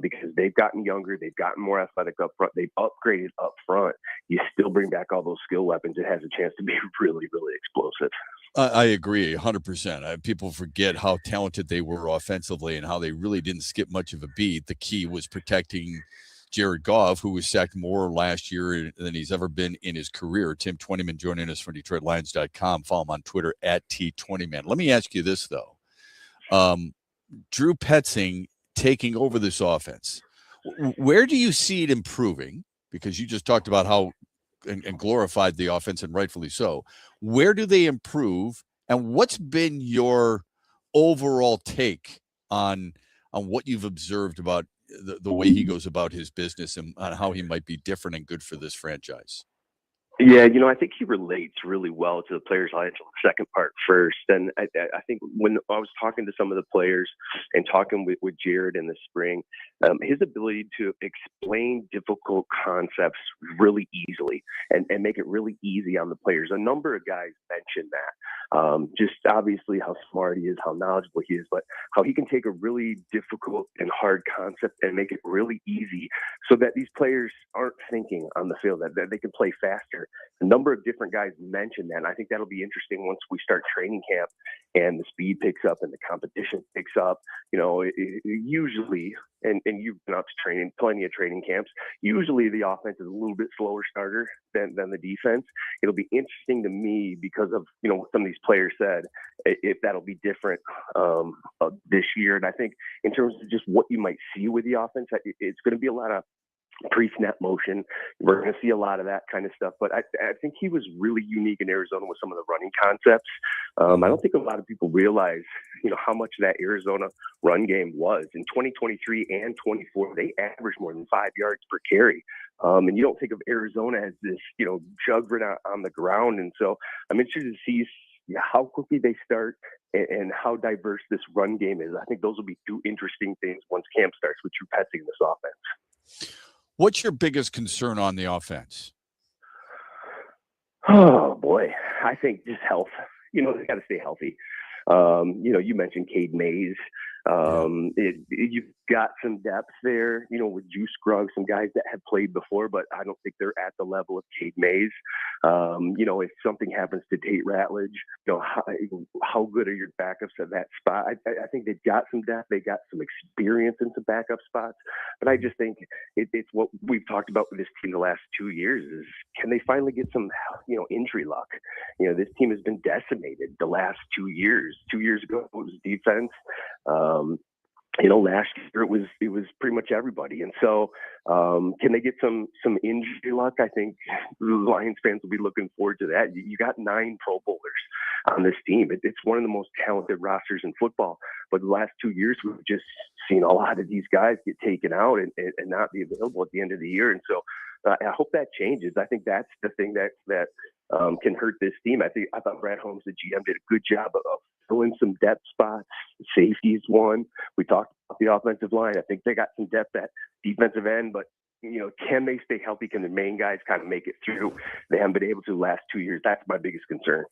because they've gotten younger, they've gotten more athletic up front, they've upgraded up front. You still bring back all those skill weapons, it has a chance to be really, really explosive. I agree 100%. People forget how talented they were offensively and how they really didn't skip much of a beat. The key was protecting Jared Goff, who was sacked more last year than he's ever been in his career. Tim Twentyman joining us from DetroitLions.com. Follow him on Twitter at T20Man. Let me ask you this, though. Drew Petzing taking over this offense, where do you see it improving? Because you just talked about how and glorified the offense, and rightfully so. Where do they improve, and what's been your overall take on what you've observed about the way he goes about his business and on how he might be different and good for this franchise? Yeah, you know, I think he relates really well to the players. I'll answer the second part first. And I think when I was talking to some of the players and talking with Jared in the spring, his ability to explain difficult concepts really easily and make it really easy on the players. A number of guys mentioned that. Just obviously how smart he is, how knowledgeable he is, but how he can take a really difficult and hard concept and make it really easy so that these players aren't thinking on the field, that they can play faster. A number of different guys mentioned that, and I think that'll be interesting once we start training camp and the speed picks up and the competition picks up. You know, usually, and you've been up to plenty of training camps, usually the offense is a little bit slower starter than the defense. It'll be interesting to me because of, you know, what some of these players said, if that'll be different this year. And I think in terms of just what you might see with the offense, it's going to be a lot of pre-snap motion. We're going to see a lot of that kind of stuff. But I think he was really unique in Arizona with some of the running concepts. I don't think a lot of people realize, you know, how much that Arizona run game was. In 2023 and 24, they averaged more than 5 yards per carry. And you don't think of Arizona as this, you know, juggernaut on the ground. And so I'm interested to see how quickly they start and how diverse this run game is. I think those will be two interesting things once camp starts with Drew Petzing in this offense. What's your biggest concern on the offense? Oh boy, I think just health. They got to stay healthy. You mentioned Cade Mays. You've got some depth there, with Juice Scruggs, some guys that have played before, but I don't think they're at the level of Cade Mays. If something happens to Tate Ratledge, how good are your backups at that spot? I think they've got some depth. They got some experience in some backup spots, but I just think it's what we've talked about with this team the last 2 years is, can they finally get some, injury luck? This team has been decimated the last 2 years. 2 years ago, it was defense. Last year it was pretty much everybody. And so, can they get some injury luck? I think the Lions fans will be looking forward to that. You got 9 Pro Bowlers on this team. It's one of the most talented rosters in football. But the last 2 years, we've just seen a lot of these guys get taken out and not be available at the end of the year. And so, I hope that changes. I think that's the thing that can hurt this team. I thought Brad Holmes, the GM, did a good job of filling some depth spots. Safeties one. We talked about the offensive line. I think they got some depth at defensive end, but can they stay healthy? Can the main guys kind of make it through? They haven't been able to the last 2 years. That's my biggest concern.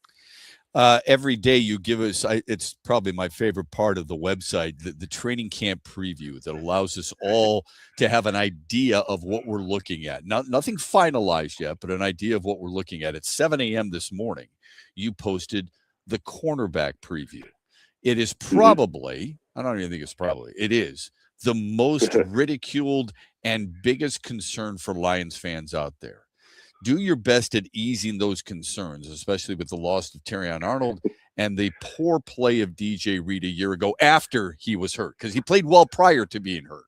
Every day you give us, it's probably my favorite part of the website, the training camp preview that allows us all to have an idea of what we're looking at. Nothing finalized yet, but an idea of what we're looking at. At 7 a.m. this morning, you posted the cornerback preview. It is probably, I don't even think it's probably, it is the most ridiculed and biggest concern for Lions fans out there. Do your best at easing those concerns, especially with the loss of Terrion Arnold and the poor play of DJ Reed a year ago after he was hurt, because he played well prior to being hurt.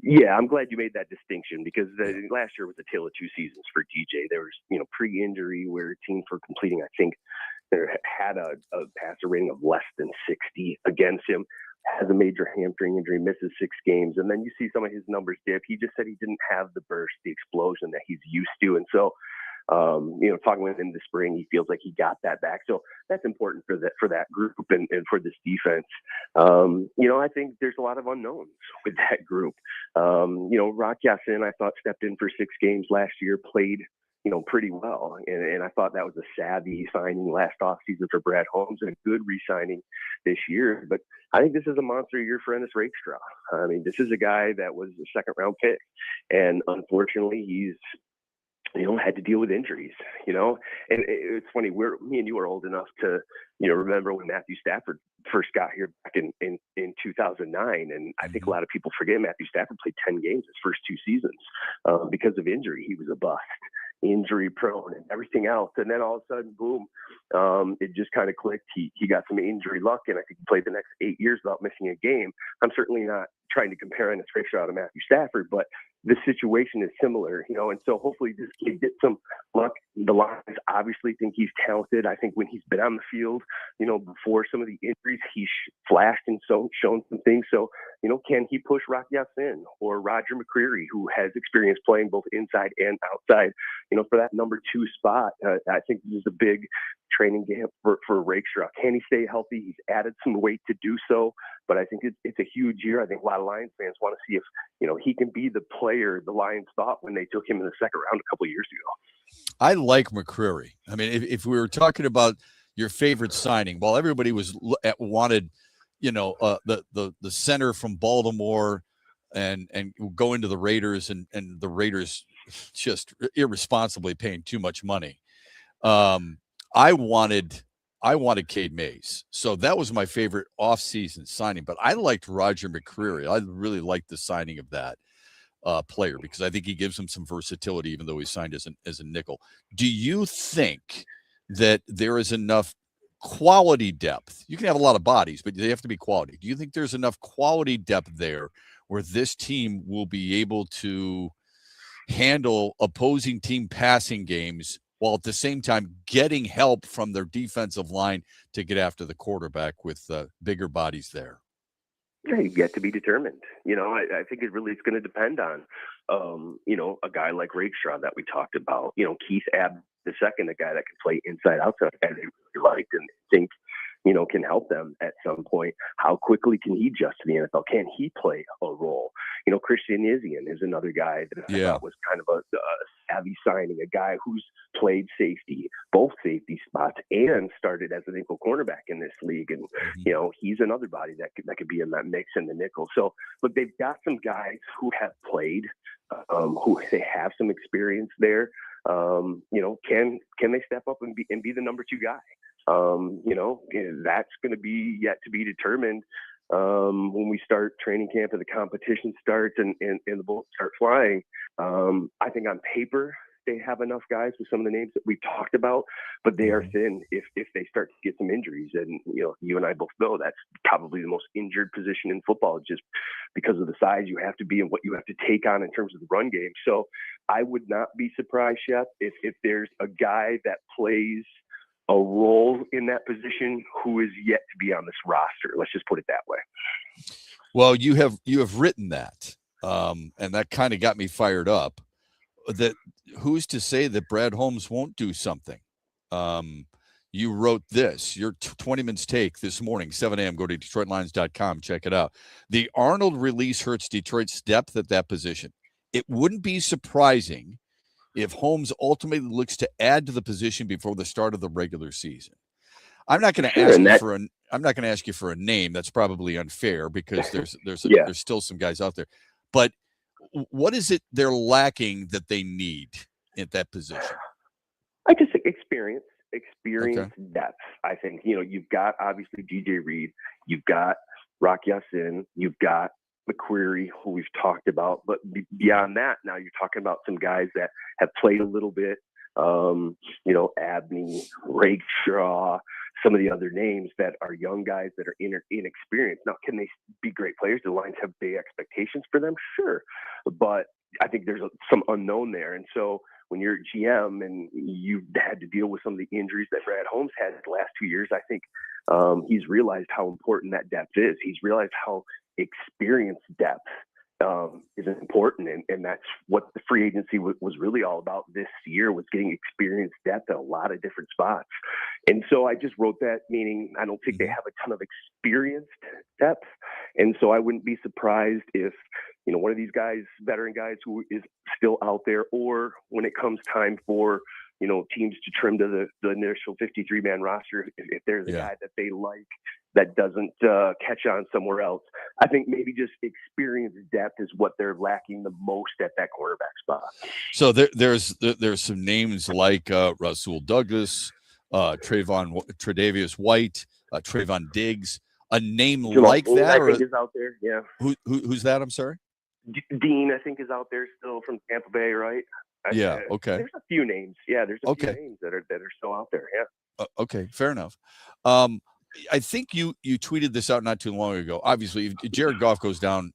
Yeah, I'm glad you made that distinction, because last year was a tale of two seasons for DJ. There was, pre-injury where teams were completing, I think, there had a passer rating of less than 60 against him. Has a major hamstring injury, misses 6 games, and then you see some of his numbers dip. He just said he didn't have the burst, the explosion that he's used to, and so, talking with him this spring, he feels like he got that back. So that's important for that group and for this defense. I think there's a lot of unknowns with that group. Rock Ya-Sin, I thought, stepped in for 6 games last year, played pretty well. And I thought that was a savvy signing last offseason for Brad Holmes and a good re-signing this year. But I think this is a monster year for Ennis Rakestraw. I mean, this is a guy that was a second-round pick. And unfortunately, he's, had to deal with injuries, And it's funny, me and you are old enough to, remember when Matthew Stafford first got here back in 2009. And I think a lot of people forget Matthew Stafford played 10 games his first 2 seasons because of injury. He was a bust. Injury prone and everything else, and then all of a sudden, boom, it just kind of clicked. He got some injury luck, and I think he played the next 8 years without missing a game. I'm certainly not trying to compare Ennis Rakestraw to Matthew Stafford, but the situation is similar, and so hopefully this kid gets some luck. The Lions obviously think he's talented. I think when he's been on the field, before some of the injuries, he's flashed and shown some things. So, can he push Rock Ya-Sin or Roger McCreary, who has experience playing both inside and outside, for that number 2 spot? I think this is a big training camp for Rakestraw. Can he stay healthy? He's added some weight to do so, but I think it's a huge year. I think a lot of Lions fans want to see if, he can be the player the Lions thought when they took him in the second round a couple of years ago. I like McCreary. I mean, if we were talking about your favorite signing, well, everybody wanted, the center from Baltimore and go into the Raiders and the Raiders just irresponsibly paying too much money. I wanted Cade Mays. So that was my favorite offseason signing, but I liked Roger McCreary. I really liked the signing of that player because I think he gives him some versatility, even though he signed as a nickel. Do you think that there is enough quality depth? You can have a lot of bodies, but they have to be quality. Do you think there's enough quality depth there where this team will be able to handle opposing team passing games while at the same time getting help from their defensive line to get after the quarterback with bigger bodies there? Yeah, yet to be determined. I think it really is going to depend on, a guy like Rakestraw that we talked about. Keith Abbott the second, a guy that can play inside outside, and they really liked and think, can help them at some point. How quickly can he adjust to the NFL? Can he play a role? Christian Izzian is another guy that I thought was kind of a savvy signing, a guy who's played safety, both safety spots, and started as a nickel cornerback in this league. And, he's another body that could be in that mix in the nickel. So, look, they've got some guys who have played, who they have some experience there. Can they step up and be the number 2 guy? That's going to be yet to be determined when we start training camp and the competition starts and the bullets start flying. I think on paper they have enough guys with some of the names that we've talked about, but they are thin if they start to get some injuries. And, you and I both know that's probably the most injured position in football, just because of the size you have to be and what you have to take on in terms of the run game. So I would not be surprised, Shep, if there's a guy that plays a role in that position who is yet to be on this roster. Let's just put it that way. Well, you have written that, and that kind of got me fired up. That who's to say that Brad Holmes won't do something? You wrote this, your 20 minutes take this morning, 7 a.m. Go to DetroitLions.com. Check it out. The Arnold release hurts Detroit's depth at that position. It wouldn't be surprising if Holmes ultimately looks to add to the position before the start of the regular season. I'm not going to ask you for a name. That's probably unfair because there's still some guys out there. But what is it they're lacking that they need at that position? I just think experience, depth. I think, you've got obviously DJ Reed, you've got Rock Ya-Sin, you've got McQuarrie, who we've talked about, but beyond that, now you're talking about some guys that have played a little bit, Abney, Rakestraw, some of the other names that are young guys that are inexperienced. Now, can they be great players? Do the Lions have big expectations for them? Sure. But I think there's some unknown there. And so when you're a GM and you've had to deal with some of the injuries that Brad Holmes had the last 2 years, I think he's realized how important that depth is. He's realized how experienced depth is important, and that's what the free agency was really all about this year, was getting experienced depth at a lot of different spots. And so I just wrote that, meaning I don't think they have a ton of experienced depth, and so I wouldn't be surprised if one of these guys, veteran guys who is still out there, or when it comes time for teams to trim to the initial 53-man roster, if there's a guy that they like that doesn't catch on somewhere else. I think maybe just experience depth is what they're lacking the most at that quarterback spot. So there's some names like Rasul Douglas, Tre'Davious White, Trayvon Diggs, a name like that. I think is out there. Yeah. Who's that? I'm sorry. Dean, I think, is out there still from Tampa Bay, right? Okay. There's a few names. Yeah, there's a few names that are still out there. Yeah. Okay, fair enough. I think you tweeted this out not too long ago. Obviously, if Jared Goff goes down,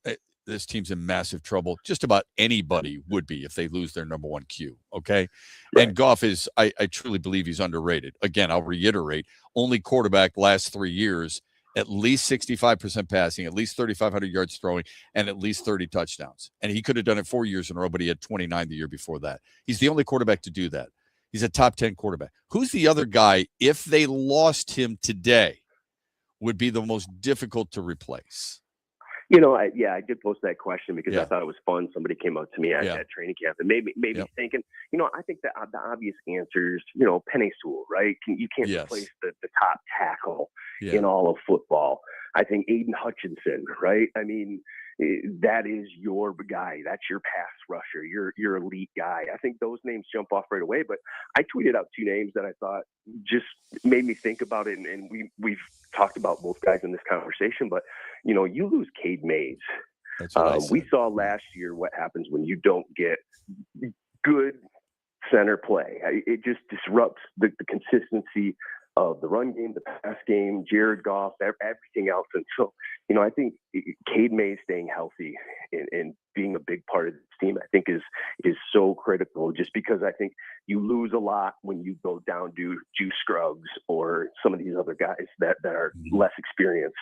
this team's in massive trouble. Just about anybody would be if they lose their number one Q. Okay. Right. And Goff is, I truly believe he's underrated. Again, I'll reiterate, only quarterback last 3 years, at least 65% passing, at least 3,500 yards throwing, and at least 30 touchdowns. And he could have done it 4 years in a row, but he had 29 the year before that. He's the only quarterback to do that. He's a top 10 quarterback. Who's the other guy, if they lost him today, would be the most difficult to replace? I did post that question because I thought it was fun. Somebody came up to me at training camp and made me thinking, I think the obvious answers, Penei Sewell, right? You can't replace the top tackle in all of football. I think Aiden Hutchinson, right? I mean, that is your guy. That's your pass rusher, your elite guy. I think those names jump off right away. But I tweeted out 2 names that I thought just made me think about it. And we've talked about both guys in this conversation. But, you lose Cade Mays. We saw last year what happens when you don't get good center play. It just disrupts the consistency of the run game, the pass game, Jared Goff, everything else. And so, I think Cade Mays staying healthy and being a big part of this team, I think is so critical, just because I think you lose a lot when you go down to Juice Scruggs or some of these other guys that are less experienced.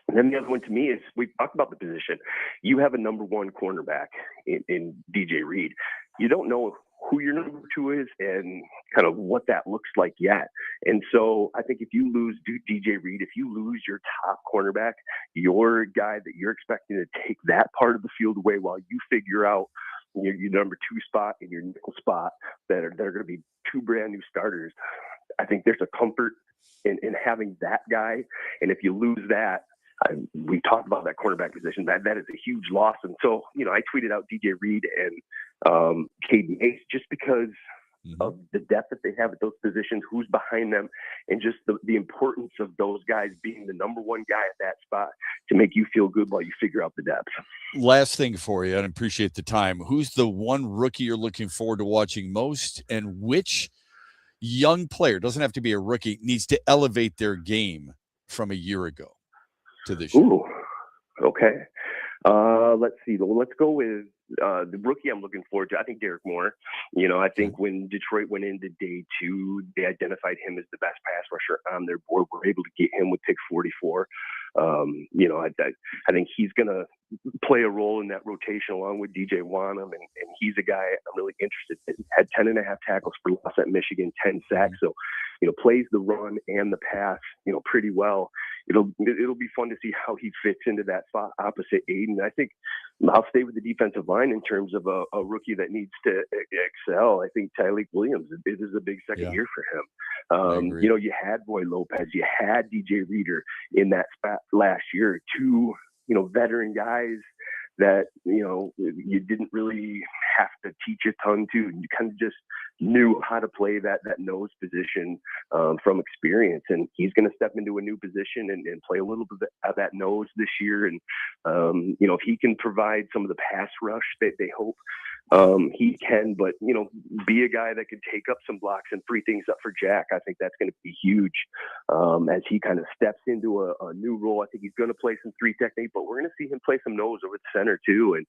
And then the other one to me is, we've talked about the position. You have a number one cornerback in DJ Reed. You don't know who your number two is and kind of what that looks like yet. And so I think if you lose DJ Reed, if you lose your top cornerback, your guy that you're expecting to take that part of the field away while you figure out your number two spot and your nickel spot that are going to be two brand new starters, I think there's a comfort in having that guy. And if you lose that, we talked about that cornerback position. That is a huge loss. And so, I tweeted out DJ Reed and Caden Hayes just because of the depth that they have at those positions, who's behind them, and just the importance of those guys being the number one guy at that spot to make you feel good while you figure out the depth. Last thing for you, and I appreciate the time. Who's the one rookie you're looking forward to watching most, and which young player, doesn't have to be a rookie, needs to elevate their game from a year ago to this year? Ooh, okay. Let's see. Let's go with the rookie I'm looking forward to. I think Derek Moore. I think when Detroit went into day 2, they identified him as the best pass rusher on their board. We're able to get him with pick 44. I think he's going to play a role in that rotation along with DJ Wanham, and he's a guy I'm really interested in. Had 10.5 tackles for loss at Michigan, 10 sacks. So, plays the run and the pass, pretty well. It'll be fun to see how he fits into that spot opposite Aiden. I think I'll stay with the defensive line in terms of a rookie that needs to excel. I think Tyleik Williams, this is a big second year for him. You had Roy Lopez, you had DJ Reader in that spot last year, two, veteran guys that, you didn't really have to teach a ton to. You kind of just knew how to play that nose position from experience. And he's going to step into a new position and play a little bit of that nose this year. And, if he can provide some of the pass rush that they hope he can, but, be a guy that can take up some blocks and free things up for Jack, I think that's going to be huge as he kind of steps into a new role. I think he's going to play some 3 technique, but we're going to see him play some nose over the center too. And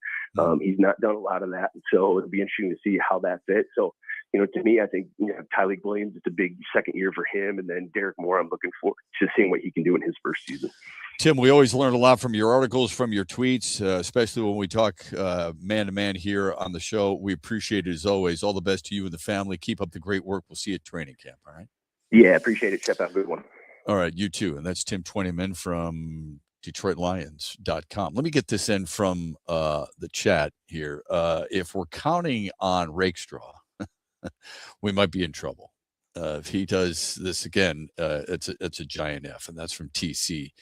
he's not done a lot of that. And so it'll be interesting to see how that fits. So, to me, I think Tyleik Williams, it's a big second year for him. And then Derek Moore, I'm looking forward to seeing what he can do in his first season. Tim, we always learn a lot from your articles, from your tweets, especially when we talk man-to-man here on the show. We appreciate it as always. All the best to you and the family. Keep up the great work. We'll see you at training camp, all right? Yeah, appreciate it, Chef. Have a good one. All right, you too. And that's Tim Twentyman from DetroitLions.com. Let me get this in from the chat here. If we're counting on Rakestraw, we might be in trouble. If he does this again, it's a giant F, and that's from TC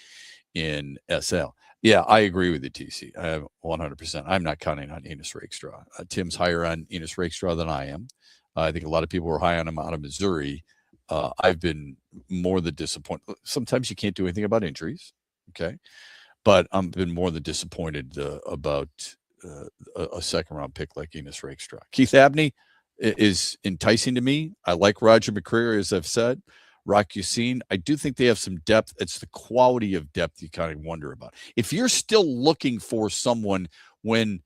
in SL. Yeah, I agree with you, TC. I have 100%. I'm not counting on Enos Rakestraw. Tim's higher on Enos Rakestraw than I am. I think a lot of people were high on him out of Missouri. I've been more than disappointed. Sometimes you can't do anything about injuries, okay? But I've been more than disappointed about a second-round pick like Enos Rakestraw. Keith Abney is enticing to me. I like Roger McCreary, as I've said. Rock Yassin, I do think they have some depth. It's the quality of depth you kind of wonder about. If you're still looking for someone when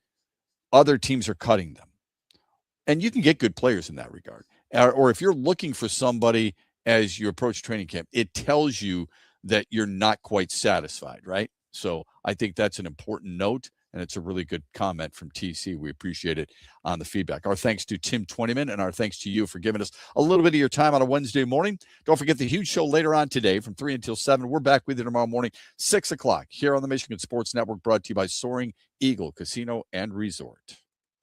other teams are cutting them, and you can get good players in that regard, or if you're looking for somebody as you approach training camp, it tells you that you're not quite satisfied, right? So I think that's an important note. And it's a really good comment from TC. We appreciate it on the feedback. Our thanks to Tim Twentyman, and our thanks to you for giving us a little bit of your time on a Wednesday morning. Don't forget the huge show later on today from 3 until 7. We're back with you tomorrow morning, 6 o'clock, here on the Michigan Sports Network, brought to you by Soaring Eagle Casino and Resort.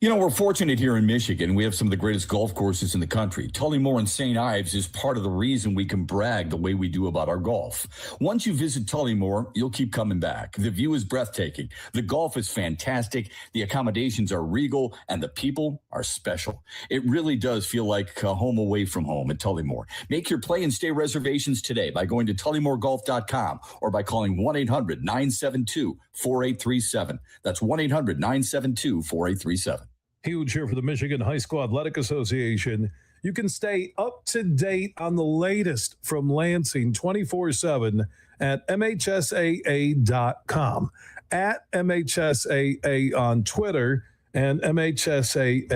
We're fortunate here in Michigan. We have some of the greatest golf courses in the country. Tullymore and St. Ives is part of the reason we can brag the way we do about our golf. Once you visit Tullymore, you'll keep coming back. The view is breathtaking. The golf is fantastic. The accommodations are regal, and the people are special. It really does feel like a home away from home at Tullymore. Make your play and stay reservations today by going to tullymoregolf.com or by calling 1-800-972-4837. That's 1-800-972-4837. Huge here for the Michigan High School Athletic Association. You can stay up to date on the latest from Lansing 24/7 at MHSAA.com, at MHSAA on Twitter, and MHSAA